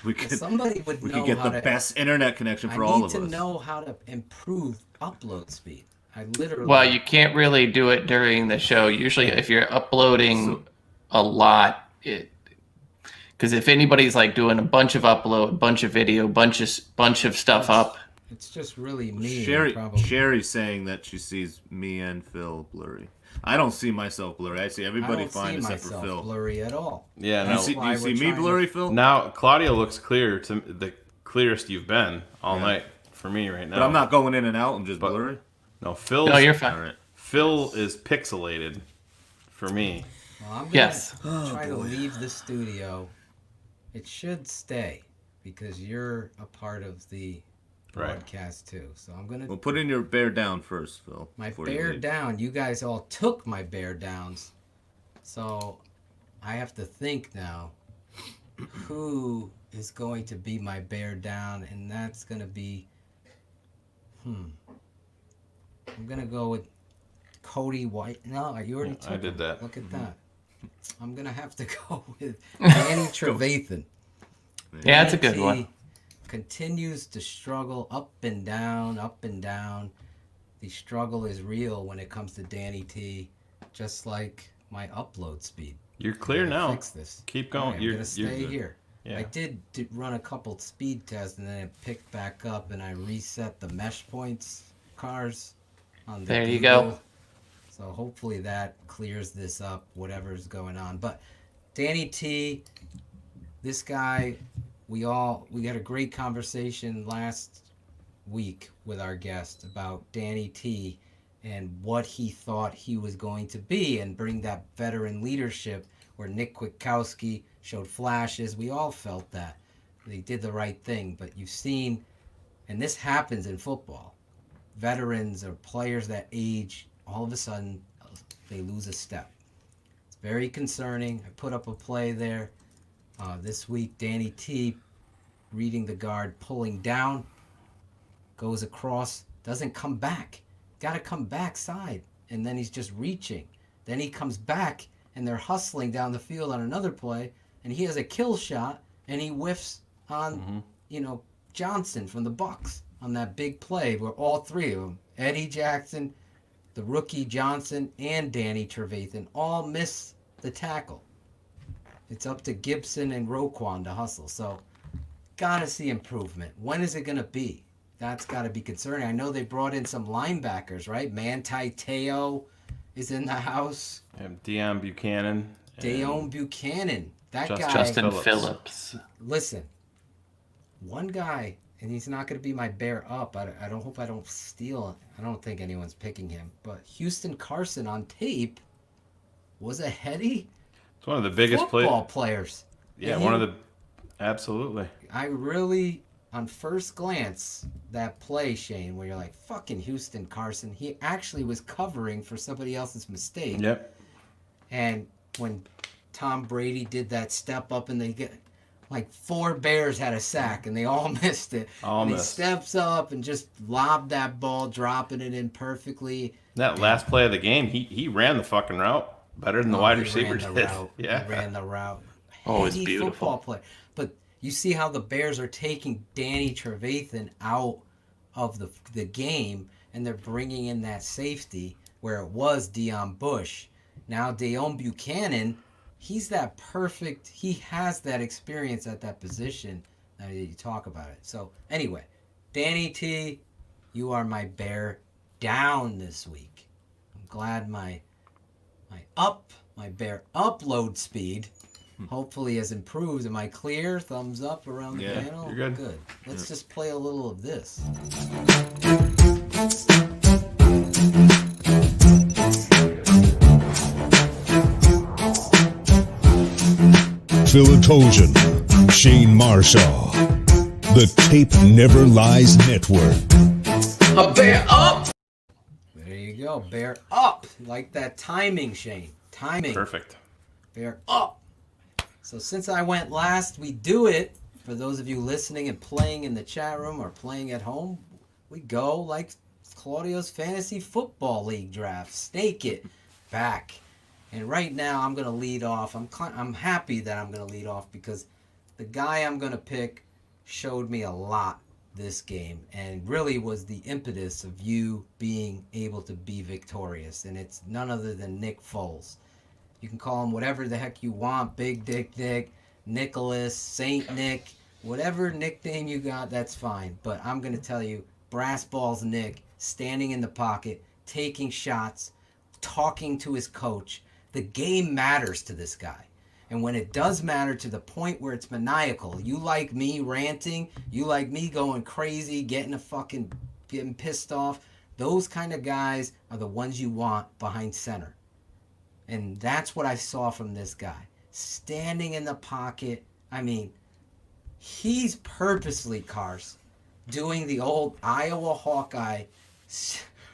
we could get the best internet connection for all of us. I need to know how to improve upload speed. Well, you can't really do it during the show. Usually, if you're uploading a lot, because if anybody's like doing a bunch of upload, bunch of video, bunch of stuff up, it's just really me. Sherry's saying that she sees me and Phil blurry. I don't see myself blurry. I see everybody fine except for Phil. I don't see myself blurry at all. Yeah, no. Do you see me blurry, Phil? Now Claudio looks clear, to the clearest you've been all night for me right now. But I'm not going in and out. I'm just blurry. No, Phil. No, you're fine. Right. Phil is pixelated for me. Well, I'm gonna try to leave the studio. It should stay because you're a part of the broadcast too. So I'm gonna. Well, put in your bear down first, Phil. My bear down. You guys all took my bear downs, so I have to think now. Who is going to be my bear down, and that's gonna be. I'm gonna go with Cody White. No, you already took I did that. Look at that. I'm gonna have to go with Danny Trevathan. Yeah, that's a good one. Continues to struggle up and down, up and down. The struggle is real when it comes to Danny T, just like my upload speed. You're clear now. Fix this. Keep going. Right, I'm gonna stay here. Yeah. I did run a couple speed tests, and then it picked back up, and I reset the mesh points cars on the There you Google. go. So hopefully that clears this up, whatever's going on. But Danny T, this guy, we had a great conversation last week with our guest about Danny T and what he thought he was going to be and bring that veteran leadership where Nick Kwiatkowski showed flashes. We all felt that. They did the right thing. But you've seen, and this happens in football, veterans or players that age, all of a sudden they lose a step. It's very concerning. I put up a play there this week. Danny T reading the guard, pulling down, goes across, doesn't come back. Got to come backside, and then he's just reaching. Then he comes back, and they're hustling down the field on another play, and he has a kill shot, and he whiffs on, Johnson from the Bucs on that big play where all three of them, Eddie Jackson, the rookie Johnson, and Danny Trevathan, all miss the tackle. It's up to Gibson and Roquan to hustle. So, got to see improvement. When is it going to be? That's got to be concerning. I know they brought in some linebackers, right? Manti Te'o is in the house. Deion Buchanan. That guy. Justin Phillips. Listen, one guy, and he's not going to be my bear up. I don't hope I don't steal. I don't think anyone's picking him. But Houston Carson on tape was a heady. It's one of the biggest football players. Yeah, absolutely. I really, on first glance, that play, Shane, where you're like, fucking Houston Carson, he actually was covering for somebody else's mistake. Yep. And when Tom Brady did that step up and they get, like 4 Bears had a sack and they all missed it. He steps up and just lobbed that ball, dropping it in perfectly. That last play of the game, he ran the fucking route better than the wide receiver did. Yeah. He ran the route. Oh, it's beautiful. Football play. But you see how the Bears are taking Danny Trevathan out of the game, and they're bringing in that safety where it was Deion Bush. Now Deion Buchanan, he's that perfect. He has that experience at that position. Now you talk about it. So anyway, Danny T, you are my bear down this week. I'm glad my bear upload speed hopefully has improved. Am I clear? Thumbs up around the panel? You're good. Good. Let's just play a little of this. Phil Ottochian, Shayne Marsaw, the Tape Never Lies Network. A bear up! There you go. Bear up. Like that timing, Shane. Timing. Perfect. Bear up. So since I went last, we do it. For those of you listening and playing in the chat room or playing at home, we go like Claudio's Fantasy Football League draft. Snake it back And right now, I'm going to lead off. I'm happy that I'm going to lead off because the guy I'm going to pick showed me a lot this game and really was the impetus of you being able to be victorious. And it's none other than Nick Foles. You can call him whatever the heck you want, Big Dick Nick, Nicholas, Saint Nick, whatever nickname you got, that's fine. But I'm going to tell you, Brass Balls Nick, standing in the pocket, taking shots, talking to his coach. The game matters to this guy. And when it does matter to the point where it's maniacal, you like me ranting, you like me going crazy, getting pissed off, those kind of guys are the ones you want behind center. And that's what I saw from this guy. Standing in the pocket. I mean, he's purposely, Cars, doing the old Iowa Hawkeye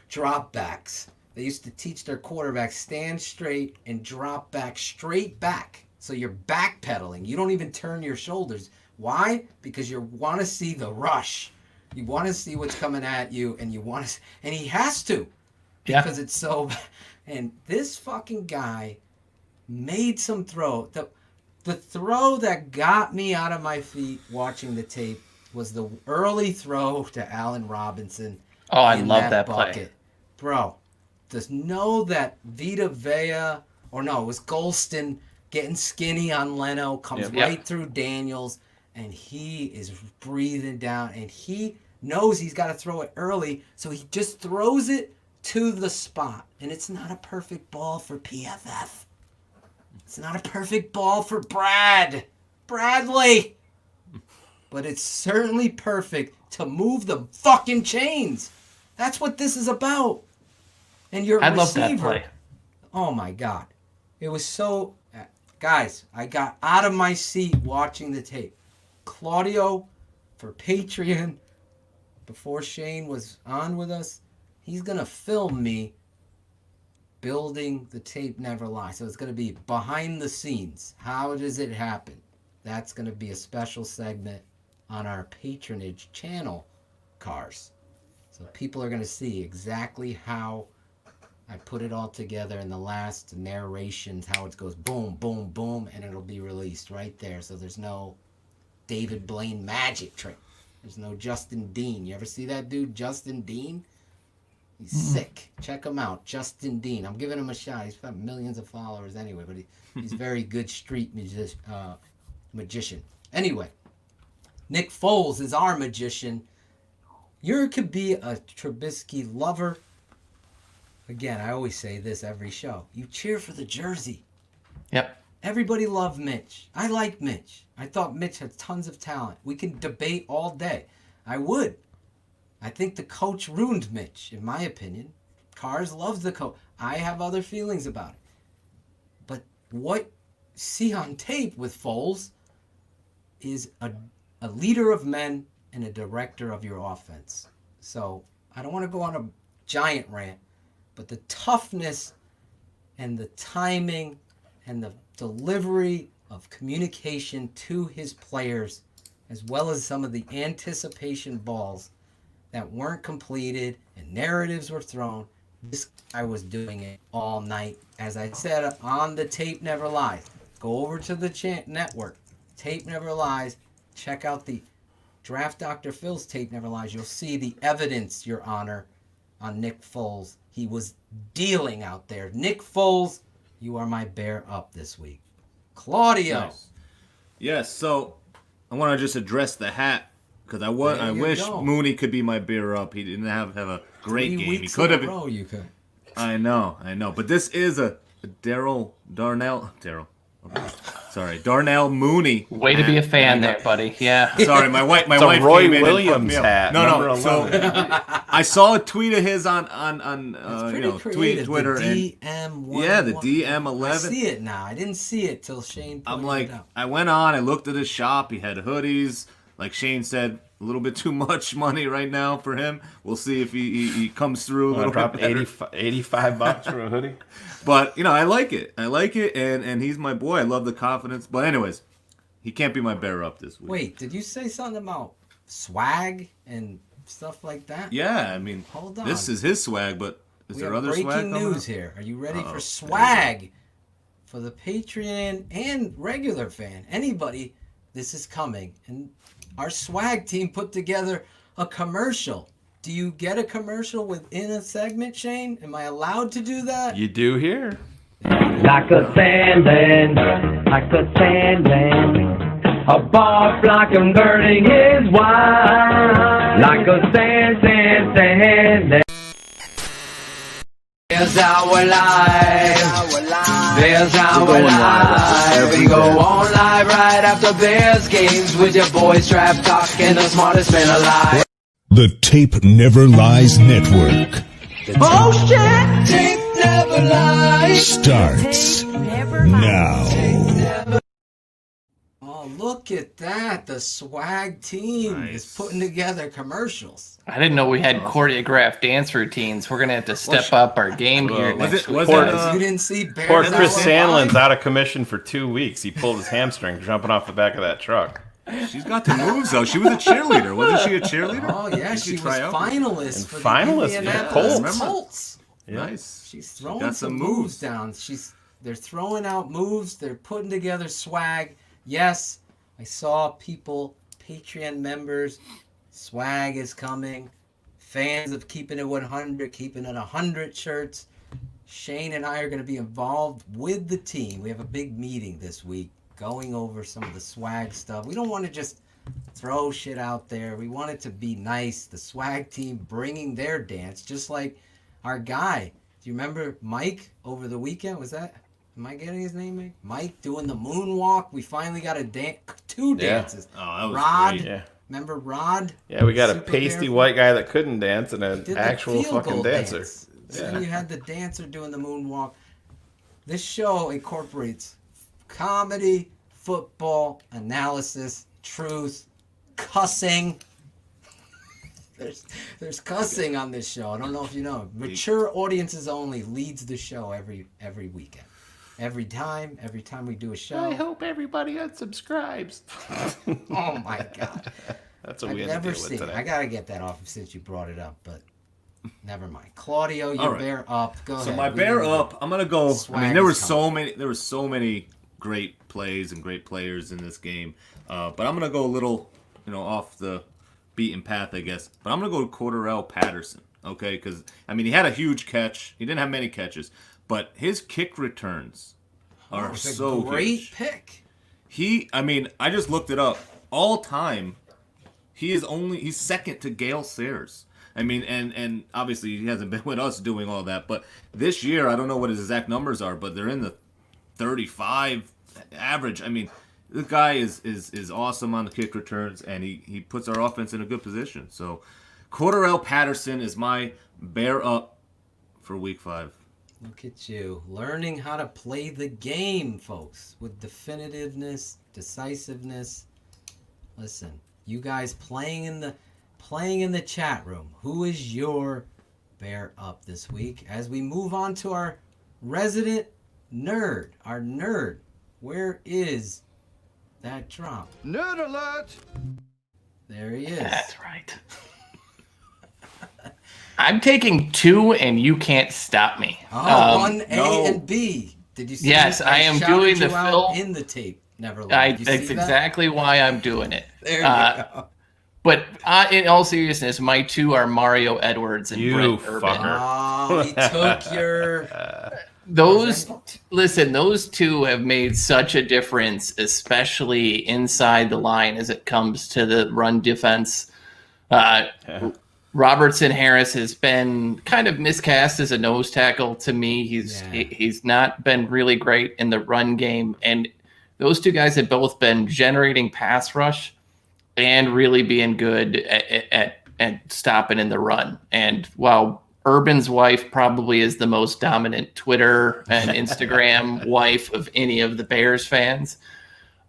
dropbacks. They used to teach their quarterbacks stand straight and drop back straight back. So you're backpedaling. You don't even turn your shoulders. Why? Because you want to see the rush. You want to see what's coming at you, and and he has to. Yeah. Because it's so. And this fucking guy made some throw. The throw that got me out of my feet watching the tape was the early throw to Allen Robinson. Oh, I love that bucket. play. Bro, just know that Vita Vea, or no, it was Golston getting skinny on Leno, comes right through Daniels, and he is breathing down, and he knows he's got to throw it early, so he just throws it to the spot. And it's not a perfect ball for PFF. It's not a perfect ball for Bradley. But it's certainly perfect to move the fucking chains. That's what this is about. And your receiver. Love that play. Oh my God. It was so... Guys, I got out of my seat watching the tape. Claudio, for Patreon, before Shane was on with us, he's going to film me building The Tape Never Lies. So it's going to be behind the scenes. How does it happen? That's going to be a special segment on our patronage channel, Cars. So people are going to see exactly how I put it all together in the last narrations, how it goes boom, boom, boom, and it'll be released right there. So there's no David Blaine magic trick. There's no Justin Dean. You ever see that dude, Justin Dean? He's sick. Check him out, Justin Dean. I'm giving him a shot. He's got millions of followers anyway, but he's a very good street magician. Anyway, Nick Foles is our magician. You could be a Trubisky lover. Again, I always say this every show. You cheer for the jersey. Yep. Everybody loved Mitch. I like Mitch. I thought Mitch had tons of talent. We can debate all day. I would. I think the coach ruined Mitch, in my opinion. Cars loves the coach. I have other feelings about it. But what see on tape with Foles is a leader of men and a director of your offense. So I don't want to go on a giant rant, but the toughness and the timing and the delivery of communication to his players, as well as some of the anticipation balls that weren't completed and narratives were thrown, this guy was doing it all night. As I said on The Tape Never Lies, go over to the network, Tape Never Lies, check out the Draft Dr. Phil's Tape Never Lies. You'll see the evidence, Your Honor, on Nick Foles. He was dealing out there. Nick Foles, you are my bear up this week. Claudio. Nice. Yes, so I want to just address the hat because I wish Mooney could be my bear up. He didn't have a great game. He could have been. You could. I know. But this is a Darnell Mooney. Way to be a fan there, buddy. Yeah. Sorry, my wife Roy came in Williams and hat. No. So I saw a tweet of his on Twitter. The DM11. Yeah, the DM11. I see it now. I didn't see it till Shane pointed it out. I went on. I looked at his shop. He had hoodies. Like Shane said, a little bit too much money right now for him. We'll see if he comes through a little bit better. $85 for a hoodie. But, I like it. And he's my boy. I love the confidence. But anyways, he can't be my bear up this week. Wait, did you say something about swag and stuff like that? Yeah, hold on. This is his swag, but is there other swag? Breaking news here. Are you ready for swag? for the Patreon and regular fan, anybody, this is coming. And our swag team put together a commercial. Do you get a commercial within a segment, Shane? Am I allowed to do that? You do here. Like a sandman, a bar block and burning his wine. Like a sand. There's our life. There's our life. We go on live right after Bears games with your boys Trap Talk and the smartest man alive. The Tape Never Lies Network Oh shit! Tape never lies. starts now. Oh, look at that. The swag team is putting together commercials. I didn't know we had choreographed dance routines. We're gonna have to step up our game here next week. You didn't see Bears Poor Chris Hour Sandlin's live? out of commission for 2 weeks. He pulled his hamstring jumping off the back of that truck. She's got the moves though. She was a cheerleader, wasn't she? A cheerleader? Oh yeah, Did she was try out? finalist for finalist the for Indianapolis Colts. Colts. Yeah. Nice. She's She throwing got some moves down. They're throwing out moves. They're putting together swag. Yes, I saw people, Patreon members. Swag is coming. Fans of Keeping It 100, Keeping It 100 shirts. Shane and I are going to be involved with the team. We have a big meeting this week going over some of the swag stuff. We don't want to just throw shit out there. We want it to be nice. The swag team bringing their dance, just like our guy. Do you remember Mike over the weekend? Was that? Am I getting his name right? Mike doing the moonwalk. We finally got two dances. Oh, that was Rod. great. Yeah. Remember Rod? Yeah, we got a Super pasty barefoot? white guy that couldn't dance and Did an the actual field fucking goal dancer. dance. So then you had the dancer doing the moonwalk. This show incorporates comedy, football, analysis, truth, cussing. There's cussing on this show. I don't know if you know. Mature audiences only leads the show every weekend. Every time we do a show. I hope everybody unsubscribes. Oh my god. That's what we I've had to never deal with seen. today. I gotta get that off since you brought it up, but never mind. Claudio, All your right. bear up. Go ahead. So my We bear need up. I'm gonna go. I swag mean, there is coming. were so many great plays and great players in this game, but I'm gonna go a little, off the beaten path, I guess. But I'm gonna go Cordarrelle Patterson. Okay, because I mean, he had a huge catch. He didn't have many catches, but his kick returns are It's a so great huge. pick. I just looked it up. All time, he's second to Gale Sayers. I mean, and obviously he hasn't been with us doing all that, but this year, I don't know what his exact numbers are, but they're in the 35 average. I mean, the guy is awesome on the kick returns, and he puts our offense in a good position. So, Cordarrelle Patterson is my bear up for week 5. Look at you, learning how to play the game, folks, with definitiveness, decisiveness. Listen, you guys playing in the chat room. Who is your bear up this week? As we move on to our resident nerd, our nerd. Where is that drop? Nerd alert! There he is. That's right. I'm taking 2, and you can't stop me. Oh, 1A and B. Did you see? Yes, I am shouted doing you the out Phil. in the tape. Never lied. You That's see that? exactly why I'm doing it. There you go. But in all seriousness, my 2 are Mario Edwards and You Brett Urban. fucker. Oh, he took your. Those 2 have made such a difference, especially inside the line as it comes to the run defense. Robertson Harris has been kind of miscast as a nose tackle to me. He's not been really great in the run game, and those 2 guys have both been generating pass rush and really being good at stopping in the run. And while Urban's wife probably is the most dominant Twitter and Instagram wife of any of the Bears fans,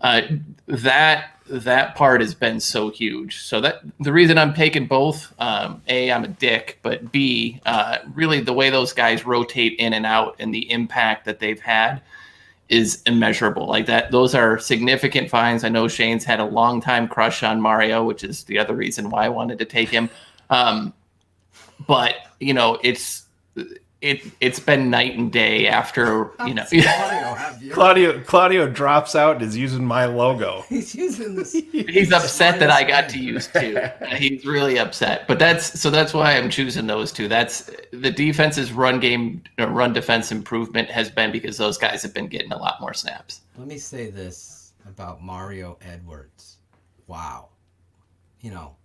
that part has been so huge. So that the reason I'm taking both, A, I'm a dick, but B, really the way those guys rotate in and out and the impact that they've had is immeasurable. Like that, those are significant finds. I know Shane's had a long time crush on Mario, which is the other reason why I wanted to take him. But it's been night and day after, you know. Claudio drops out and is using my logo. He's using this. He's upset that I got to use two. He's really upset. But that's why I'm choosing those two. That's the defense's run defense improvement has been because those guys have been getting a lot more snaps. Let me say this about Mario Edwards. Wow. You know,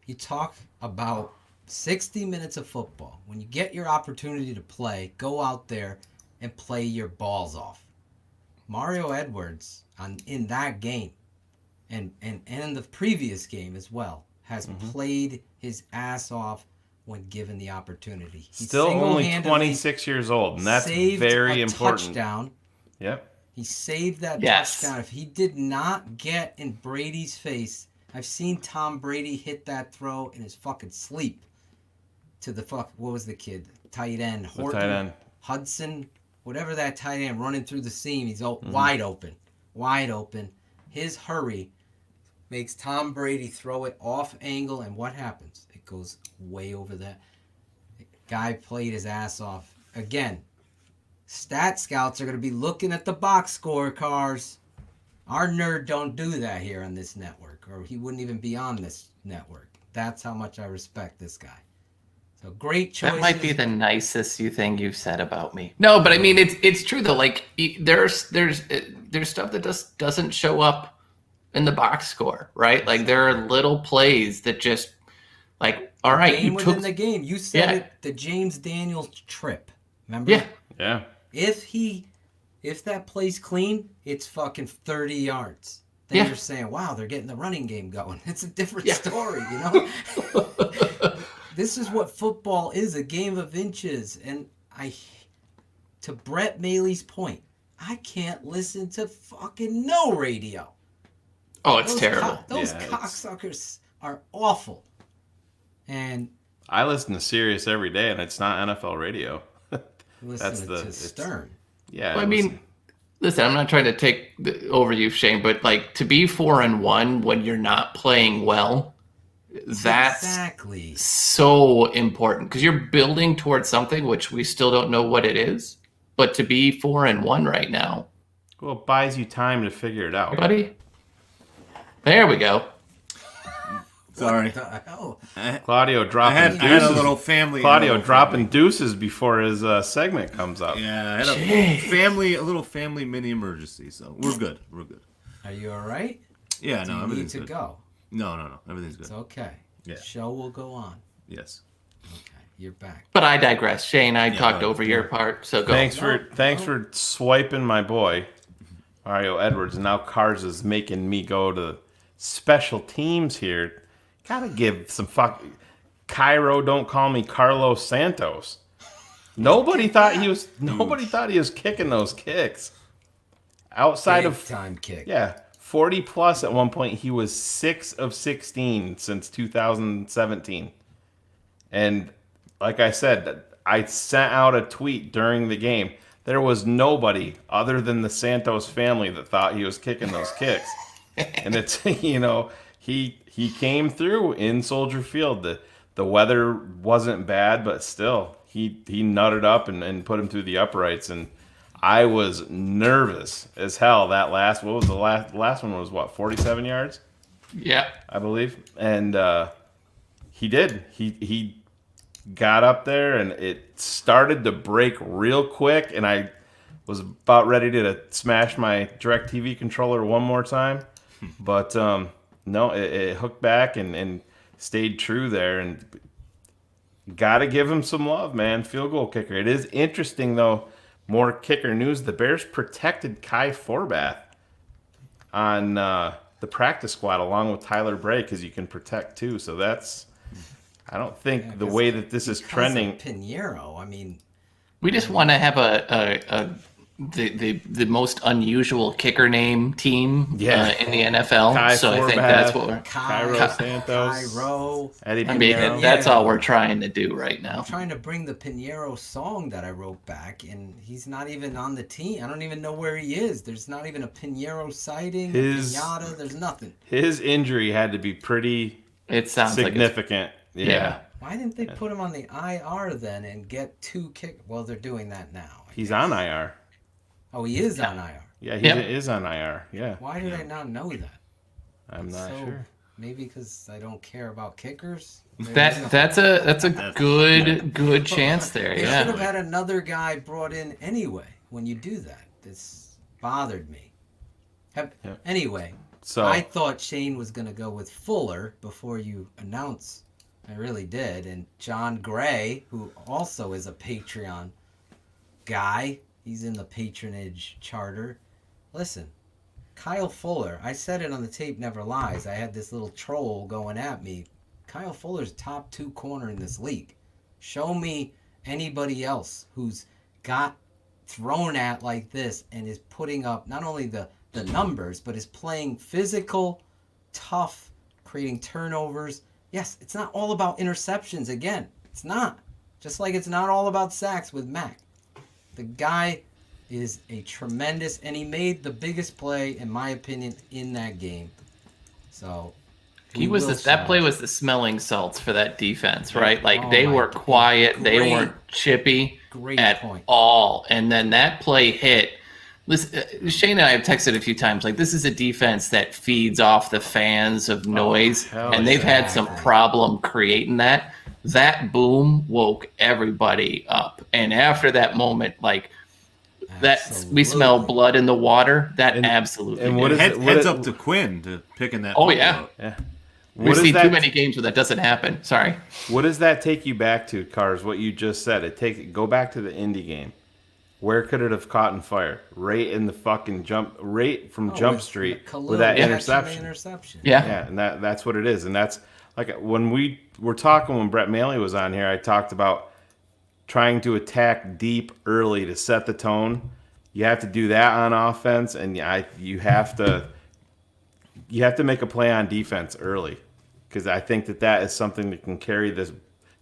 you talk about 60 minutes of football. When you get your opportunity to play, go out there and play your balls off. Mario Edwards in that game and the previous game as well has played his ass off when given the opportunity. He's still only 26 years old, and that's very important. Touchdown. Yep. He saved that touchdown. If he did not get in Brady's face, I've seen Tom Brady hit that throw in his fucking sleep. To the what was the kid? Tight end. Horton, tight end. Hudson, whatever that tight end running through the seam. He's wide open. Wide open. His hurry makes Tom Brady throw it off angle, and what happens? It goes way over that. Guy played his ass off. Again, stat scouts are going to be looking at the box scorecards. Our nerd don't do that here on this network, or he wouldn't even be on this network. That's how much I respect this guy. So great choices. That might be the nicest thing you've said about me. No, but I mean it's true though. Like there's stuff that just doesn't show up in the box score, right? Like there are little plays that just like all right, game within the game. You said it. The James Daniels trip. Remember? Yeah. If that play's clean, it's fucking 30 yards. Then you're saying, wow, they're getting the running game going. It's a different story, you know? This is what football is, a game of inches. And to Brett Maly's point, I can't listen to fucking no radio. Oh, it's terrible. Those cocksuckers are awful. And I listen to Sirius every day, and it's not NFL radio. That's to Stern. Yeah. Well, I mean, listen, I'm not trying to take over you, Shane, but like to be 4-1 when you're not playing well, that's exactly so important because you're building towards something which we still don't know what it is. But to be 4-1 right now, well, it buys you time to figure it out, buddy. There we go. Sorry, Claudio dropping deuces. I had a little family. Claudio dropping deuces before his segment comes up. Yeah, I had a little family mini emergency, so we're good. We're good. Are you all right? Yeah, Do no, you everything's need to good. go? No, everything's good. It's okay. Yeah. The show will go on. Yes. Okay, you're back. But I digress. Shane, I talked over your part, so go. Thanks for swiping my boy, Mario Edwards. And now Cars is making me go to special teams here. Gotta give some Cairo, don't call me Carlos Santos. Nobody thought he was kicking those kicks. Outside Big of time kick. Yeah. 40 plus at one point. He was 6 of 16 since 2017. And like I said, I sent out a tweet during the game. There was nobody other than the Santos family that thought he was kicking those kicks. And it's, he came through in Soldier Field. The weather wasn't bad, but still, he nutted up and put him through the uprights. And I was nervous as hell. That last one was what, 47 yards? Yeah, I believe. And he did. He got up there, and it started to break real quick. And I was about ready to smash my DirecTV controller one more time, but no, it hooked back and stayed true there. And got to give him some love, man. Field goal kicker. It is interesting, though. More kicker news. The Bears protected Kai Forbath on the practice squad along with Tyler Bray because you can protect too. So that's, I don't think the way that this is trending. Pinheiro, I mean, we just want to have the most unusual kicker name team in the NFL. Kai so Forbath, I think that's what we're Cairo Santos, Cairo. Eddie I mean, Pinheiro. that's all we're trying to do right now. I'm trying to bring the Pinheiro song that I wrote back, and he's not even on the team. I don't even know where he is. There's not even a Pinheiro sighting, Pinata, there's nothing. His injury had to be pretty significant. Yeah. Why didn't they put him on the IR then and get 2 kick? Well, they're doing that now. He's on IR. Oh, he is on IR. Yeah, he is on IR. Yeah. Why did I not know that? I'm not sure. Maybe because I don't care about kickers. That's a good chance there. They Yeah. should have had another guy brought in anyway. When you do that, this bothered me. Anyway, so I thought Shayne was going to go with Fuller before you announce. I really did. And John Gray, who also is a Patreon guy, he's in the patronage charter. Listen, Kyle Fuller, I said it on the tape never lies. I had this little troll going at me. Kyle Fuller's top 2 corner in this league. Show me anybody else who's got thrown at like this and is putting up not only the numbers, but is playing physical, tough, creating turnovers. Yes, it's not all about interceptions again. It's not. Just like it's not all about sacks with Mac. The guy is a tremendous, and he made the biggest play, in my opinion, in that game. So that play was the smelling salts for that defense, right? Like they were quiet, they weren't chippy at all. And then that play hit. Listen, Shane and I have texted a few times, like, this is a defense that feeds off the fans of noise, and they've had some problem creating that. That boom woke everybody up. And after that moment, like, we smell blood in the water. Absolutely. And heads up to Quinn to picking that. Oh, yeah. We've seen too many games where that doesn't happen. Sorry. What does that take you back to, Cars? What you just said. Go back to the Indy game. Where could it have caught in fire? Right in the fucking jump street with that interception. Yeah, and that's what it is. And that's like when we were talking when Brett Maly was on here. I talked about trying to attack deep early to set the tone. You have to do that on offense, and you have to make a play on defense early, because I think that is something that can carry this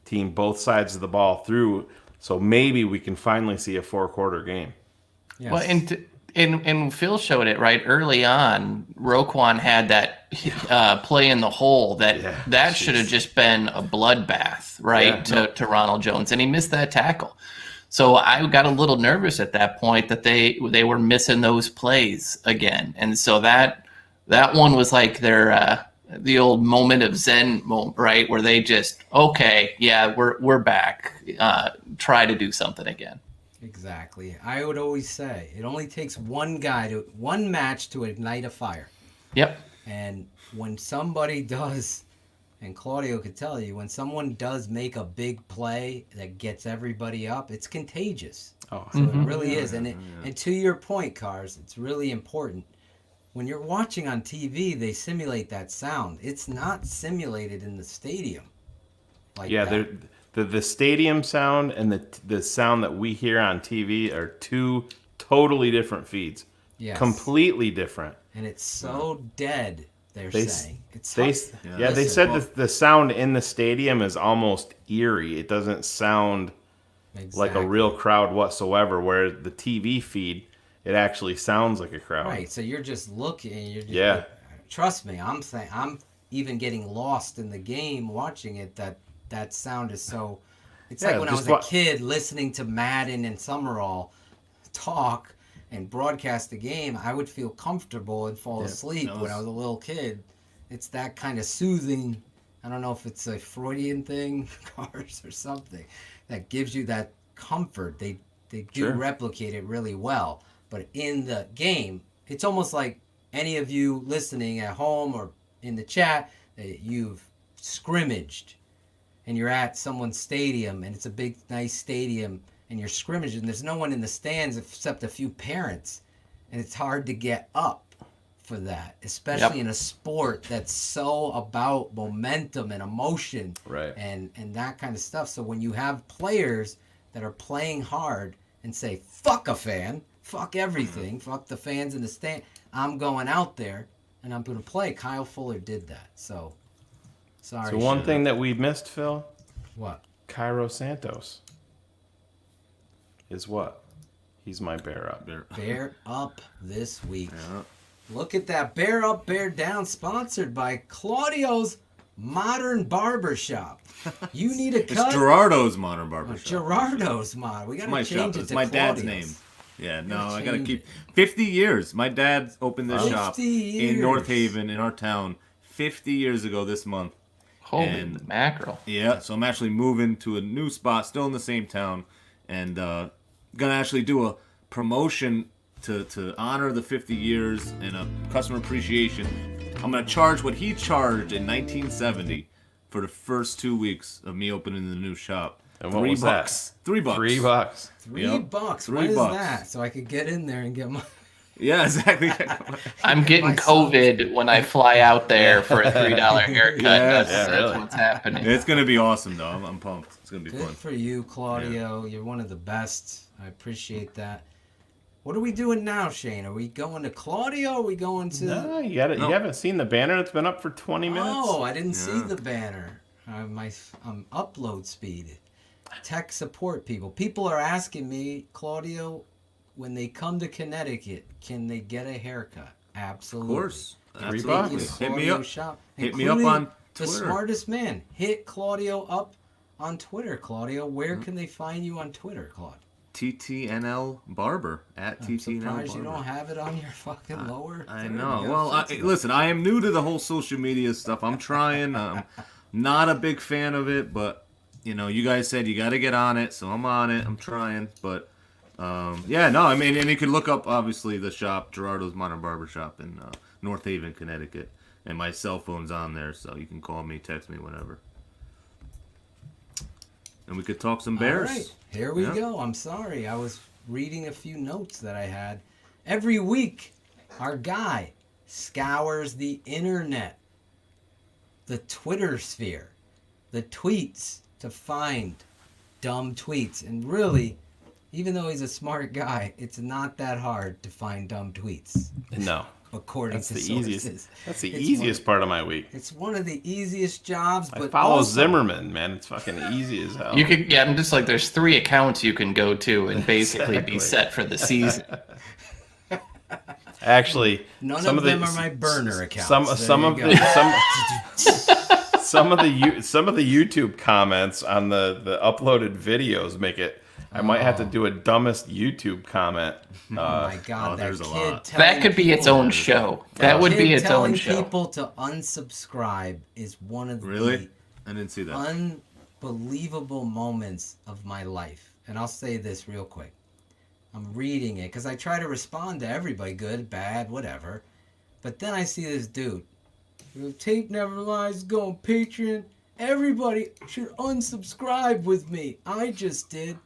team both sides of the ball through. So maybe we can finally see a 4-quarter game. Yes. Well, and Phil showed it right early on. Roquan had that play in the hole that should have just been a bloodbath, right, to Ronald Jones, and he missed that tackle. So I got a little nervous at that point that they were missing those plays again, and so that one was like their the old moment of Zen moment, right, where they just we're back, try to do something again. Exactly. I would always say it only takes one match to ignite a fire. Yep. And when somebody does, and Claudio could tell you, when someone does make a big play that gets everybody up, it's contagious. Oh, so it really is. And to your point, Cars, it's really important. When you're watching on TV, they simulate that sound. It's not simulated in the stadium. The stadium sound and the sound that we hear on TV are 2 totally different feeds. Yes. Completely different. And it's so dead, they're saying. They said the sound in the stadium is almost eerie. It doesn't sound like a real crowd whatsoever, where the TV feed, it actually sounds like a crowd. Right, so you're just looking. Like, trust me, I'm saying I'm even getting lost in the game watching it. That sound is so. It's like when I was a kid listening to Madden and Summerall talk and broadcast the game. I would feel comfortable and fall asleep when I was a little kid. It's that kind of soothing. I don't know if it's a Freudian thing, Cars, or something that gives you that comfort. They do replicate it really well. But in the game, it's almost like any of you listening at home or in the chat, you've scrimmaged and you're at someone's stadium, and it's a big, nice stadium, and you're scrimmaging, and there's no one in the stands except a few parents, and it's hard to get up for that, especially in a sport that's so about momentum and emotion, and that kind of stuff. So when you have players that are playing hard and say, fuck a fan, fuck everything, fuck the fans in the stand, I'm going out there and I'm going to play. Kyle Fuller did that. So, sorry. So one thing that we missed, Phil? What? Cairo Santos is what? He's my bear up. Bear up this week. Yeah. Look at that. Bear up, bear down, sponsored by Claudio's Modern Barbershop. You need a cut? It's Gerardo's Modern Barbershop. Gerardo's Modern. We got to change it It's to my dad's Claudio's. name. Yeah, no, I got to keep 50 years. My dad opened this shop in North Haven in our town 50 years ago this month. Holy mackerel. Yeah, so I'm actually moving to a new spot, still in the same town, and going to actually do a promotion to honor the 50 years and a customer appreciation. I'm going to charge what he charged in 1970 for the first 2 weeks of me opening the new shop. And what was that? $3. $3. $3. What is that? So I could get in there and get my... Yeah, exactly. I'm getting COVID when I fly out there for a $3 haircut. Yes. That's what's happening. It's going to be awesome, though. I'm pumped. It's going to be Good fun. for you, Claudio. You're one of the best. I appreciate that. What are we doing now, Shane? Are we going to Claudio? Or are we going to... No, you haven't seen the banner that's been up for 20 minutes? Oh, I didn't see the banner. My upload speed. Tech support people. People are asking me, Claudio, when they come to Connecticut, can they get a haircut? Absolutely. Of course. $3. Hit me up. Shop, Hit me up on the Twitter. smartest man. Hit Claudio up on Twitter, Claudio. Where can they find you on Twitter, Claude? TTNL Barber at I'm TTNL surprised Barber. you don't have it on your fucking lower. I third. know. You Well, gotta fix it. listen, I am new to the whole social media stuff. I'm trying. I'm not a big fan of it, but you guys said you got to get on it, so I'm on it. I'm trying, but yeah, no, I mean, and you can look up obviously the shop, Gerardo's Modern Barbershop in North Haven, Connecticut, and my cell phone's on there, so you can call me, text me, whatever. And we could talk some Bears. All right, here we go. I'm sorry. I was reading a few notes that I had. Every week, our guy scours the internet, the Twitter sphere, the tweets to find dumb tweets. And really, even though he's a smart guy, it's not that hard to find dumb tweets. No. According That's to the sources. easiest. That's the easiest part of my week. It's one of the easiest jobs, but I follow also, Zimmerman, man. It's fucking easy as hell. You could, I'm just like, there's 3 accounts you can go to and basically be set for the season. Actually, none some of them are my burner accounts. Some of the YouTube comments on the uploaded videos make it. I might have to do a dumbest YouTube comment. Oh my God, there's a lot. That could be its own show. That would be its own show. Telling people to unsubscribe is one of Really? I didn't see that. unbelievable moments of my life. And I'll say this real quick. I'm reading it because I try to respond to everybody, good, bad, whatever. But then I see this dude. Tape Never Lies, go on Patreon. Everybody should unsubscribe with me. I just did.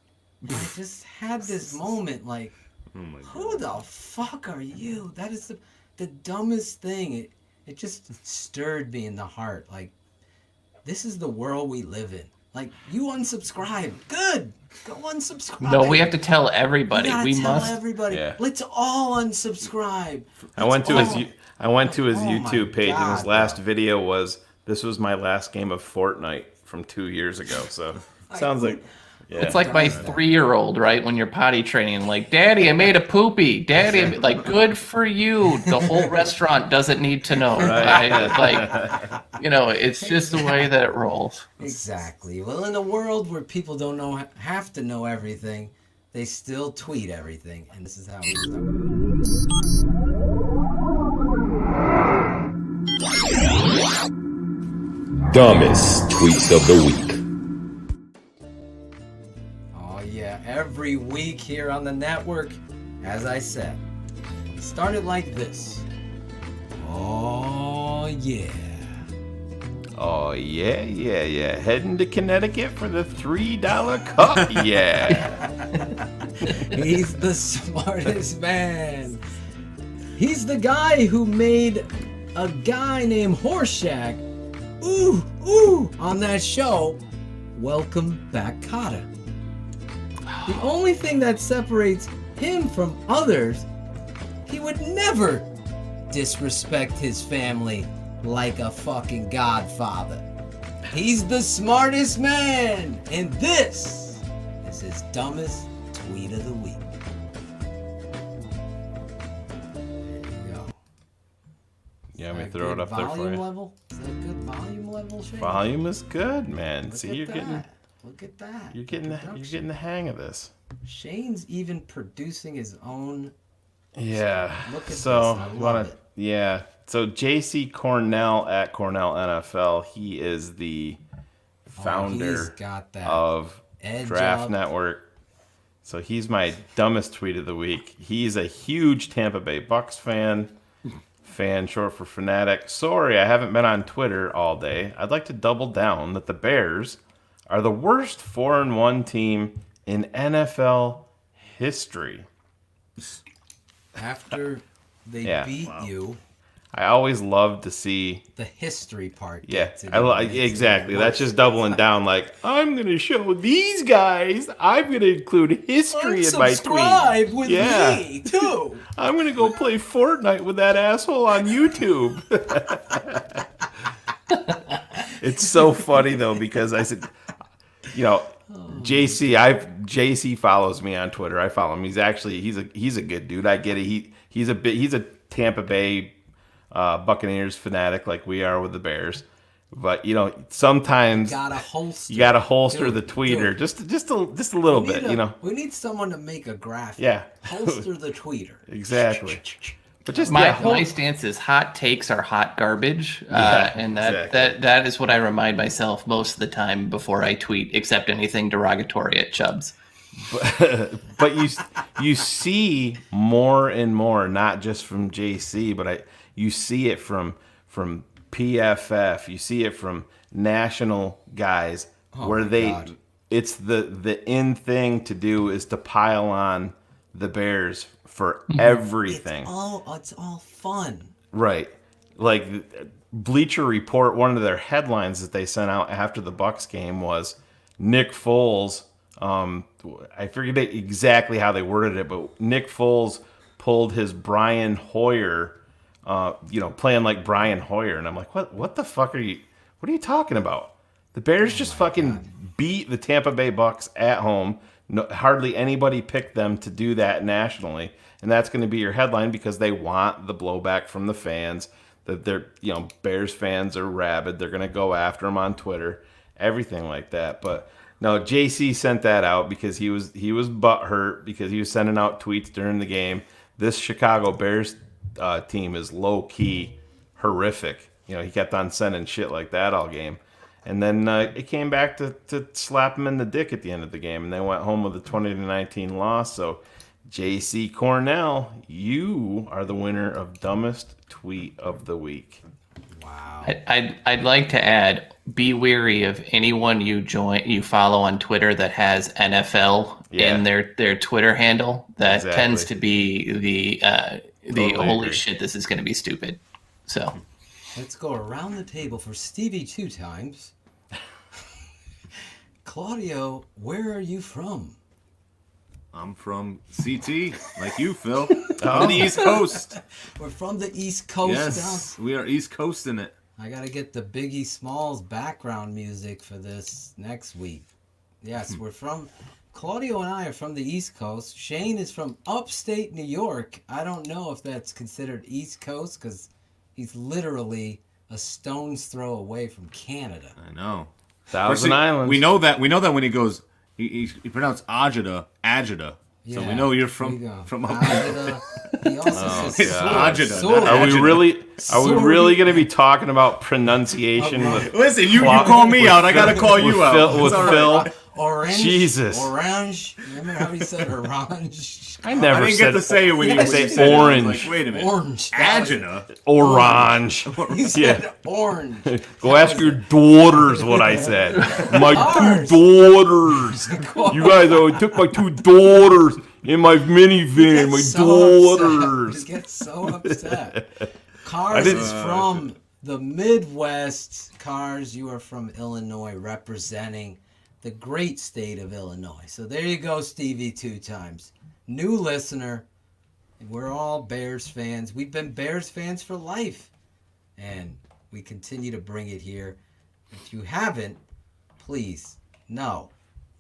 I just had this moment like, who the fuck are you? That is the dumbest thing. It just stirred me in the heart. Like, this is the world we live in. Like, you unsubscribe. Good. Go unsubscribe. No, we have to tell everybody. We must. tell everybody. Yeah. Let's all unsubscribe. I went to his YouTube page, and his God, last video was, "This was my last game of Fortnite from 2 years ago." So sounds like. Yeah. It's like my 3-year-old, right? When you're potty training, like, Daddy, I made a poopy. Daddy, like, good for you. The whole restaurant doesn't need to know. Right. Like, it's just the way that it rolls. Exactly. Well, in a world where people don't have to know everything, they still tweet everything, and this is how we start. Dumbest tweets of the week. Yeah, every week here on the network, as I said, it started like this. Oh, yeah. Oh, yeah. Heading to Connecticut for the $3 cup, yeah. He's the smartest man. He's the guy who made a guy named Horseshack, ooh, on that show, Welcome Back Kotta. The only thing that separates him from others, he would never disrespect his family like a fucking godfather. He's the smartest man, and this is his dumbest tweet of the week. There you go. Yeah, let me throw it up there for you. Level? Is that a good volume level, Shane? Volume is good, man. See, Look at that. You're getting the hang of this. Shane's even producing his own. Yeah. Look at so this. I love it. Yeah. So JC Cornell at Cornell NFL, he is the founder of Draft Network. So he's my dumbest tweet of the week. He's a huge Tampa Bay Bucks fan, short for fanatic. Sorry, I haven't been on Twitter all day. I'd like to double down that the Bears are the worst 4-1 team in NFL history. After they beat you. I always love to see the history part. Yeah, exactly. That's just doubling down. Like, I'm going to show these guys. I'm going to include history in my tweet. Subscribe with me too. I'm going to go play Fortnite with that asshole on YouTube. It's so funny though because I said, JC follows me on Twitter. I follow him. He's a good dude. I get it. He's a Tampa Bay Buccaneers fanatic like we are with the Bears, but sometimes you gotta holster the tweeter just a little bit. We need someone to make a graphic. Yeah, holster the tweeter. Exactly. But just my stance is hot takes are hot garbage, and that is what I remind myself most of the time before I tweet, except anything derogatory at Chubbs. But you see more and more, not just from JC, but you see it from PFF, you see it from national guys, it's the in thing to do is to pile on the Bears for everything. It's all fun. Right. Like Bleacher Report, one of their headlines that they sent out after the Bucs game was Nick Foles. I forget exactly how they worded it, but Nick Foles pulled his Brian Hoyer, playing like Brian Hoyer, and I'm like, what the fuck what are you talking about? The Bears just fucking beat the Tampa Bay Bucs at home. No, hardly anybody picked them to do that nationally, and that's going to be your headline because they want the blowback from the fans. That they're, Bears fans are rabid. They're going to go after them on Twitter, everything like that. But no, JC sent that out because he was butthurt because he was sending out tweets during the game. This Chicago Bears team is low key horrific. He kept on sending shit like that all game. And then it came back to slap him in the dick at the end of the game, and they went home with a 20-19 loss. So, JC Cornell, you are the winner of dumbest tweet of the week. Wow. I'd like to add, be wary of anyone you follow on Twitter that has NFL in their Twitter handle. That tends to be the holy shit, this is going to be stupid. So let's go around the table for Stevie 2 times. Claudio, where are you from? I'm from CT, like you, Phil. On the East Coast. We're from the East Coast. Yes, we are East Coasting it. I got to get the Biggie Smalls background music for this next week. Yes, Claudio and I are from the East Coast. Shane is from upstate New York. I don't know if that's considered East Coast because he's literally a stone's throw away from Canada. I know. Thousand Islands. We know that when he goes, he pronounced Agita. So we know you're from up there. He also says Agita. Are we really going to be talking about pronunciation? Listen, you call me out. I got to call you out. With Phil. Orange. Jesus. Orange. Remember how he said orange? I didn't get to say it when you say orange. Like, wait a minute. Orange. Agita. Orange. You said orange. Go ask your daughters what I said. My two daughters. You guys took my two daughters in my minivan. My daughters. You get so upset. Cars is from the Midwest. Cars, you are from Illinois, representing the great state of Illinois. So there you go, Stevie 2 times. New listener. We're all Bears fans. We've been Bears fans for life. And we continue to bring it here. If you haven't, please know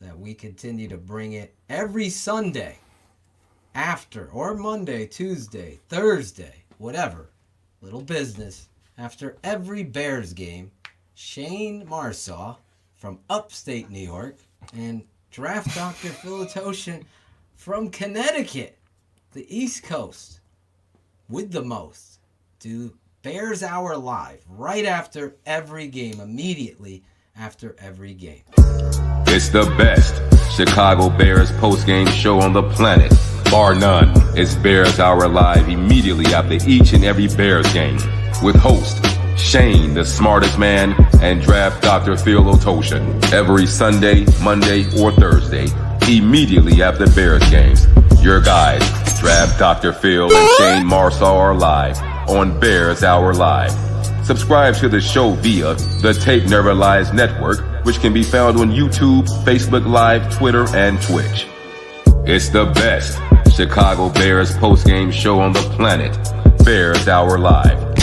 that we continue to bring it every Sunday after, or Monday, Tuesday, Thursday, whatever. little business. After every Bears game, Shayne Marsaw from upstate New York and Draft Dr. Phil Ottochian from Connecticut, the East Coast, with the most, do Bears Hour Live right after every game, immediately after every game. It's the best Chicago Bears postgame show on the planet. Bar none. It's Bears Hour Live immediately after each and every Bears game. With host Shayne, the smartest man, and Draft Dr. Phil Ottochian. Every Sunday, Monday, or Thursday, immediately after Bears games. Your guys, Draft Dr. Phil and Shayne Marsaw are live on Bears Hour Live. Subscribe to the show via the Tape Never Lies Network, which can be found on YouTube, Facebook Live, Twitter, and Twitch. It's the best Chicago Bears postgame show on the planet. Bears Hour Live.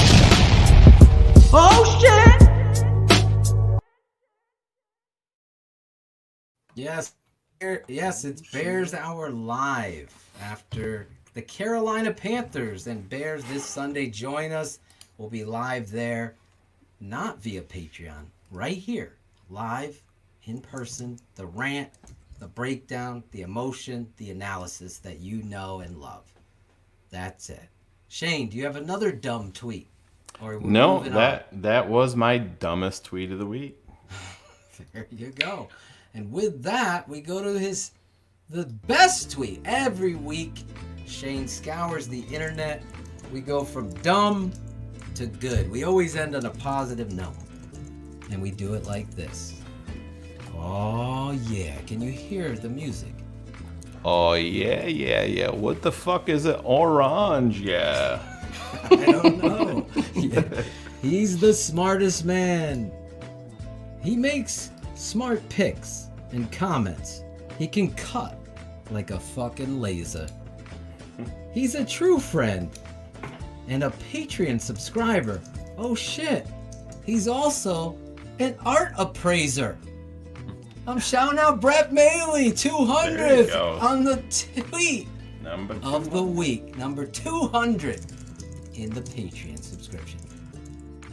Oh shit! Yes, it's Bears Hour Live after the Carolina Panthers and Bears this Sunday. Join us. We'll be live there, not via Patreon, right here, live, in person, the rant, the breakdown, the emotion, the analysis that you know and love. That's it. Shayne, do you have another dumb tweet? Or no, that was my dumbest tweet of the week. There you go. And with that, we go to the best tweet. Every week, Shayne scours the internet. We go from dumb to good. We always end on a positive note. And we do it like this. Oh, yeah. Can you hear the music? Oh, yeah. What the fuck is it? Orange, yeah. I don't know. Yeah. He's the smartest man. He makes smart picks and comments. He can cut like a fucking laser. He's a true friend and a Patreon subscriber. Oh shit. He's also an art appraiser. I'm shouting out Brett Maly, 200th on the tweet of the week. Number 200 in the Patreon subscription.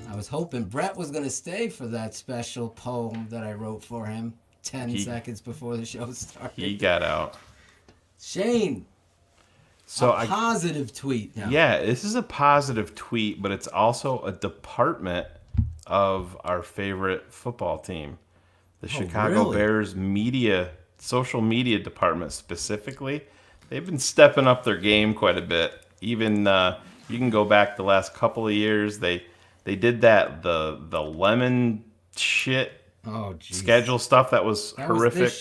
I was hoping Brett was going to stay for that special poem that I wrote for him 10 seconds before the show started. He got out. Shayne, positive tweet now. Yeah, this is a positive tweet, but it's also a department of our favorite football team. The Chicago Bears social media department specifically. They've been stepping up their game quite a bit. Even you can go back the last couple of years. They did the lemon shit schedule stuff that was horrific.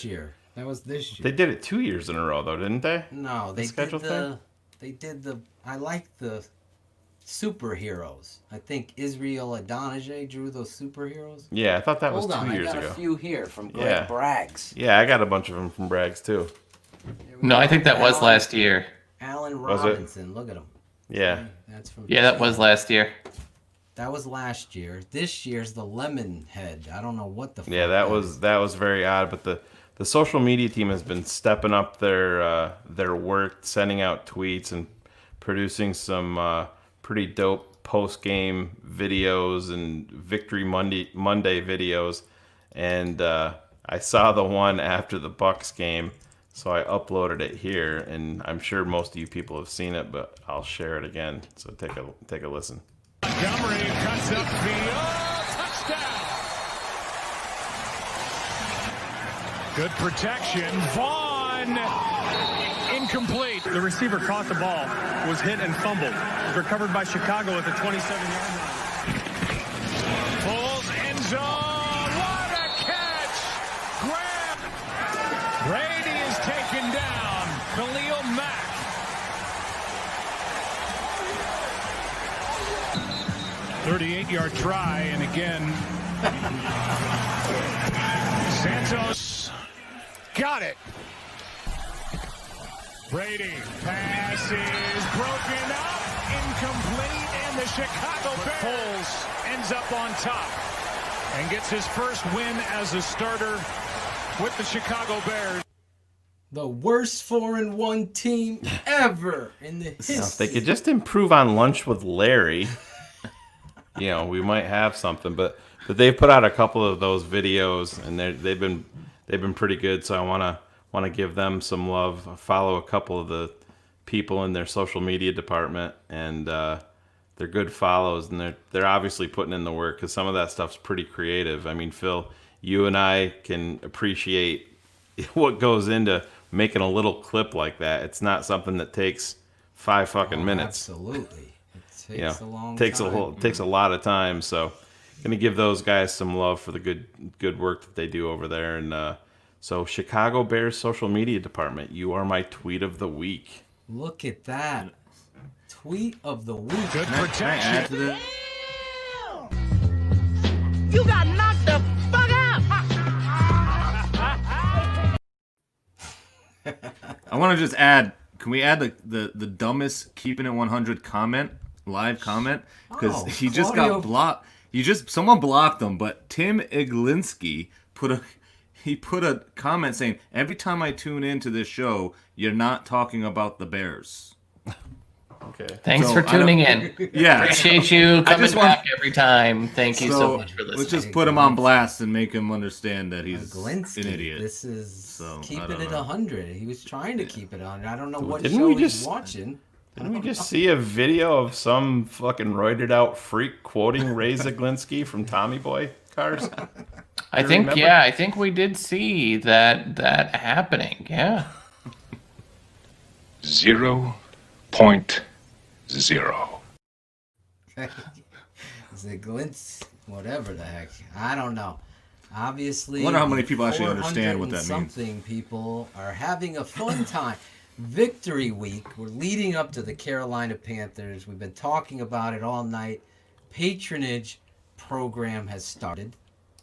That was this year. They did it 2 years in a row though, didn't they? No, they did the I like the superheroes. I think Israel Adonijah drew those superheroes. Yeah, I thought that was 2 years ago. I got a few here from Greg Braggs. Yeah, I got a bunch of them from Braggs too. No, I think that was last year. Alan Robinson, look at him. Yeah. That's from that was last year. That was last year. This year's the lemon head. I don't know what the fuck. Yeah, that was very odd, but the social media team has been stepping up their work, sending out tweets and producing some pretty dope post-game videos and Victory Monday videos. And I saw the one after the Bucs game, so I uploaded it here, and I'm sure most of you people have seen it, but I'll share it again. So take a listen. Montgomery cuts up field, touchdown. Good protection. Vaughn, incomplete. The receiver caught the ball, was hit and fumbled. It was recovered by Chicago at the 27-yard line. Pulls end zone. What a catch! Grab. Brady is taken down. Khalil Mack. 38-yard try, and again, Santos got it. Brady, pass is broken up, incomplete, and the Chicago Bears ends up on top and gets his first win as a starter with the Chicago Bears. The worst 4-1 team ever in the history. If they could just improve on Lunch with Larry. we might have something. But they've put out a couple of those videos, and they've been pretty good. So I want to give them some love. I follow a couple of the people in their social media department, and they're good follows, and they're obviously putting in the work because some of that stuff's pretty creative. I mean, Phil, you and I can appreciate what goes into making a little clip like that. It's not something that takes 5 fucking minutes. Absolutely. It takes a long time. Takes a lot of time. So gonna give those guys some love for the good work that they do over there. And so Chicago Bears social media department, you are my tweet of the week. Look at that. Tweet of the week. Good protection. You got knocked the fuck out. I want to just add, can we add the dumbest Keepin' It 100 live comment? Because he just got blocked. Someone blocked him, but Tim Iglinski put a comment saying, every time I tune into this show, you're not talking about the Bears. Okay. Thanks for tuning in. Yeah. Appreciate you coming back every time. Thank you so much for listening. Let's just put him on blast and make him understand that he's an idiot. This is keeping it 100. He was trying to keep it 100. I don't know what Didn't show we he's just- watching. Didn't we just see a video of some fucking roided out freak quoting Ray Zaglinski from Tommy Boy Cars? I think we did see that happening. Yeah. 0.0. Ziglins, whatever the heck. I don't know. Obviously, I wonder how many people actually understand what that means. Something people are having a fun time. Victory week. We're leading up to the Carolina Panthers. We've been talking about it all night. Patronage program has started.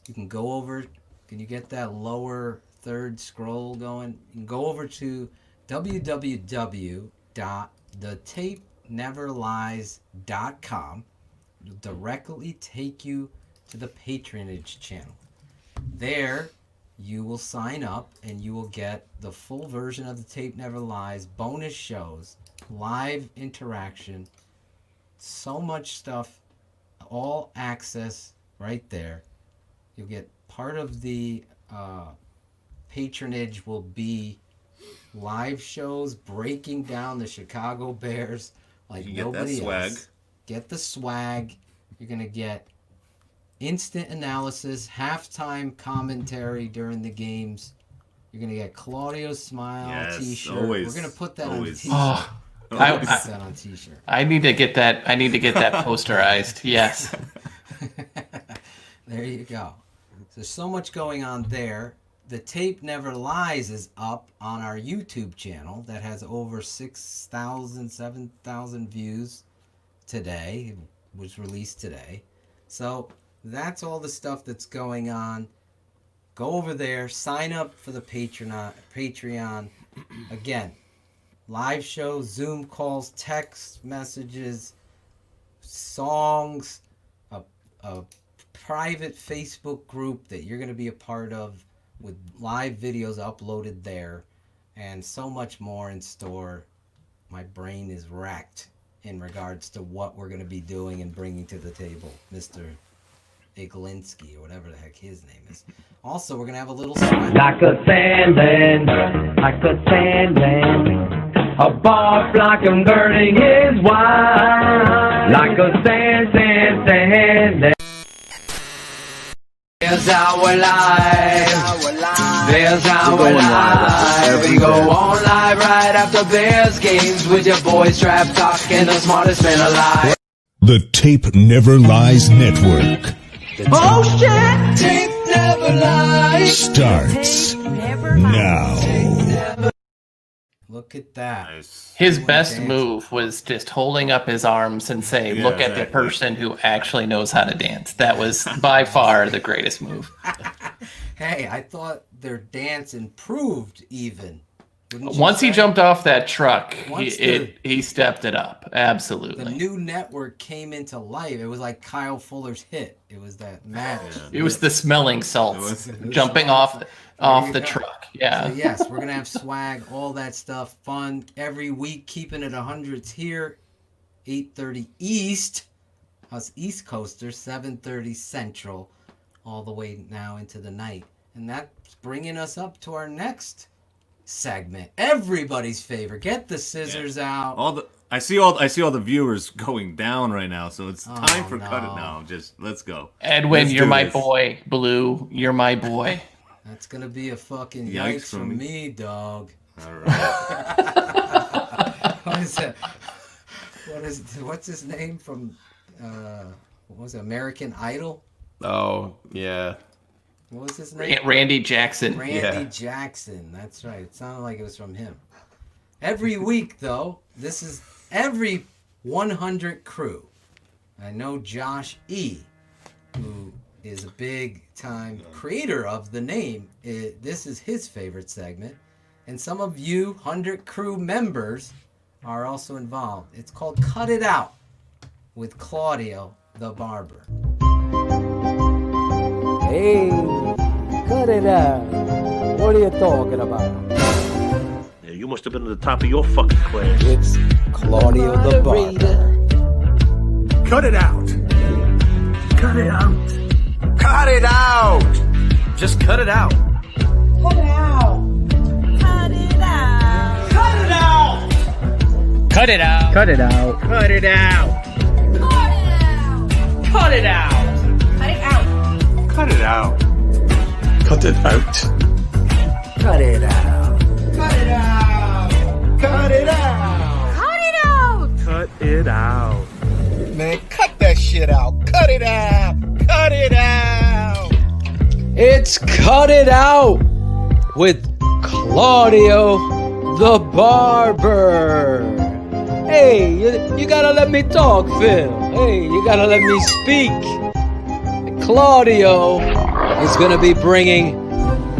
You can go over. Can you get that lower third scroll going? You can go over to www.thetapeneverlies.com. It'll directly take you to the patronage channel. There, you will sign up and you will get the full version of The Tape Never Lies, bonus shows, live interaction, so much stuff, all access right there. You'll get part of the patronage will be live shows breaking down the Chicago Bears like nobody else. Get the swag. You're going to get instant analysis, halftime commentary during the games. You're going to get Claudio's Smile t-shirt. We're going to put that on t-shirt. I need to get that posterized. Yes. There you go. There's so much going on there. The Tape Never Lies is up on our YouTube channel that has over 6,000, 7,000 views today. It was released today. So that's all the stuff that's going on. Go over there, sign up for the Patreon. Again, live shows, Zoom calls, text messages, songs, a private Facebook group that you're going to be a part of with live videos uploaded there, and so much more in store. My brain is racked in regards to what we're going to be doing and bringing to the table, Mr. Iglinski, or whatever the heck his name is. Also, we're going to have a little Like a sandman, a bar flock and burning his wine. Like a sand. There's our life. There's our life. We go on live right after Bears games with your boys Trap Talk and the smartest man alive. The Tape Never Lies Network Oh shit! Tape never lies. starts now. Look at that. His best move was just holding up his arms and saying, look at the person who actually knows how to dance. That was by far the greatest move. Hey, I thought their dance improved even. Once he jumped off that truck, he stepped it up. Absolutely. The new network came into life. It was like Kyle Fuller's hit. It was that magic. It was the smelling salts jumping off the truck. Yeah. So yes, we're going to have swag, all that stuff, fun every week, keeping it 100s here, 8:30 East. us East Coasters, 7:30 Central, all the way now into the night. And that's bringing us up to our next segment. Everybody's favorite. Get the scissors out. I see all the viewers going down right now, so it's time for Cut It Now. Just let's go. Edwin, you're my boy. Blue, you're my boy. That's gonna be a fucking yikes from me, dog. All right. What is that? What's his name from? What was it? American Idol? Oh yeah. What was his name? Randy Jackson. Randy Jackson. That's right. It sounded like it was from him. Every week, though, this is every 100 crew. I know Josh E., who is a big-time creator of the name. This is his favorite segment. And some of you 100 crew members are also involved. It's called Cut It Out with Claudio the Barber. Hey, cut it out. What are you talking about? Yeah, you must have been at the top of your fucking class. It's Claudio the Barber. Cut it out. Cut it out. Cut it out. Just cut it out. Cut it out. Cut it out. Cut it out. Cut it out. Cut it out. Cut it out. Cut it out. Cut it out. Cut it out. Cut it out. Cut it out. Cut it out. Cut it out. Cut it out. Cut it out. Man, cut that shit out. Cut it out. Cut it out. It's Cut It Out with Claudio the Barber. Hey, you gotta let me talk, Phil. Hey, you gotta let me speak. Claudio is gonna be bringing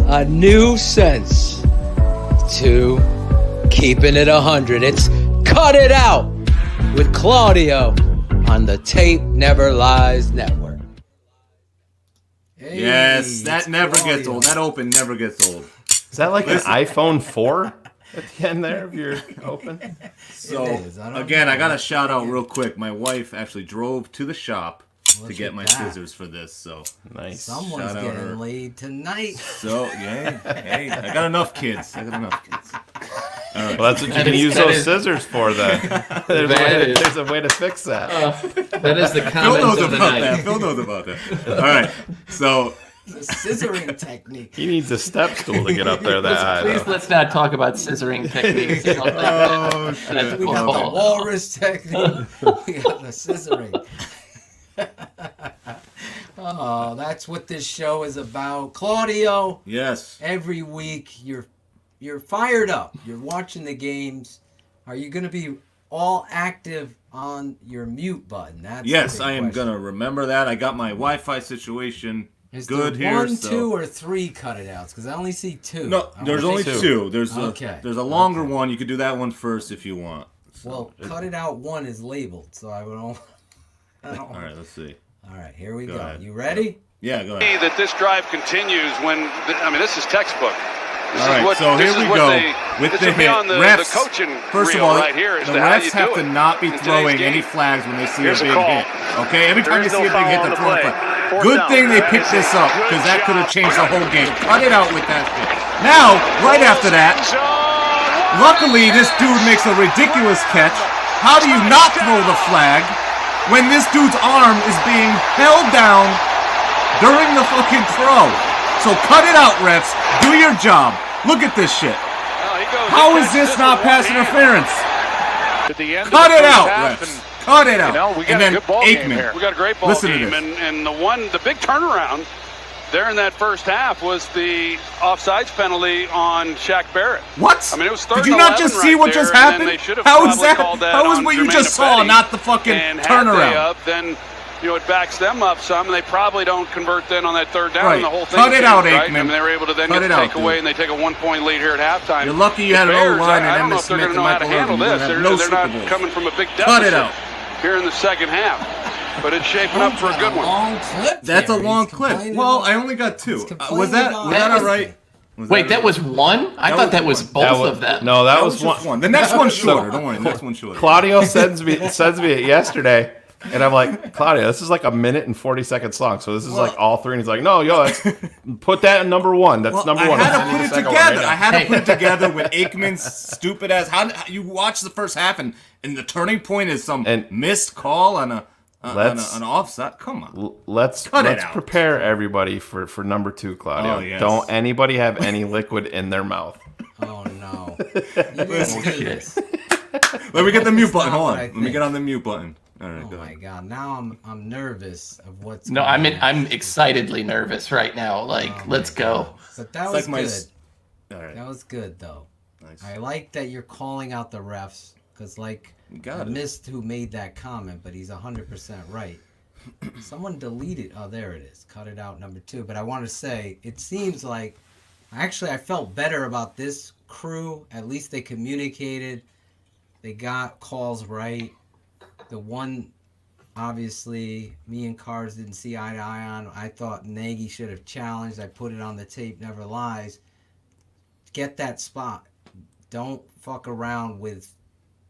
a new sense to keeping it 100. It's Cut It Out with Claudio on the Tape Never Lies Network. Hey, Yes, that never gets old. That open never gets old. Is that like an iPhone 4 at the end there of your open? So, again, I got to shout out real quick. My wife actually drove to the shop to get my scissors for this, so nice. Someone's Shout out her. getting laid tonight. So, yeah, hey, I got enough kids. All right. Well, that's what you can use those scissors for, then. There's a way to fix that. That is the Phil comment knows of the about night. that. Phil knows about that. All right, so The scissoring technique. He needs a step stool to get up there that high. Please let's not talk about scissoring techniques. You don't Oh, think shit. We got the walrus technique. We got the scissoring. Oh, that's what this show is about. Claudio. Yes. Every week you're fired up. You're watching the games. Are you going to be all active on your mute button? That's yes, I am going to remember that. I got my Wi-Fi situation good there here. one, so. 2, or 3 cut it outs? Because I only see 2. No, there's only 2. There's okay. There's a longer one. You could do that one first if you want. So. Well, cut it out 1 is labeled, so I would all. All right, let's see. All right, here we go. Ahead. You ready? Yeah, go ahead. That this drive continues when this is textbook. All right, so here we go with the hit. Refs, first of all, right here is the refs have to not be throwing any flags when they see a big hit. Okay, every time they see a big hit, they're throwing a flag. Good thing they picked this up, because that could have changed the whole game. Cut it out with that shit. Now, right after that, luckily this dude makes a ridiculous catch. How do you not throw the flag when this dude's arm is being held down during the fucking throw? So cut it out, refs. Do your job. Look at this shit. How is this not pass interference? Cut it out, refs. Cut it out. We got a good ball game here. We got a great ball game, and the big turnaround there in that first half was the offsides penalty on Shaq Barrett. What? I mean, it was 3rd Did you not just see what just happened? How is that? How is what you just saw, not the fucking turnaround? Then it backs them up some, and they probably don't convert then on that 3rd down, and the whole thing. Cut it out, right? Aikman. I mean, they were able to then get the takeaway, and they take a 1-point lead here at halftime. You're lucky you had an O-line and Emmitt Smith and Michael Irvin. They're not coming from a big deficit. Cut it out. Here in the second half. But it's shaping up for a good one. That's a long clip. Well, I only got 2. Was that all right? Wait, that was 1? I thought that was both of them. No, that was one. The next one's shorter. Don't worry, the next one's shorter. Claudio sends me it yesterday. And I'm like, Claudia, this is like a 1:40 song. So this is like all three. And he's like, no, put that in number one. That's number one. I had to put it together. I had to put it together with Aikman's stupid ass. How you watch the first half and the turning point is some missed call on an offside. Come on. Let's prepare everybody for number 2, Claudio. Oh, yes. Don't anybody have any liquid in their mouth. Oh no. Let me get the mute button. Hold on. Let me get on the mute button. All right, oh my God! Now I'm nervous of what's. No, I'm excitedly nervous right now. Like, let's go. But that was good. All right. That was good though. Nice. I like that you're calling out the refs because, like, I missed who made that comment, but he's 100% right. Someone deleted. Oh, there it is. Cut it out, number 2. But I want to say, it seems like actually I felt better about this crew. At least they communicated. They got calls right. The one, obviously, me and Cars didn't see eye to eye on. I thought Nagy should have challenged. I put it on the tape, never lies. Get that spot. Don't fuck around with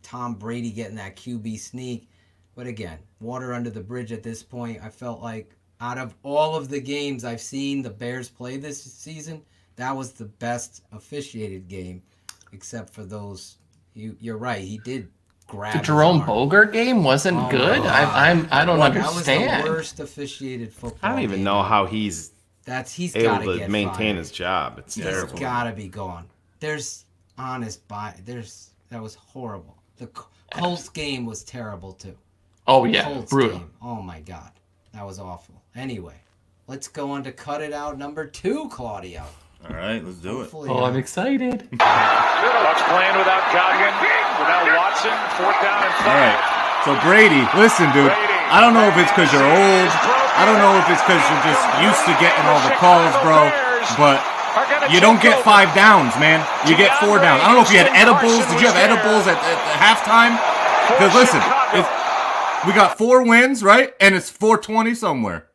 Tom Brady getting that QB sneak. But again, water under the bridge at this point. I felt like out of all of the games I've seen the Bears play this season, that was the best officiated game, except for those. You're right. He did. The Jerome Boger game wasn't good. I don't understand. That was the worst officiated football. I don't even know how he's able to maintain his job. It's terrible. He's got to be gone. There's that was horrible. The Colts game was terrible too. Oh yeah, brutal. Game. Oh my God, that was awful. Anyway, let's go on to cut it out number 2, Claudio. All right, let's do it. Oh, I'm excited. Bucks playing without Godwin, without Watson, 4th down and 5. All right. So Brady, listen, dude. I don't know if it's because you're old. I don't know if it's because you're just used to getting all the calls, bro. But you don't get 5 downs, man. You get 4 downs. I don't know if you had edibles. Did you have edibles at halftime? Because listen, we got 4 wins, right? And it's 4:20 somewhere.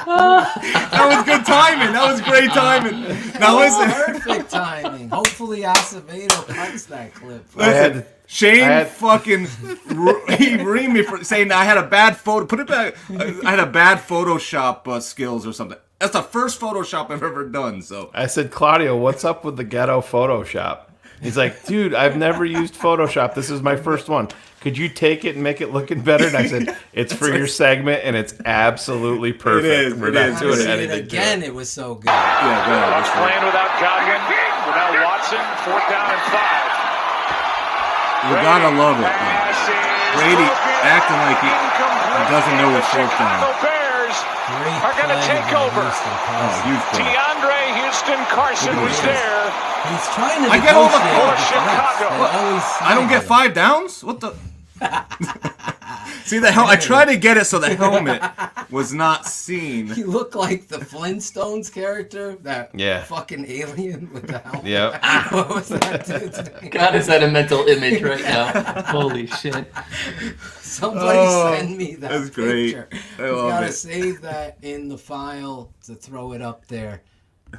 That was good timing. That was great timing. Now listen. Perfect timing. Hopefully Acevedo cuts that clip. Listen, Shane fucking he reamed me for saying I had a bad photo. Put it back. I had a bad Photoshop skills or something. That's the first Photoshop I've ever done. So I said, Claudio, what's up with the ghetto Photoshop? He's like, dude, I've never used Photoshop. This is my first one. Could you take it and make it looking better? And I said, it's for your segment, and it's absolutely perfect. We're not doing anything again, it was so good. Yeah, good. Bucks playing without Godwin, without Watson, 4th down and 5. You gotta love it. Brady acting like he doesn't know it's 4th down. Bears are going to take over. DeAndre Houston Carson was there. He's trying to. I get all the calls. Chicago. I don't get 5 downs? What the? See the hell? I tried to get it so the helmet was not seen. He looked like the Flintstones character, that fucking alien with the helmet. Yep. What was that dude's name? God, is that a mental image right now? Holy shit. Somebody send me that that's picture. Great. I He's love gotta it. save that in the file to throw it up there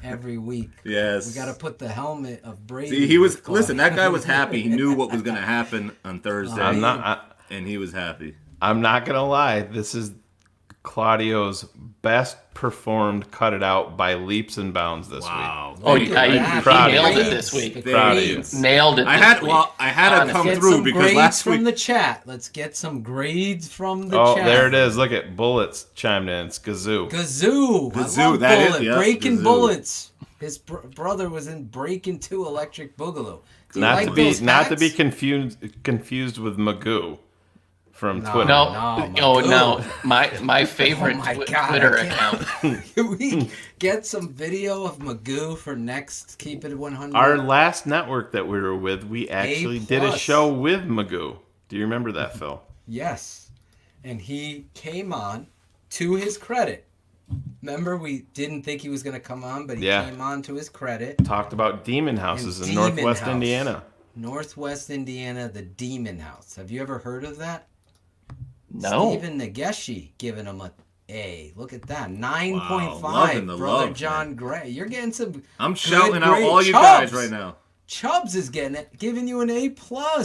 every week. Yes. We gotta put the helmet of Brady. See, he was listen. That guy was happy. He knew what was going to happen on Thursday. And he was happy. I'm not gonna lie. This is Claudio's best performed cut it out by leaps and bounds this week. Oh, he nailed it this week. Proud of you. Nailed it. I had to come through because last week. From the chat. Let's get some grades from the chat. Oh, there it is. Look at Bullets chimed in. It's Gazoo. Gazoo. I love that Bullet. is Breaking Gazoo. Bullets. His brother was in Breaking 2 Electric Boogaloo. Not to be confused with Magoo from Twitter. No. My favorite Twitter account. Can we get some video of Magoo for next Keep It 100? Our last network that we were with, we actually did a show with Magoo. Do you remember that, Phil? Yes. And he came on, to his credit. Remember, we didn't think he was going to come on, but he came on to his credit. Talked about demon houses in Northwest Indiana. Northwest Indiana, the Demon House. Have you ever heard of that? No. Stephen Nageshi giving him a A. Look at that. 9.5. Brother John Gray. You're getting some. I'm shouting out all you guys right now. Chubbs is giving you an A+.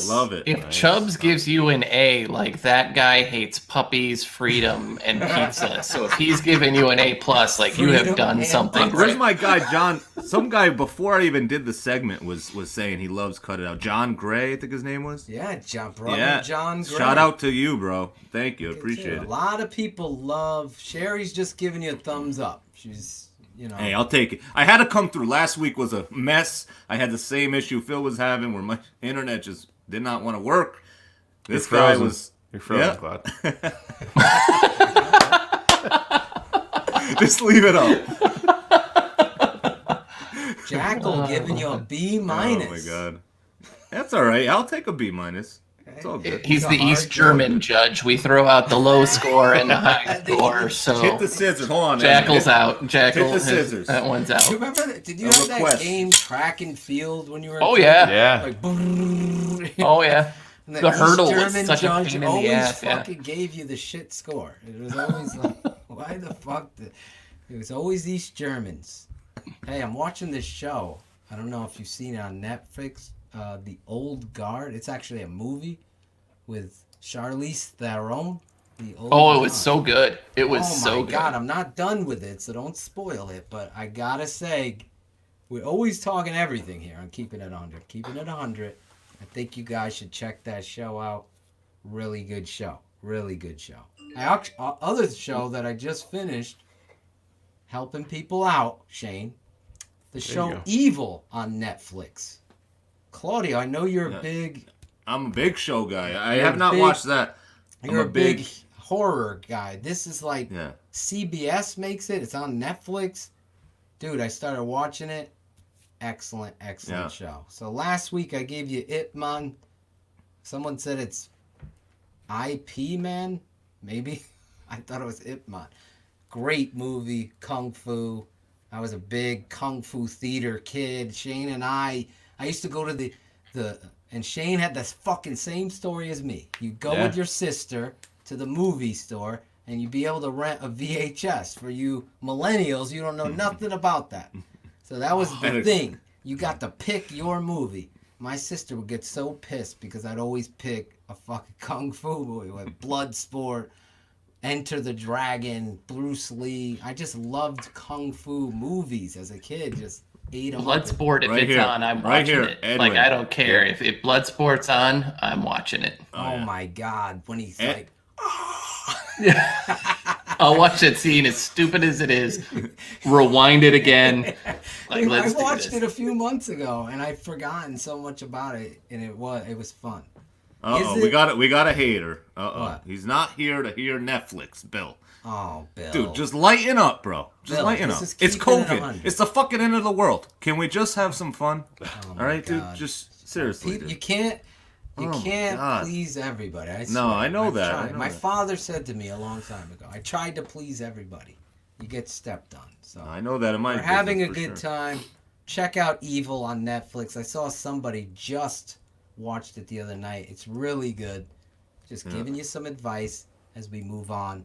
Love it. If Chubbs gives you an A, like that guy hates puppies, freedom, and pizza. So if he's giving you an A+, like you have done something. Where's my guy John? Some guy before I even did the segment was saying he loves Cut It Out. John Gray, I think his name was. Yeah, John Gray. Shout out to you, bro. Thank you. Appreciate it. A lot of people love. Sherry's just giving you a thumbs up. She's. Hey, I'll take it. I had to come through. Last week was a mess. I had the same issue Phil was having where my internet just did not want to work. This guy was... You're frozen, Claude. Just leave it up. Jackal giving you a B-. Oh, my God. That's all right. I'll take a B-. It's all good. He's the East German judge. We throw out the low score and the high score. So hit the scissors. Hold on. Jackal's out. Jackal. Hit the scissors. That one's out. Do you remember? Did you have that game Track and Field when you were? Oh yeah. Yeah. Like, oh yeah. The hurdle was German such a judge pain in always the ass. fucking gave you the shit score. It was always like, why the fuck? It was always these Germans. Hey, I'm watching this show. I don't know if you've seen it on Netflix. The Old Guard. It's actually a movie with Charlize Theron. It was so good. It was so good. Oh my God, I'm not done with it, so don't spoil it. But I gotta say, we're always talking everything here on Keeping It 100. Keeping It 100. I think you guys should check that show out. Really good show. Really good show. Other show that I just finished, helping people out, Shane. The show Evil on Netflix. Claudio, I know you're a big... I'm a big show guy. I have not watched that. You're a big horror guy. This is like CBS makes it. It's on Netflix. Dude, I started watching it. Excellent show. So last week I gave you Ip Man. Someone said it's IP Man. Maybe. I thought it was Ip Man. Great movie. Kung Fu. I was a big Kung Fu theater kid. Shane and I used to go to the and Shane had the fucking same story as me. You go with your sister to the movie store and you'd be able to rent a VHS. For you millennials, you don't know nothing about that. So that was the thing. You got to pick your movie. My sister would get so pissed because I'd always pick a fucking Kung Fu movie with Bloodsport, Enter the Dragon, Bruce Lee. I just loved Kung Fu movies as a kid. Just ate them. Bloodsport, if it's on, I'm watching it. Edwin. Like, I don't care. If Bloodsport's on, I'm watching it. Oh my God. When he's like... I'll watch that scene, as stupid as it is, rewind it again. Like, I watched it a few months ago, and I've forgotten so much about it, and it was fun. We got a hater. He's not here to hear Netflix, Bill. Oh, Bill. Dude, just lighten up, bro. Just lighten up. It's COVID. It's the fucking end of the world. Can we just have some fun? All right, dude? Just seriously. You can't please everybody. I know that. My father said to me a long time ago, I tried to please everybody. You get stepped on. So I know that. We're having a good time. Check out Evil on Netflix. I saw somebody just watched it the other night. It's really good. Just giving you some advice as we move on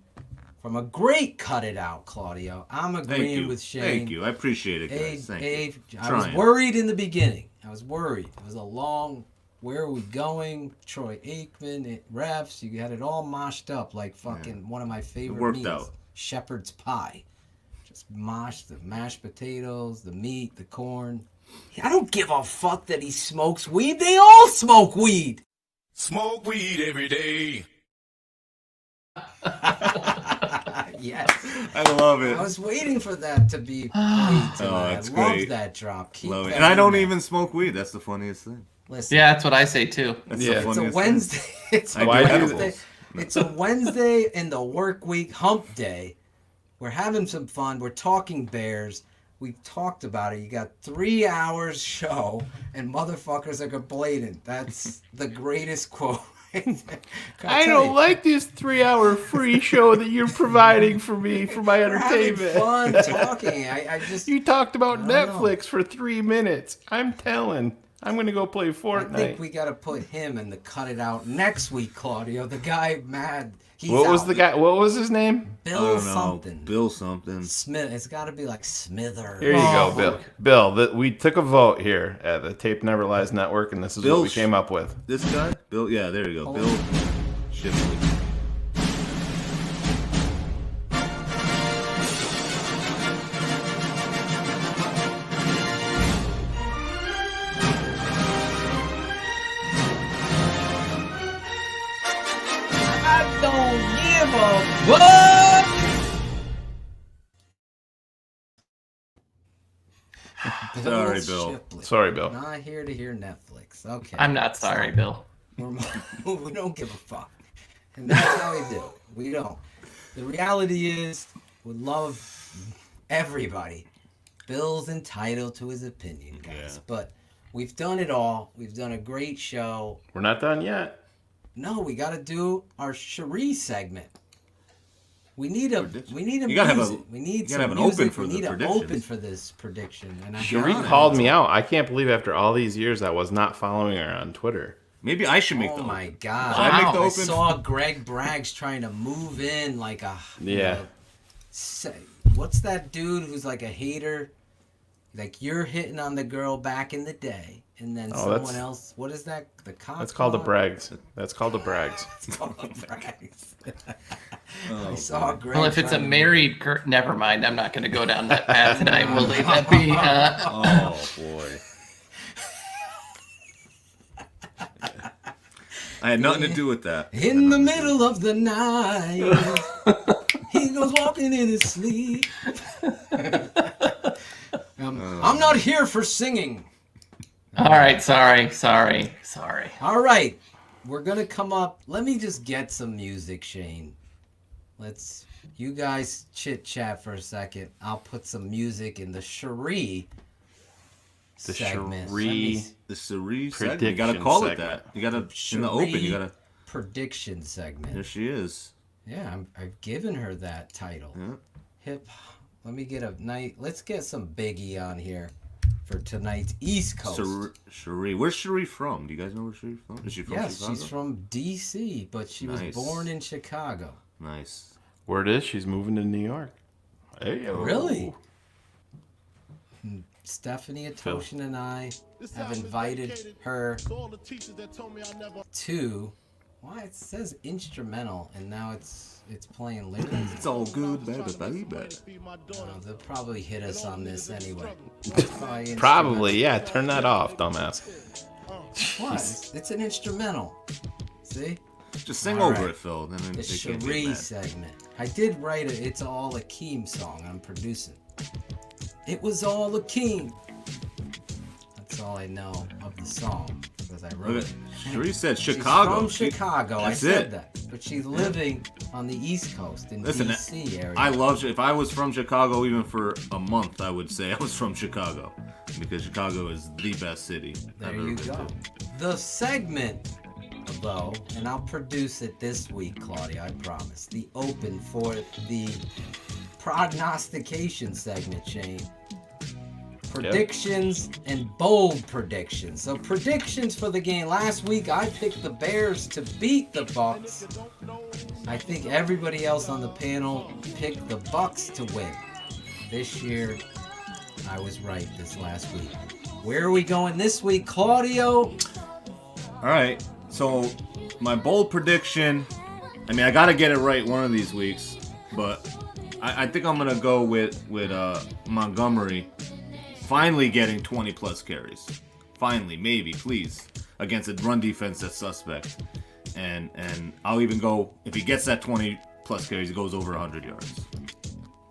from a great Cut It Out, Claudio. I'm agreeing with Shane. Thank you. I appreciate it, guys. Thank you. I was worried in the beginning. I was worried. It was a long... Where are we going? Troy Aikman, refs. You had it all moshed up like fucking one of my favorite meals. Out. Shepherd's pie. Just moshed the mashed potatoes, the meat, the corn. I don't give a fuck that he smokes weed. They all smoke weed. Smoke weed every day. Yes. I love it. I was waiting for that to be played tonight. I love that drop. Love it. And I don't even smoke weed. That's the funniest thing. Listen, yeah, that's what I say too. It's a Wednesday. It's a Wednesday in the work week, hump day. We're having some fun. We're talking Bears. We've talked about it. You got 3 hours show, and motherfuckers are complaining. That's the greatest quote. I don't like this 3-hour free show that you're providing for me for my entertainment. We're having fun talking. You talked about Netflix for 3 minutes. I'm telling. I'm gonna go play Fortnite. I think we gotta put him in the cut it out next week, Claudio. The guy mad. He's What was out. the guy? What was his name? Bill something. Bill something. Smith. It's got to be like Smither. Here you go, Bill. Bill, we took a vote here at the Tape Never Lies Network, and this is what we came up with. This guy? Bill? Yeah, there you go. Bill Shipley. I don't give a what? Sorry, Bill. Shipley. Sorry, Bill. Not here to hear Netflix. Okay. I'm not sorry, Bill. We don't give a fuck. And that's how we do it. We don't. The reality is, we love everybody. Bill's entitled to his opinion, guys. Yeah. But we've done it all. We've done a great show. We're not done yet. No, we got to do our Cherie segment. We need a You gotta have music. a- We need you some gotta have an music. open for we the need an predictions. open for this prediction. And Cherie called me out. I can't believe after all these years I was not following her on Twitter. Maybe I should make the Oh open. my god! Should I make the I open? saw Greg Braggs trying to move in like a Yeah. What's that dude who's like a hater? Like you're hitting on the girl back in the day, and then someone that's- else. What is that? The cock. That's called the Braggs. That's called the Braggs. It's called the Braggs. Oh, I saw Greg. Well, if it's a trying to- married girl, never mind. I'm not going to go down that path tonight. We'll leave that be. Oh boy. I had nothing to do with that. In the middle of the night, he goes walking in his sleep. I'm not here for singing. All right, sorry. All right, we're gonna come up. Let me just get some music, Shane. You guys chit chat for a second. I'll put some music in the Cherie segment. The Cherie segment. prediction You gotta call it segment. that. You gotta in the open. You gotta. Prediction segment. There she is. Yeah, I've given her that title. Yeah. Hip. Let me get a night. Let's get some Biggie on here for tonight's East Coast. Cherie. Where's Cherie from? Do you guys know where Cherie's from? Is she from Yes, Chicago? she's from D.C., but she was born in Chicago. Nice. Word is she's moving to New York. Hey, Really? Stephanie Ottochian and I have invited her to. Why it says instrumental and now it's playing lyrics. It's all good, baby. They'll probably hit us on this anyway. Probably, yeah. Turn that off, dumbass. What? It's an instrumental. See? Just sing All over right. it, Phil. Then The they can't get Cherie mad. segment. I did write it. It's all Akeem song I'm producing. It was all Akeem. That's all I know of the song because I wrote it. Cherie said Chicago. She's from Chicago. I That's said it. that. But she's living on the East Coast in D.C. area. I love. If I was from Chicago, even for a month, I would say I was from Chicago because Chicago is the best city. There I've ever you been go. to. The segment, though, and I'll produce it this week, Claudia, I promise. The open for the prognostication segment, Shane. Predictions and bold predictions. So predictions for the game. Last week I picked the Bears to beat the Bucks. I think everybody else on the panel picked the Bucks to win. This year I was right this last week. Where are we going this week, Claudio? All right. So my bold prediction. I mean, I got to get it right one of these weeks, but I think I'm gonna go with Montgomery. Finally getting 20 plus carries. Finally, maybe, please. Against a run defense that's suspect. And I'll even go, if he gets that 20 plus carries, he goes over 100 yards.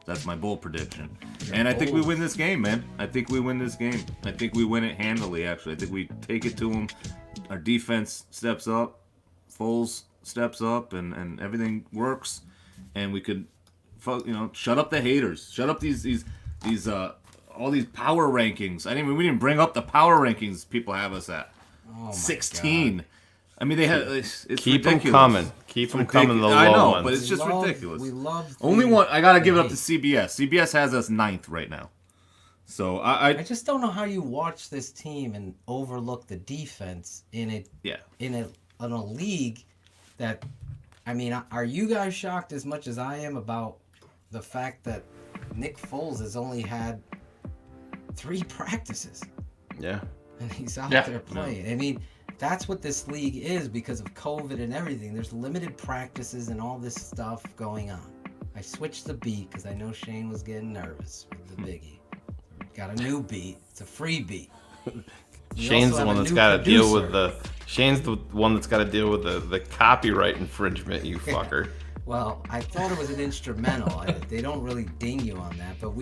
That's my bold prediction. And I think we win this game, man. I think we win this game. I think we win it handily, actually. I think we take it to him. Our defense steps up. Foles steps up, and everything works. And we could, shut up the haters. Shut up these all these power rankings. We didn't bring up the power rankings people have us at. Oh my 16. God. I mean, they have. It's Keep ridiculous. them coming. Keep them coming. The low I know, ones. but it's just ridiculous. We love. Only one. I gotta give it up to CBS. CBS has us 9th right now. So I just don't know how you watch this team and overlook the defense in a league that, I mean, are you guys shocked as much as I am about the fact that Nick Foles has only had 3 practices? Yeah. And he's out there playing. I mean, that's what this league is because of COVID and everything. There's limited practices and all this stuff going on. I switched the beat because I know Shane was getting nervous with the biggie. Got a new beat. It's a free beat. Shane's the one that's got to deal with the. Shane's the one that's got to deal with the copyright infringement. You fucker. Well, I thought it was an instrumental. They don't really ding you on that, but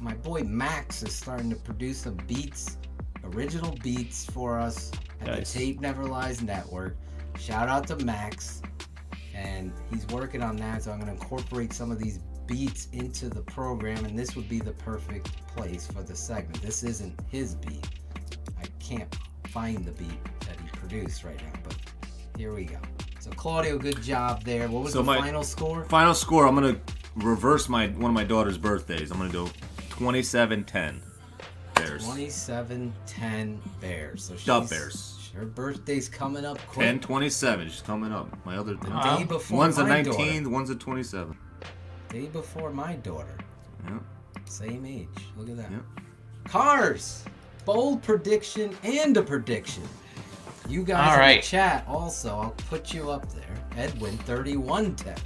my boy Max is starting to produce some beats, original beats for us at the Tape Never Lies Network. Shout out to Max, and he's working on that, so I'm going to incorporate some of these beats into the program, and this would be the perfect place for the segment. This isn't his beat. I can't find the beat that he produced right now, but here we go. So Claudio, good job there. What was the final score? Final score, I'm going to reverse one of my daughter's birthdays. I'm going to do 27-10 Bears. 27-10 Bears. So Dub Bears. Her birthday's coming up quick. 10-27, she's coming up. My other day before one's my a 19, daughter. one's a 27. Day before my daughter. Yep. Same age. Look at that. Yep. Cars. Bold prediction and a prediction. You guys in the chat also. I'll put you up there. Edwin, 31-10.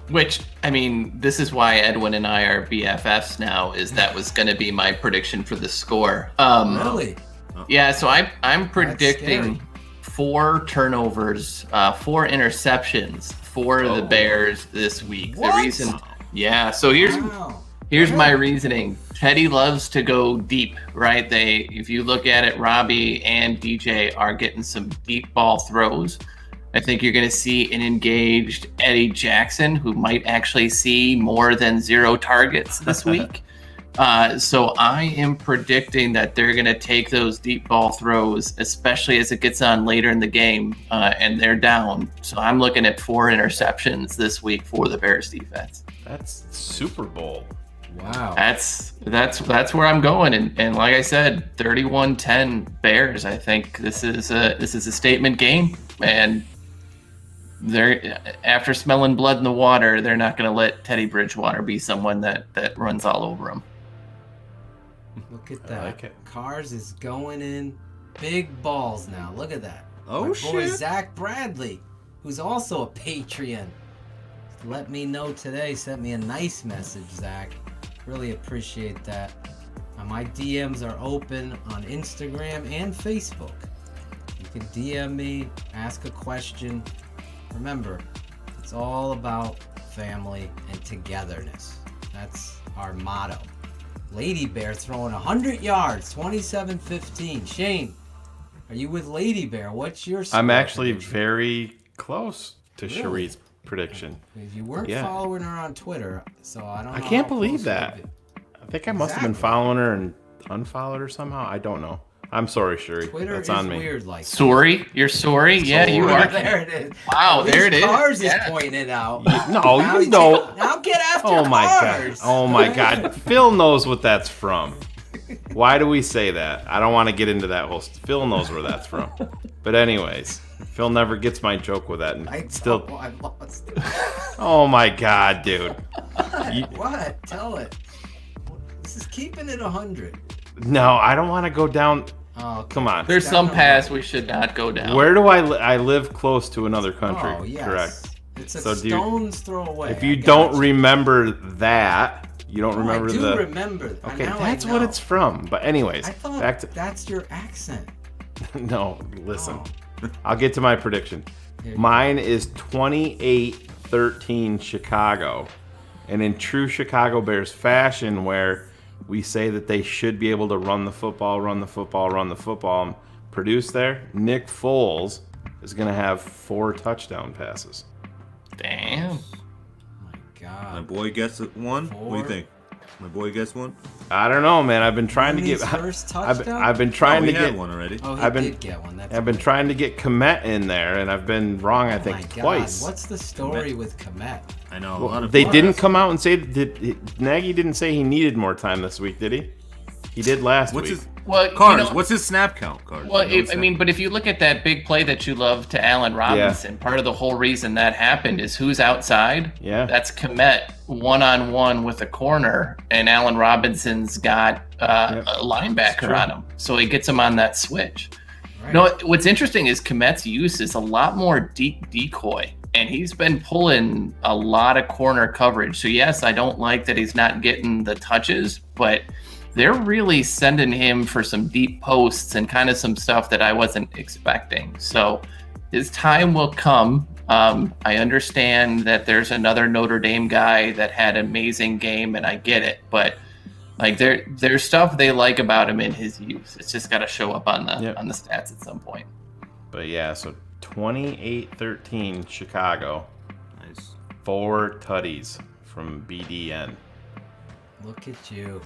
Which, I mean, this is why Edwin and I are BFFs now, is that was going to be my prediction for the score. Really? Yeah, so I'm predicting 4 turnovers, 4 interceptions for the Bears this week. What? The reason, so here's my reasoning. Teddy loves to go deep, right? If you look at it, Robbie and DJ are getting some deep ball throws. I think you're going to see an engaged Eddie Jackson, who might actually see more than 0 targets this week. So I am predicting that they're going to take those deep ball throws, especially as it gets on later in the game, and they're down. So I'm looking at 4 interceptions this week for the Bears defense. That's Super Bowl. Wow. That's where I'm going, and like I said, 31-10 Bears. I think this is a statement game, and they're, after smelling blood in the water, they're not going to let Teddy Bridgewater be someone that runs all over them. Look at that. Like Cars is going in big balls now. Look at that. Oh, My boy Zach Bradley, who's also a Patreon, let me know today. Sent me a nice message, Zach. Really appreciate that. My DMs are open on Instagram and Facebook. You can DM me, ask a question. Remember, it's all about family and togetherness. That's our motto. Lady Bear throwing 100 yards, 27-15. Shane, are you with Lady Bear? What's your score? I'm actually very close to Cherie's prediction. You weren't following her on Twitter, so I don't know. I can't believe that. I think I must have been following her and unfollowed her somehow. I don't know. I'm sorry, Cherie. Twitter That's is on me. weird like Sorry? You're sorry? Yeah, you are. There it is. Wow, there it is. Cars is pointing it out. No, you know. Now get after Oh my Cars. god. Oh my god. Phil knows what that's from. Why do we say that? I don't want to get into that whole. Phil knows where that's from. But anyways, Phil never gets my joke with that, and I lost it. Oh my god, dude. What? Tell it. This is keeping it 100. No, I don't want to go down. Oh, come on. There's some paths we should not go down. Where do I live close to another country? Oh, yes. Correct. It's a stone's throw away. If you don't remember that, you don't remember I do remember. Okay, now that's I know. what it's from. But anyways, I thought back to that's your accent. No, listen. I'll get to my prediction. Mine is 28-13 Chicago. And in true Chicago Bears fashion, where we say that they should be able to run the football, and produce there, Nick Foles is going to have 4 touchdown passes. Damn. Oh my God. My boy gets one. What do you think? My boy gets one. I don't know, man. I've been trying to get. First touchdown? I've been trying to had get one already. Oh, he did get one. That's I've been trying to get Komet in there, and I've been wrong. I think twice. What's the story with Komet? I know. Well, they didn't come out and say Nagy didn't say he needed more time this week, did he? He did last week. What's his snap count, Cars? Well, but if you look at that big play that you love to Allen Robinson, part of the whole reason that happened is who's outside? Yeah. That's Komet one-on-one with a corner, and Allen Robinson's got a linebacker on him. So he gets him on that switch. Right. No, what's interesting is Komet's use is a lot more deep decoy, and he's been pulling a lot of corner coverage. So, yes, I don't like that he's not getting the touches, but they're really sending him for some deep posts and kind of some stuff that I wasn't expecting. So his time will come. I understand that there's another Notre Dame guy that had an amazing game, and I get it. But like there's stuff they like about him in his use. It's just got to show up on the stats at some point. But yeah, so 28-13 Chicago. Nice. 4 tutties from BDN. Look at you.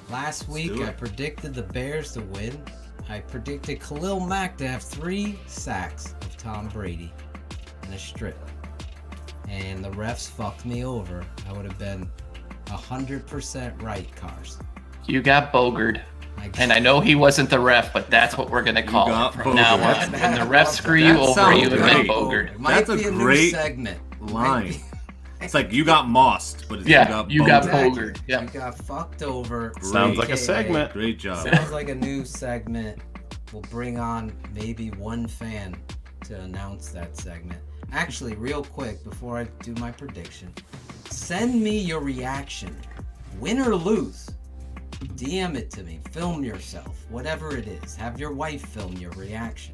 Last week, I predicted the Bears to win. I predicted Khalil Mack to have 3 sacks of Tom Brady in a strip. And the refs fucked me over. I would have been 100% right, Cars. You got Bogard. And I know he wasn't the ref, but that's what we're going to call him from now on. When the refs screw you over, you have been Bogard. That's a great segment. line. It's like you got mossed, but you got Bogard. Yeah. You got fucked over. Sounds like a segment. Great job. Sounds like a new segment. We'll bring on maybe one fan to announce that segment. Actually, real quick, before I do my prediction, send me your reaction. Win or lose. DM it to me. Film yourself. Whatever it is. Have your wife film your reaction.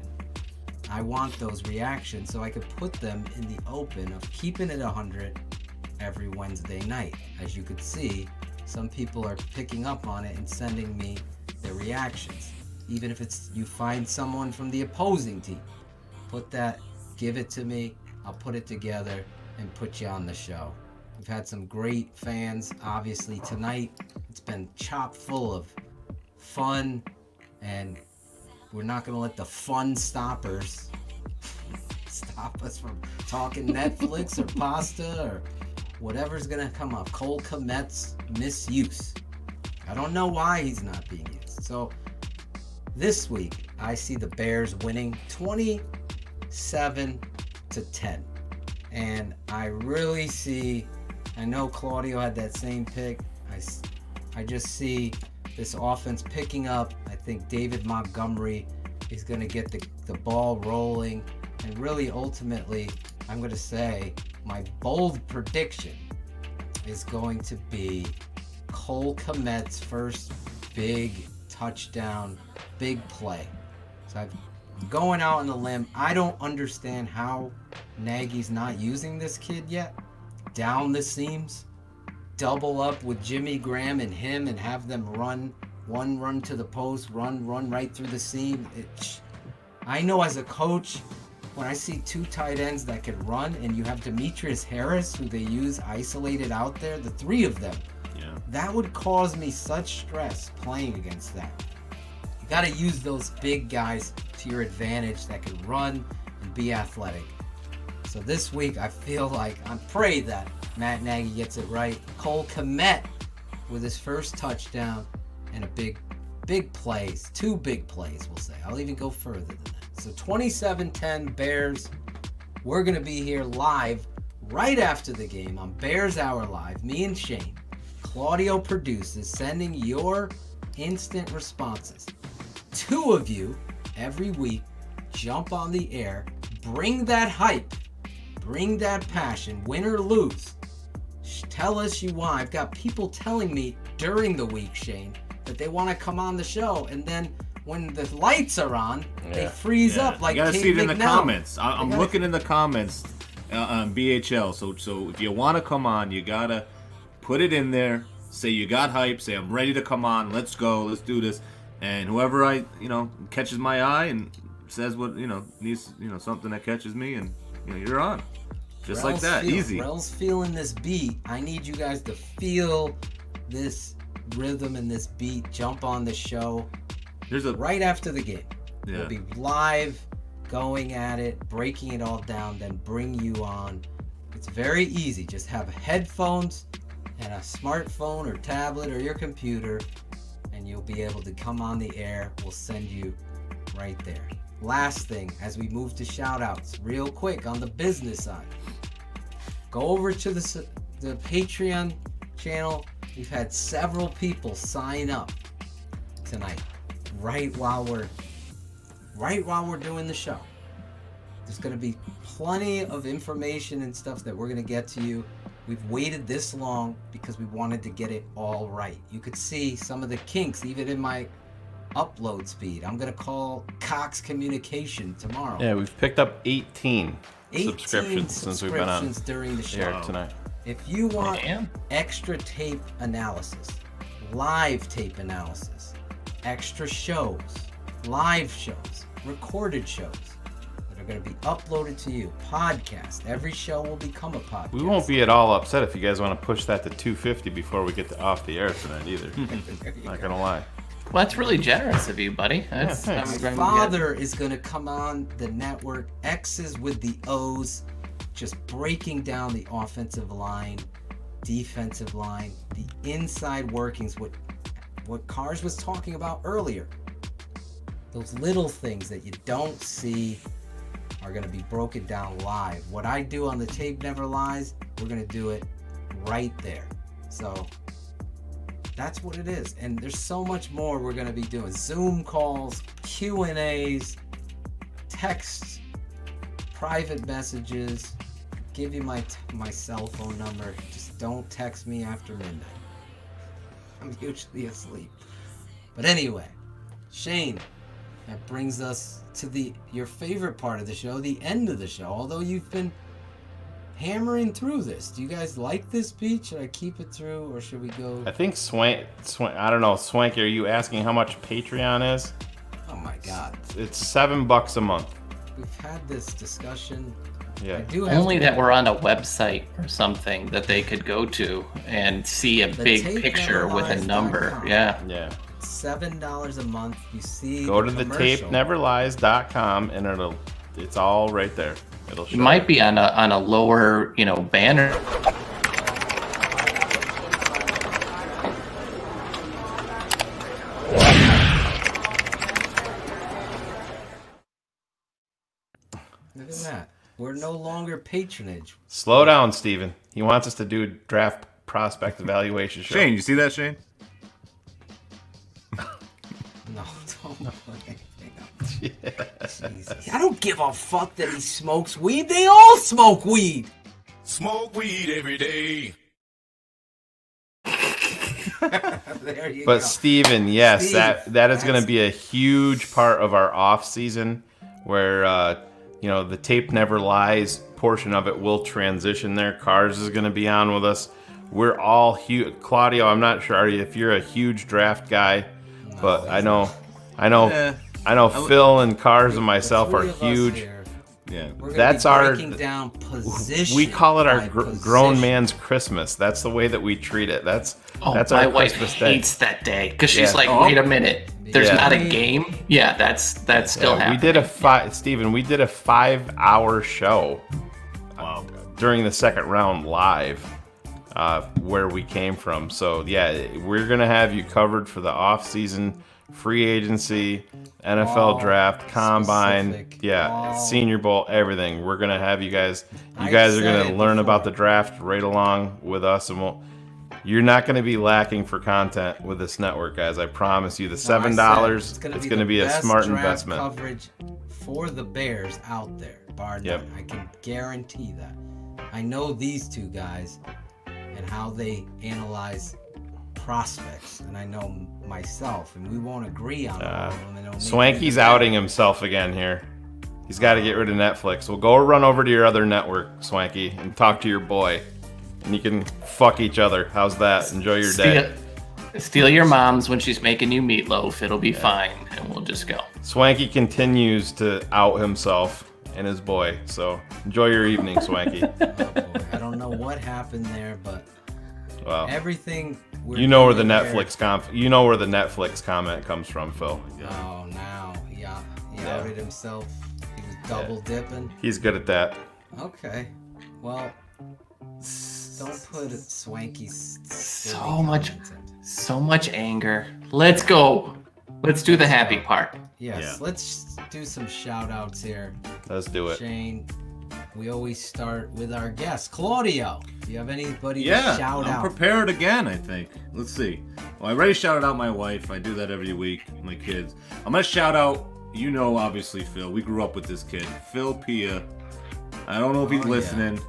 I want those reactions so I could put them in the open of Keeping It 100 every Wednesday night. As you could see, some people are picking up on it and sending me their reactions. Even if it's you find someone from the opposing team, give it to me. I'll put it together and put you on the show. We've had some great fans, obviously, tonight. It's been chock full of fun, and we're not going to let the fun stoppers stop us from talking Netflix or pasta or whatever's going to come up. Cole Kmet's misuse. I don't know why he's not being used. So this week, I see the Bears winning 27-10. And I really see, I know Claudio had that same pick. I just see this offense picking up. I think David Montgomery is going to get the ball rolling. And really, ultimately, I'm going to say my bold prediction is going to be Cole Kmet's first big touchdown, big play. So I'm going out on a limb. I don't understand how Nagy's not using this kid yet. Down the seams, double up with Jimmy Graham and him and have them run to the post, run right through the seam. I know as a coach, when I see 2 tight ends that can run and you have Demetrius Harris, who they use isolated out there, the 3 of them, that would cause me such stress playing against that. You got to use those big guys to your advantage that can run and be athletic. So this week, I feel like I pray that Matt Nagy gets it right. Cole Kmet with his first touchdown and a big plays. 2 big plays, we'll say. I'll even go further than that. So 27-10 Bears. We're going to be here live right after the game on Bears Hour Live. Me and Shane. Claudio produces, sending your instant responses. 2 of you every week jump on the air. Bring that hype. Bring that passion, win or lose. Tell us you want. I've got people telling me during the week, Shane, that they want to come on the show, and then when the lights are on, they freeze up like you gotta Kate see it in the McNell. comments. I'm looking in the comments on BHL. So if you want to come on, you gotta put it in there. Say you got hype. Say I'm ready to come on. Let's go. Let's do this. And whoever catches my eye and says what needs something that catches me, and you're on. Just like that, easy. Rel's feeling this beat. I need you guys to feel this rhythm and this beat. Jump on the show. Right after the game. We'll be live, going at it, breaking it all down, then bring you on. It's very easy. Just have headphones and a smartphone or tablet or your computer, and and you'll be able to come on the air. We'll send you right there. Last thing, as we move to shout-outs, real quick on the business side, go over to the Patreon channel. We've had several people sign up tonight, right while we're doing the show. There's going to be plenty of information and stuff that we're going to get to you. We've waited this long because we wanted to get it all right. You could see some of the kinks even in my upload speed. I'm going to call Cox Communication tomorrow. Yeah, we've picked up 18 subscriptions since we've been on during the show tonight. If you want extra tape analysis, live tape analysis, extra shows, live shows, recorded shows that are going to be uploaded to you, podcast. Every show will become a podcast. We won't be at all upset if you guys want to push that to 250 before we get off the air tonight either. Not going to lie. Well, that's really generous of you, buddy. That's, My father is going to come on the network, X's with the O's, just breaking down the offensive line, defensive line, the inside workings, what Cars was talking about earlier. Those little things that you don't see are going to be broken down live. What I do on the Tape Never Lies, we're going to do it right there. So that's what it is. And there's so much more we're going to be doing. Zoom calls, Q&As, texts, private messages. Give you my cell phone number. Just don't text me after midnight. I'm usually asleep. But anyway, Shane, that brings us to your favorite part of the show, the end of the show. Although you've been hammering through this. Do you guys like this beat? Should I keep it through or should we go? I think I don't know, Swanky, are you asking how much Patreon is? Oh my God. It's $7 a month. We've had this discussion. Yeah. Only that we're on a website or something that they could go to and see a big picture with a number. Yeah. Yeah. $7 a month. You see. Go to the tapeneverlies.com and it's all right there. It'll show. It might be on a lower, banner. Look at that. We're no longer patronage. Slow down, Steven. He wants us to do a draft prospect evaluation show. Shane, you see that, Shane? No, don't put anything up. Jesus. I don't give a fuck that he smokes weed. They all smoke weed. Smoke weed every day. There you But go. Steven, yes, Steve, that is going to be a huge part of our off season where the Tape Never Lies portion of it will transition there. Cars is going to be on with us. We're all huge. Claudio, I'm not sure if you're a huge draft guy, but I know Phil and Cars and myself are huge. Yeah, that's our down position. We call it our grown man's Christmas. That's the way that we treat it. That's my our wife Christmas hates day. that day because she's like, wait a minute, there's not a game. Yeah, that's still happening. We did a 5-hour show during the second round live where we came from. So yeah, we're gonna have you covered for the off season, free agency, NFL draft, combine, Senior Bowl, everything. We're gonna have you guys. You guys are gonna learn about the draft right along with us, and you're not gonna be lacking for content with this network, guys. I promise you. The $7, it's gonna be a smart investment. Coverage for the Bears out there, bar none. I can guarantee that. I know these two guys and how they analyze prospects, and I know myself, and we won't agree on all of them. Swanky's outing himself again here. He's got to get rid of Netflix. Well, go run over to your other network, Swanky, and talk to your boy, and you can fuck each other. How's that? Enjoy your day. Steal your mom's when she's making you meatloaf. It'll be fine, and we'll just go. Swanky continues to out himself and his boy, so enjoy your evening, Swanky. Oh boy, I don't know what happened there, but everything. You know where the Netflix comment comes from, Phil. Oh, now he outed himself. He was double dipping. He's good at that. Okay, well, Don't put swanky. So much anger. Let's go. Let's do the happy part. Yes. Let's do some shout outs here. Let's do it. Shane, we always start with our guest, Claudio. Do you have anybody to shout out? I'm prepared again, I think. Let's see. Well, I already shouted out my wife. I do that every week. My kids. I'm going to shout out, obviously, Phil. We grew up with this kid, Phil Pia. I don't know if he's listening,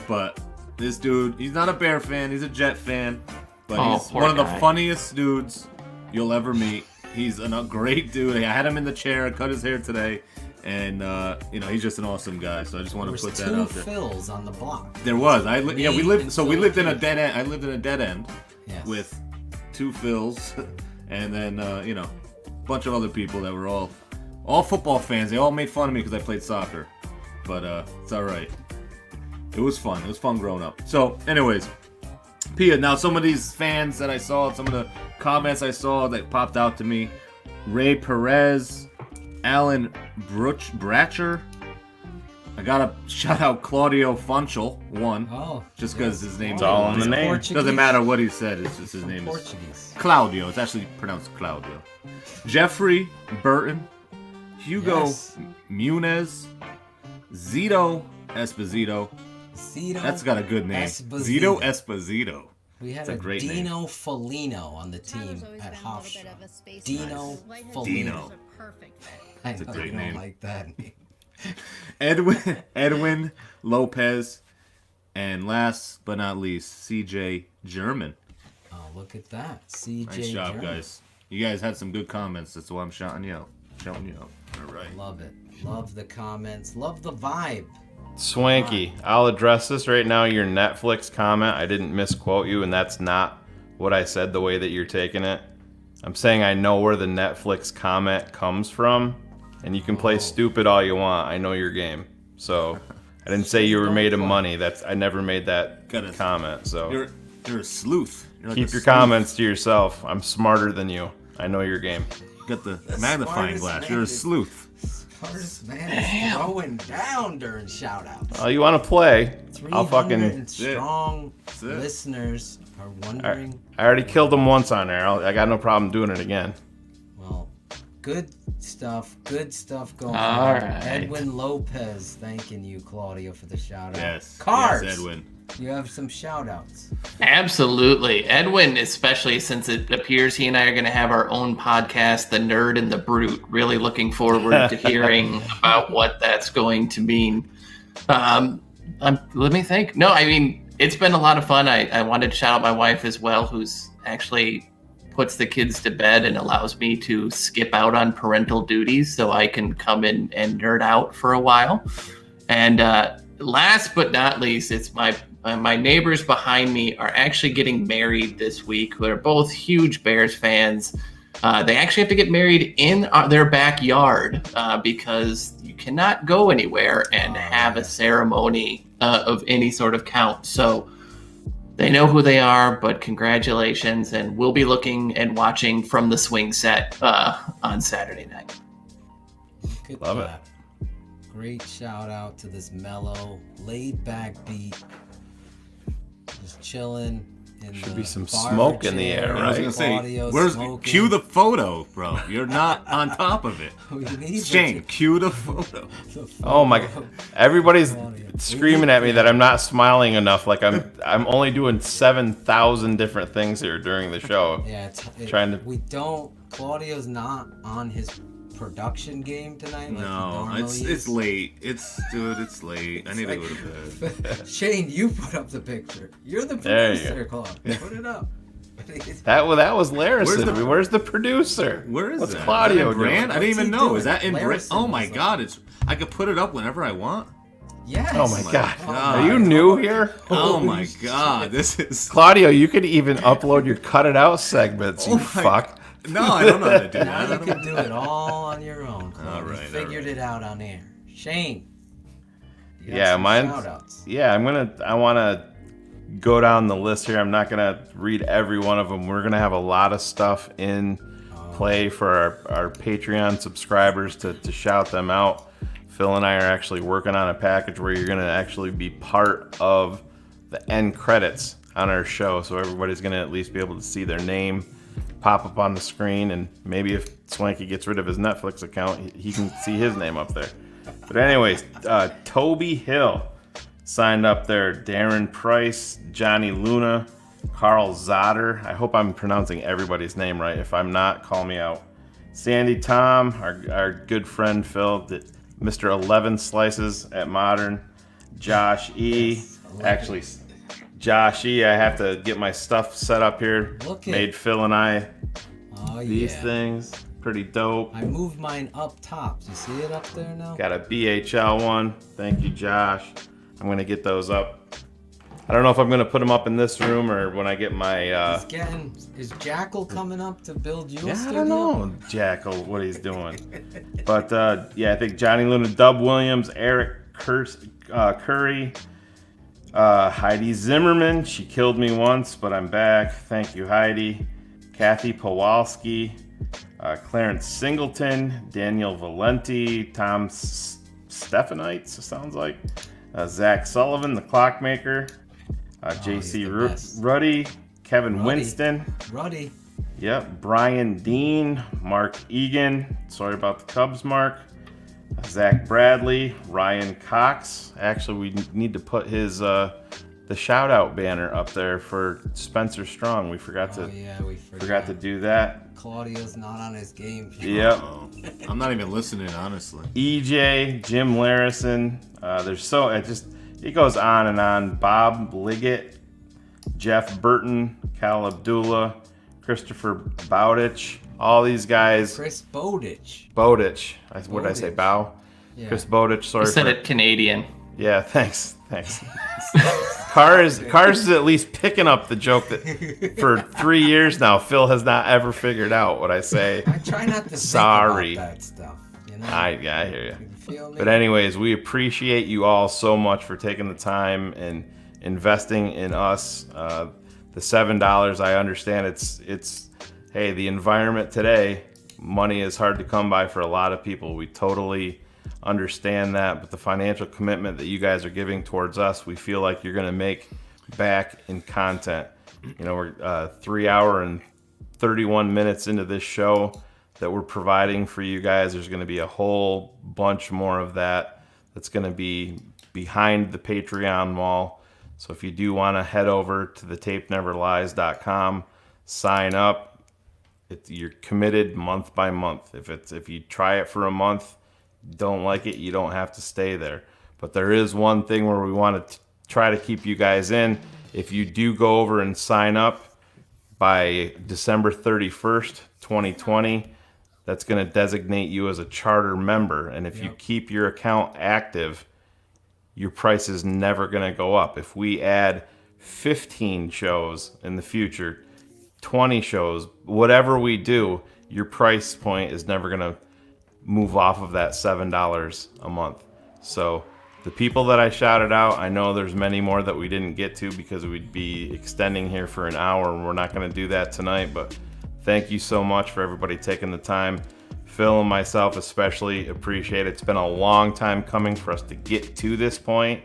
but this dude, he's not a Bear fan. He's a Jet fan. But he's one of the funniest dudes you'll ever meet. He's a great dude. I had him in the chair. I cut his hair today. And, he's just an awesome guy. So I just want to put that out there. There was 2 Phils on the block. There was. We lived in a dead end. I lived in a dead end with 2 Phils. And then, a bunch of other people that were all football fans. They all made fun of me because I played soccer. But it's all right. It was fun. It was fun growing up. So, anyways, Pia, now some of these fans that I saw, some of the comments I saw that popped out to me, Ray Perez, Alan Bratcher. I gotta shout out Claudio Funchal, just because his name's all in the name. Portuguese. Doesn't matter what he said, it's just his name is Claudio. It's actually pronounced Claudio. Jeffrey Burton, Hugo Munez, Zito Esposito. That's got a good name. Zito Esposito. We had a Dino Foligno on the team at Hofstra. Dino Foligno. That's a great name. Like that. Edwin Lopez, and last but not least, CJ German. Oh, look at that, CJ. Nice job, German. guys. You guys had some good comments. That's why I'm shouting you out. All right. Love it. Love the comments. Love the vibe. Swanky, I'll address this right now. Your Netflix comment, I didn't misquote you, and that's not what I said the way that you're taking it. I'm saying I know where the Netflix comment comes from, and you can play stupid all you want. I know your game. So I didn't say you were made of money. I never made that comment. So you're a sleuth. Keep your comments to yourself. I'm smarter than you. I know your game. Got the magnifying glass. You're a sleuth. Smartest man is throwing down during shout-outs. Oh, you want to play? I'll fucking... strong listeners are wondering... I already killed him once on there. I got no problem doing it again. Well, good stuff going All on. right. Edwin Lopez thanking you, Claudio, for the shout-out. Yes. Cars. Yes, Edwin. You have some shout-outs. Absolutely. Edwin, especially since it appears he and I are going to have our own podcast, The Nerd and the Brute. Really looking forward to hearing about what that's going to mean. Let me think. No, I mean, it's been a lot of fun. I wanted to shout out my wife as well, who's actually puts the kids to bed and allows me to skip out on parental duties so I can come in and nerd out for a while. And last but not least, it's my neighbors behind me are actually getting married this week. They're both huge Bears fans. They actually have to get married in their backyard because you cannot go anywhere and have a ceremony of any sort of count. So they know who they are, but congratulations. And we'll be looking and watching from the swing set on Saturday night. Love it. Great shout out to this mellow, laid back beat. Just chilling. Should be some smoke in the air, right? I was gonna say, cue the photo, bro. You're not on top of it. Shane, cue the photo. Oh my God! Everybody's screaming at me that I'm not smiling enough. Like I'm only doing 7,000 different things here during the show. Yeah, Claudio's not on his production game tonight. No, it's late. It's late. I need to go to bed. Shane, you put up the picture. You're the producer, Claudio. Put it up. That was Larison. Where's the producer? Where is What's that? Claudio Is that in Brand? doing? I didn't even know. Is that in Brand? Larison Oh my God! I could put it up whenever I want. Yes. Oh my God. Are you new here? Oh my God! This is Claudio. You could even upload your cut it out segments. You fuck. No, I don't know how to do that. You can do it all on your own, Claudio. All right, Figured it out on air. Shane. Yeah, mine's. Yeah, I want to go down the list here. I'm not gonna read every one of them. We're gonna have a lot of stuff in play for our Patreon subscribers to shout them out. Phil and I are actually working on a package where you're gonna actually be part of the end credits on our show, so everybody's going to at least be able to see their name pop up on the screen, and maybe if Swanky gets rid of his Netflix account, he can see his name up there. But anyways, Toby Hill signed up there. Darren Price, Johnny Luna, Carl Zotter. I hope I'm pronouncing everybody's name right. If I'm not, call me out. Sandy Tom, our good friend Phil, Mr. 11 Slices at Modern, Josh E. Actually, Josh E. I have to get my stuff set up here. Made Phil and I these things. Pretty dope. I moved mine up top. You see it up there now? Got a BHL one. Thank you, Josh. I'm going to get those up. I don't know if I'm going to put them up in this room or when I get my... Is Jackal coming up to build you a studio? I don't know, Jackal, what he's doing. But, I think Johnny Luna, Dub Williams, Eric Curry, Heidi Zimmerman. She killed me once, but I'm back. Thank you, Heidi. Kathy Pawalski, Clarence Singleton, Daniel Valenti, Tom Stephanites, sounds like. Zach Sullivan, the Clockmaker. JC Ruddy, Kevin Winston. Ruddy. Yep. Brian Dean, Mark Egan. Sorry about the Cubs, Mark. Zach Bradley, Ryan Cox. Actually, we need to put his the shout out banner up there for Spencer Strong. We forgot forgot to do that. Claudio's not on his game. Yep. I'm not even listening, honestly. EJ, Jim Larison. It goes on and on. Bob Liggett, Jeff Burton, Cal Abdullah, Christopher Bowditch. All these guys. Chris Bowditch. Bowditch. What did I say? Bow? Yeah. Chris Bowditch. Sorry. You said it Canadian. Yeah, thanks. Cars is at least picking up the joke that for 3 years now, Phil has not ever figured out what I say. I try not to Sorry. think about that stuff. You know? I hear you. But anyways, we appreciate you all so much for taking the time and investing in us. The $7, I understand it's hey, the environment today, money is hard to come by for a lot of people. We totally understand that, but the financial commitment that you guys are giving towards us, we feel like you're going to make back in content. You know, we're 3 hour and 31 minutes into this show that we're providing for you guys. There's going to be a whole bunch more of that that's going to be behind the Patreon wall. So if you do want to head over to thetapeneverlies.com, sign up. You're committed month by month. If you try it for a month, don't like it, you don't have to stay there. But there is one thing where we want to try to keep you guys in. If you do go over and sign up by December 31st, 2020, that's going to designate you as a charter member. And if you keep your account active, your price is never going to go up. If we add 15 shows in the future, 20 shows, whatever we do, your price point is never going to move off of that $7 a month. So the people that I shouted out, I know there's many more that we didn't get to because we'd be extending here for an hour, and we're not going to do that tonight. But thank you so much for everybody taking the time. Phil and myself especially appreciate it. It's been a long time coming for us to get to this point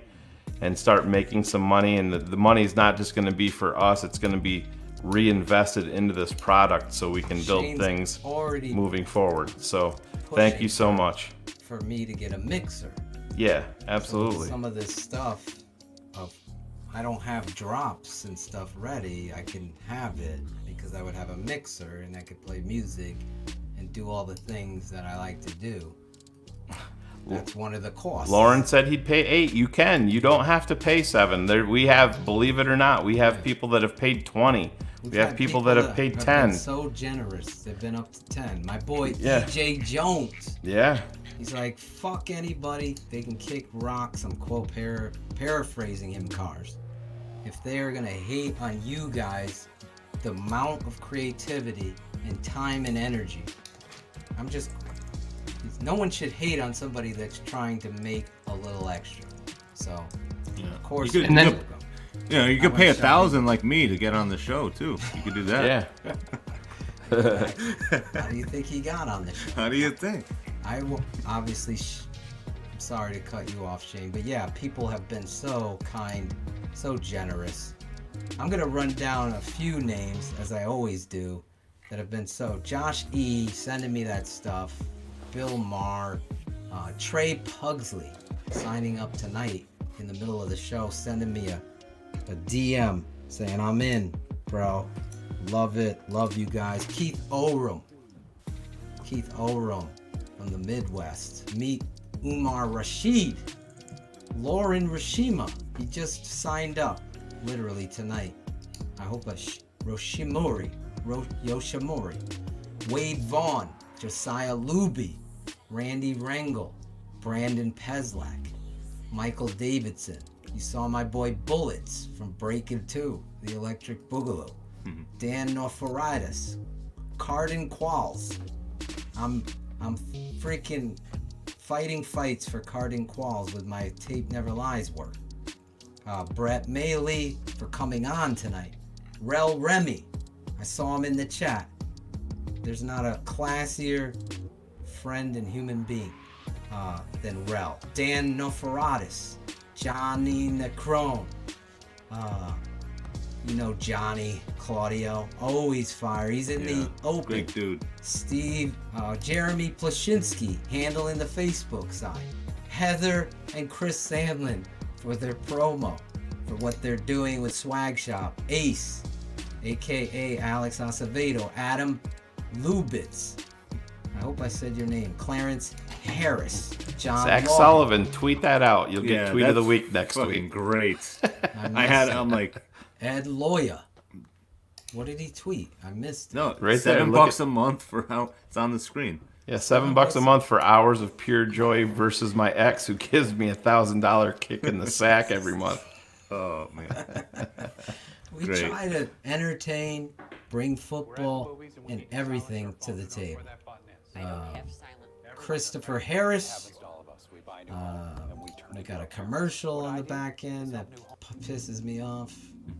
and start making some money. And the money's not just going to be for us. It's going to be reinvested into this product so we can build things moving forward. So thank you so much. For me to get a mixer. Yeah, absolutely. So some of this stuff, I don't have drops and stuff ready. I can have it because I would have a mixer and I could play music and do all the things that I like to do. That's one of the costs. Lauren said he'd pay $8. You can. You don't have to pay $7. We have, believe it or not, we have people that have paid $20. We have people that have paid $10. Been so generous. They've been up to $10. My boy EJ Jones. Yeah. He's like, fuck anybody. They can kick rocks. I'm quote paraphrasing him, Cars. If they are gonna hate on you guys, the amount of creativity and time and energy, no one should hate on somebody that's trying to make a little extra. So, of course, you could pay $1,000 like me to get on the show too. You could do that. Yeah. How do you think he got on the show? How do you think? I will obviously sorry to cut you off, Shane. But yeah, people have been so kind, so generous. I'm going to run down a few names, as I always do, that have been so. Josh E. sending me that stuff. Bill Maher. Trey Pugsley signing up tonight in the middle of the show, sending me a DM saying, I'm in, bro. Love it. Love you guys. Keith Oram from the Midwest. Meet Umar Rashid. Lauren Rashima. He just signed up literally tonight. I hope Yoshimori. Wade Vaughn. Josiah Luby. Randy Rangel. Brandon Peslak. Michael Davidson. You saw my boy Bullets from Breaking 2, the Electric Boogaloo. Dan Norforitis. Cardin Qualls. I'm freaking fighting fights for Cardin Qualls with my Tape Never Lies work. Brett Maly for coming on tonight. Rel Remy. I saw him in the chat. There's not a classier friend and human being than Rel. Dan Norforitis. Johnny Necrone. You know Johnny, Claudio, always fire. He's in the open. Great dude. Steve, Jeremy Plashinsky handling the Facebook side. Heather and Chris Sandlin for their promo, for what they're doing with Swag Shop. Ace, aka Alex Acevedo. Adam Lubitz. I hope I said your name. Clarence Harris. John Zach Logan. Sullivan, tweet that out. You'll get tweet of the week next week. Great. I'm like, Ed Loya. What did he tweet? I missed it. No, right $7 a month for how it's on the screen. Yeah, $7 a month for hours of pure joy versus my ex who gives me $1,000 kick in the sack every month. Oh man. We try to entertain, bring football and everything to the table. Christopher Harris. We got a commercial on the back end that pisses me off.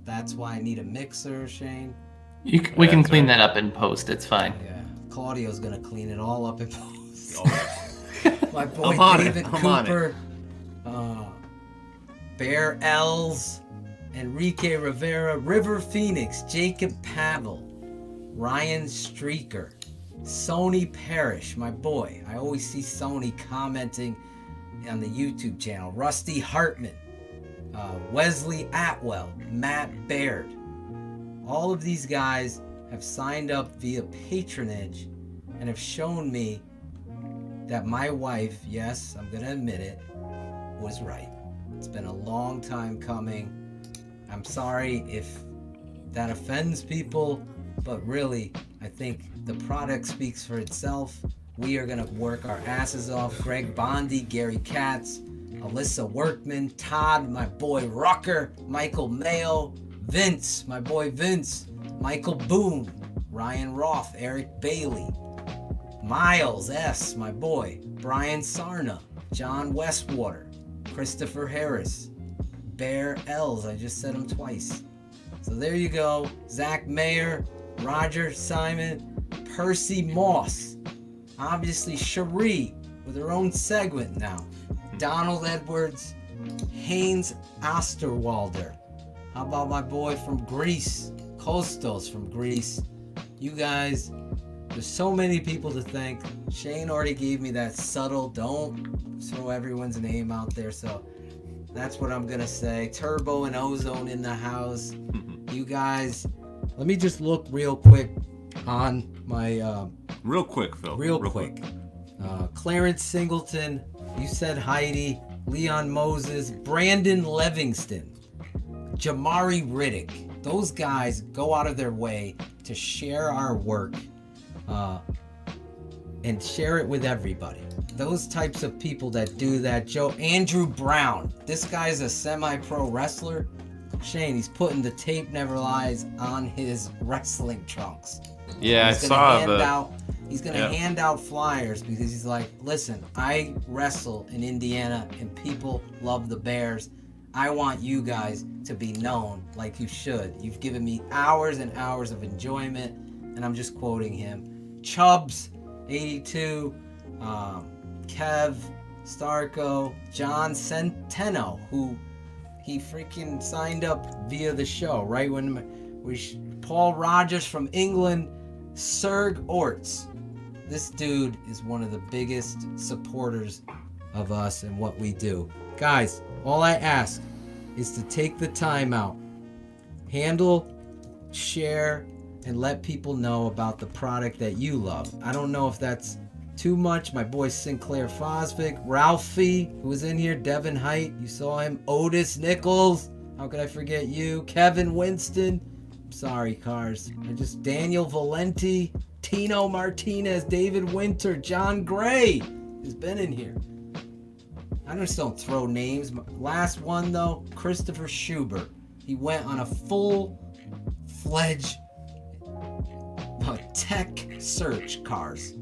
That's why I need a mixer, Shane. We can clean that up in post. It's fine. Yeah, Claudio's gonna clean it all up in post. My boy I'm on David it. I'm on Cooper, Bear Els, Enrique Rivera, River Phoenix, Jacob Pavel, Ryan Streaker, Sony Parrish, my boy. I always see Sony commenting on the YouTube channel. Rusty Hartman, Wesley Atwell, Matt Baird. All of these guys have signed up via patronage and have shown me that my wife, yes, I'm going to admit it, was right. It's been a long time coming. I'm sorry if that offends people, but really, I think the product speaks for itself. We are going to work our asses off. Greg Bondi, Gary Katz, Alyssa Workman, Todd, my boy Rucker, Michael Mayo, Vince, my boy Vince, Michael Boone, Ryan Roth, Eric Bailey, Miles S., my boy, Brian Sarna, John Westwater, Christopher Harris, Bear Els, I just said him twice. So there you go. Zach Mayer, Roger Simon, Percy Moss, obviously Cherie with her own segment now. Donald Edwards, Haynes Osterwalder. How about my boy from Greece, Kostos from Greece? You guys, there's so many people to thank. Shane already gave me that subtle, don't throw everyone's name out there, so that's what I'm gonna say. Turbo and Ozone in the house. You guys, let me just look real quick on my... real quick, Phil. Real quick. Clarence Singleton, you said Heidi, Leon Moses, Brandon Livingston, Jamari Riddick. Those guys go out of their way to share our work and share it with everybody. Those types of people that do that. Andrew Brown. This guy's a semi-pro wrestler. Shane, he's putting the Tape Never Lies on his wrestling trunks. Yeah, I saw He's going to hand out flyers because he's like, listen, I wrestle in Indiana and people love the Bears. I want you guys to be known like you should. You've given me hours and hours of enjoyment, and I'm just quoting him. Chubbs, 82, Kev, Starco, John Centeno, who he freaking signed up via the show, right when Paul Rogers from England, Serg Orts. This dude is one of the biggest supporters of us and what we do. Guys, all I ask is to take the time out, handle, share, and let people know about the product that you love. I don't know if that's too much. My boy Sinclair Fosvik, Ralphie, who was in here, Devin Height, you saw him, Otis Nichols, how could I forget you, Kevin Winston, I'm sorry, Cars, Daniel Valenti, Tino Martinez, David Winter, John Gray has been in here. I just don't throw names. Last one though, Christopher Schubert. He went on a full-fledged tech search, Cars,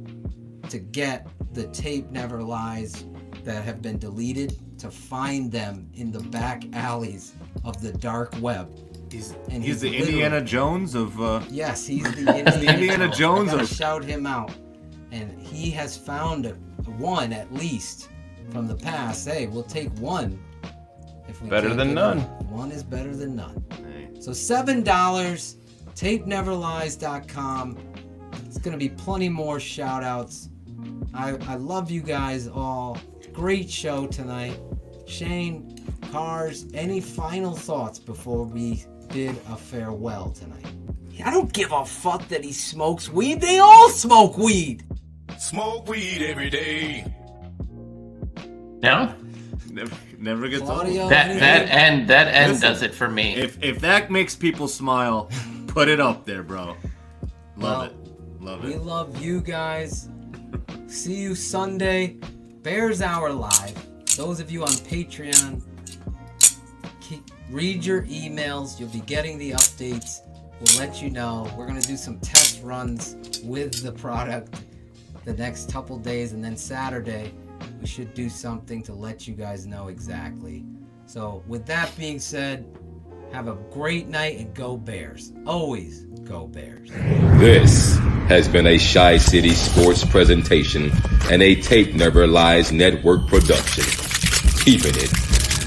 to get the Tape Never Lies that have been deleted, to find them in the back alleys of the dark web. He's the Indiana Jones of... Yes, he's the Indiana Jones of... of... shout him out. And he has found one, at least, from the past. Hey, we'll take one. If we better than none. One is better than none. Hey. So $7, tapeneverlies.com. It's going to be plenty more shout outs. I love you guys all. Great show tonight. Shane, Cars, any final thoughts before we bid a farewell tonight? I don't give a fuck that he smokes weed. They all smoke weed. Smoke weed every day. No? Never gets old. That end Listen, does it for me. If that makes people smile, put it up there, bro. Love it. We love you guys. See you Sunday. Bears Hour Live. Those of you on Patreon, read your emails. You'll be getting the updates. We'll let you know. We're going to do some test runs with the product the next couple days, and then Saturday we should do something to let you guys know exactly. So with that being said, have a great night and go Bears. Always go Bears. This has been a Shy City Sports presentation and a Tape Never Lies Network production. Keeping it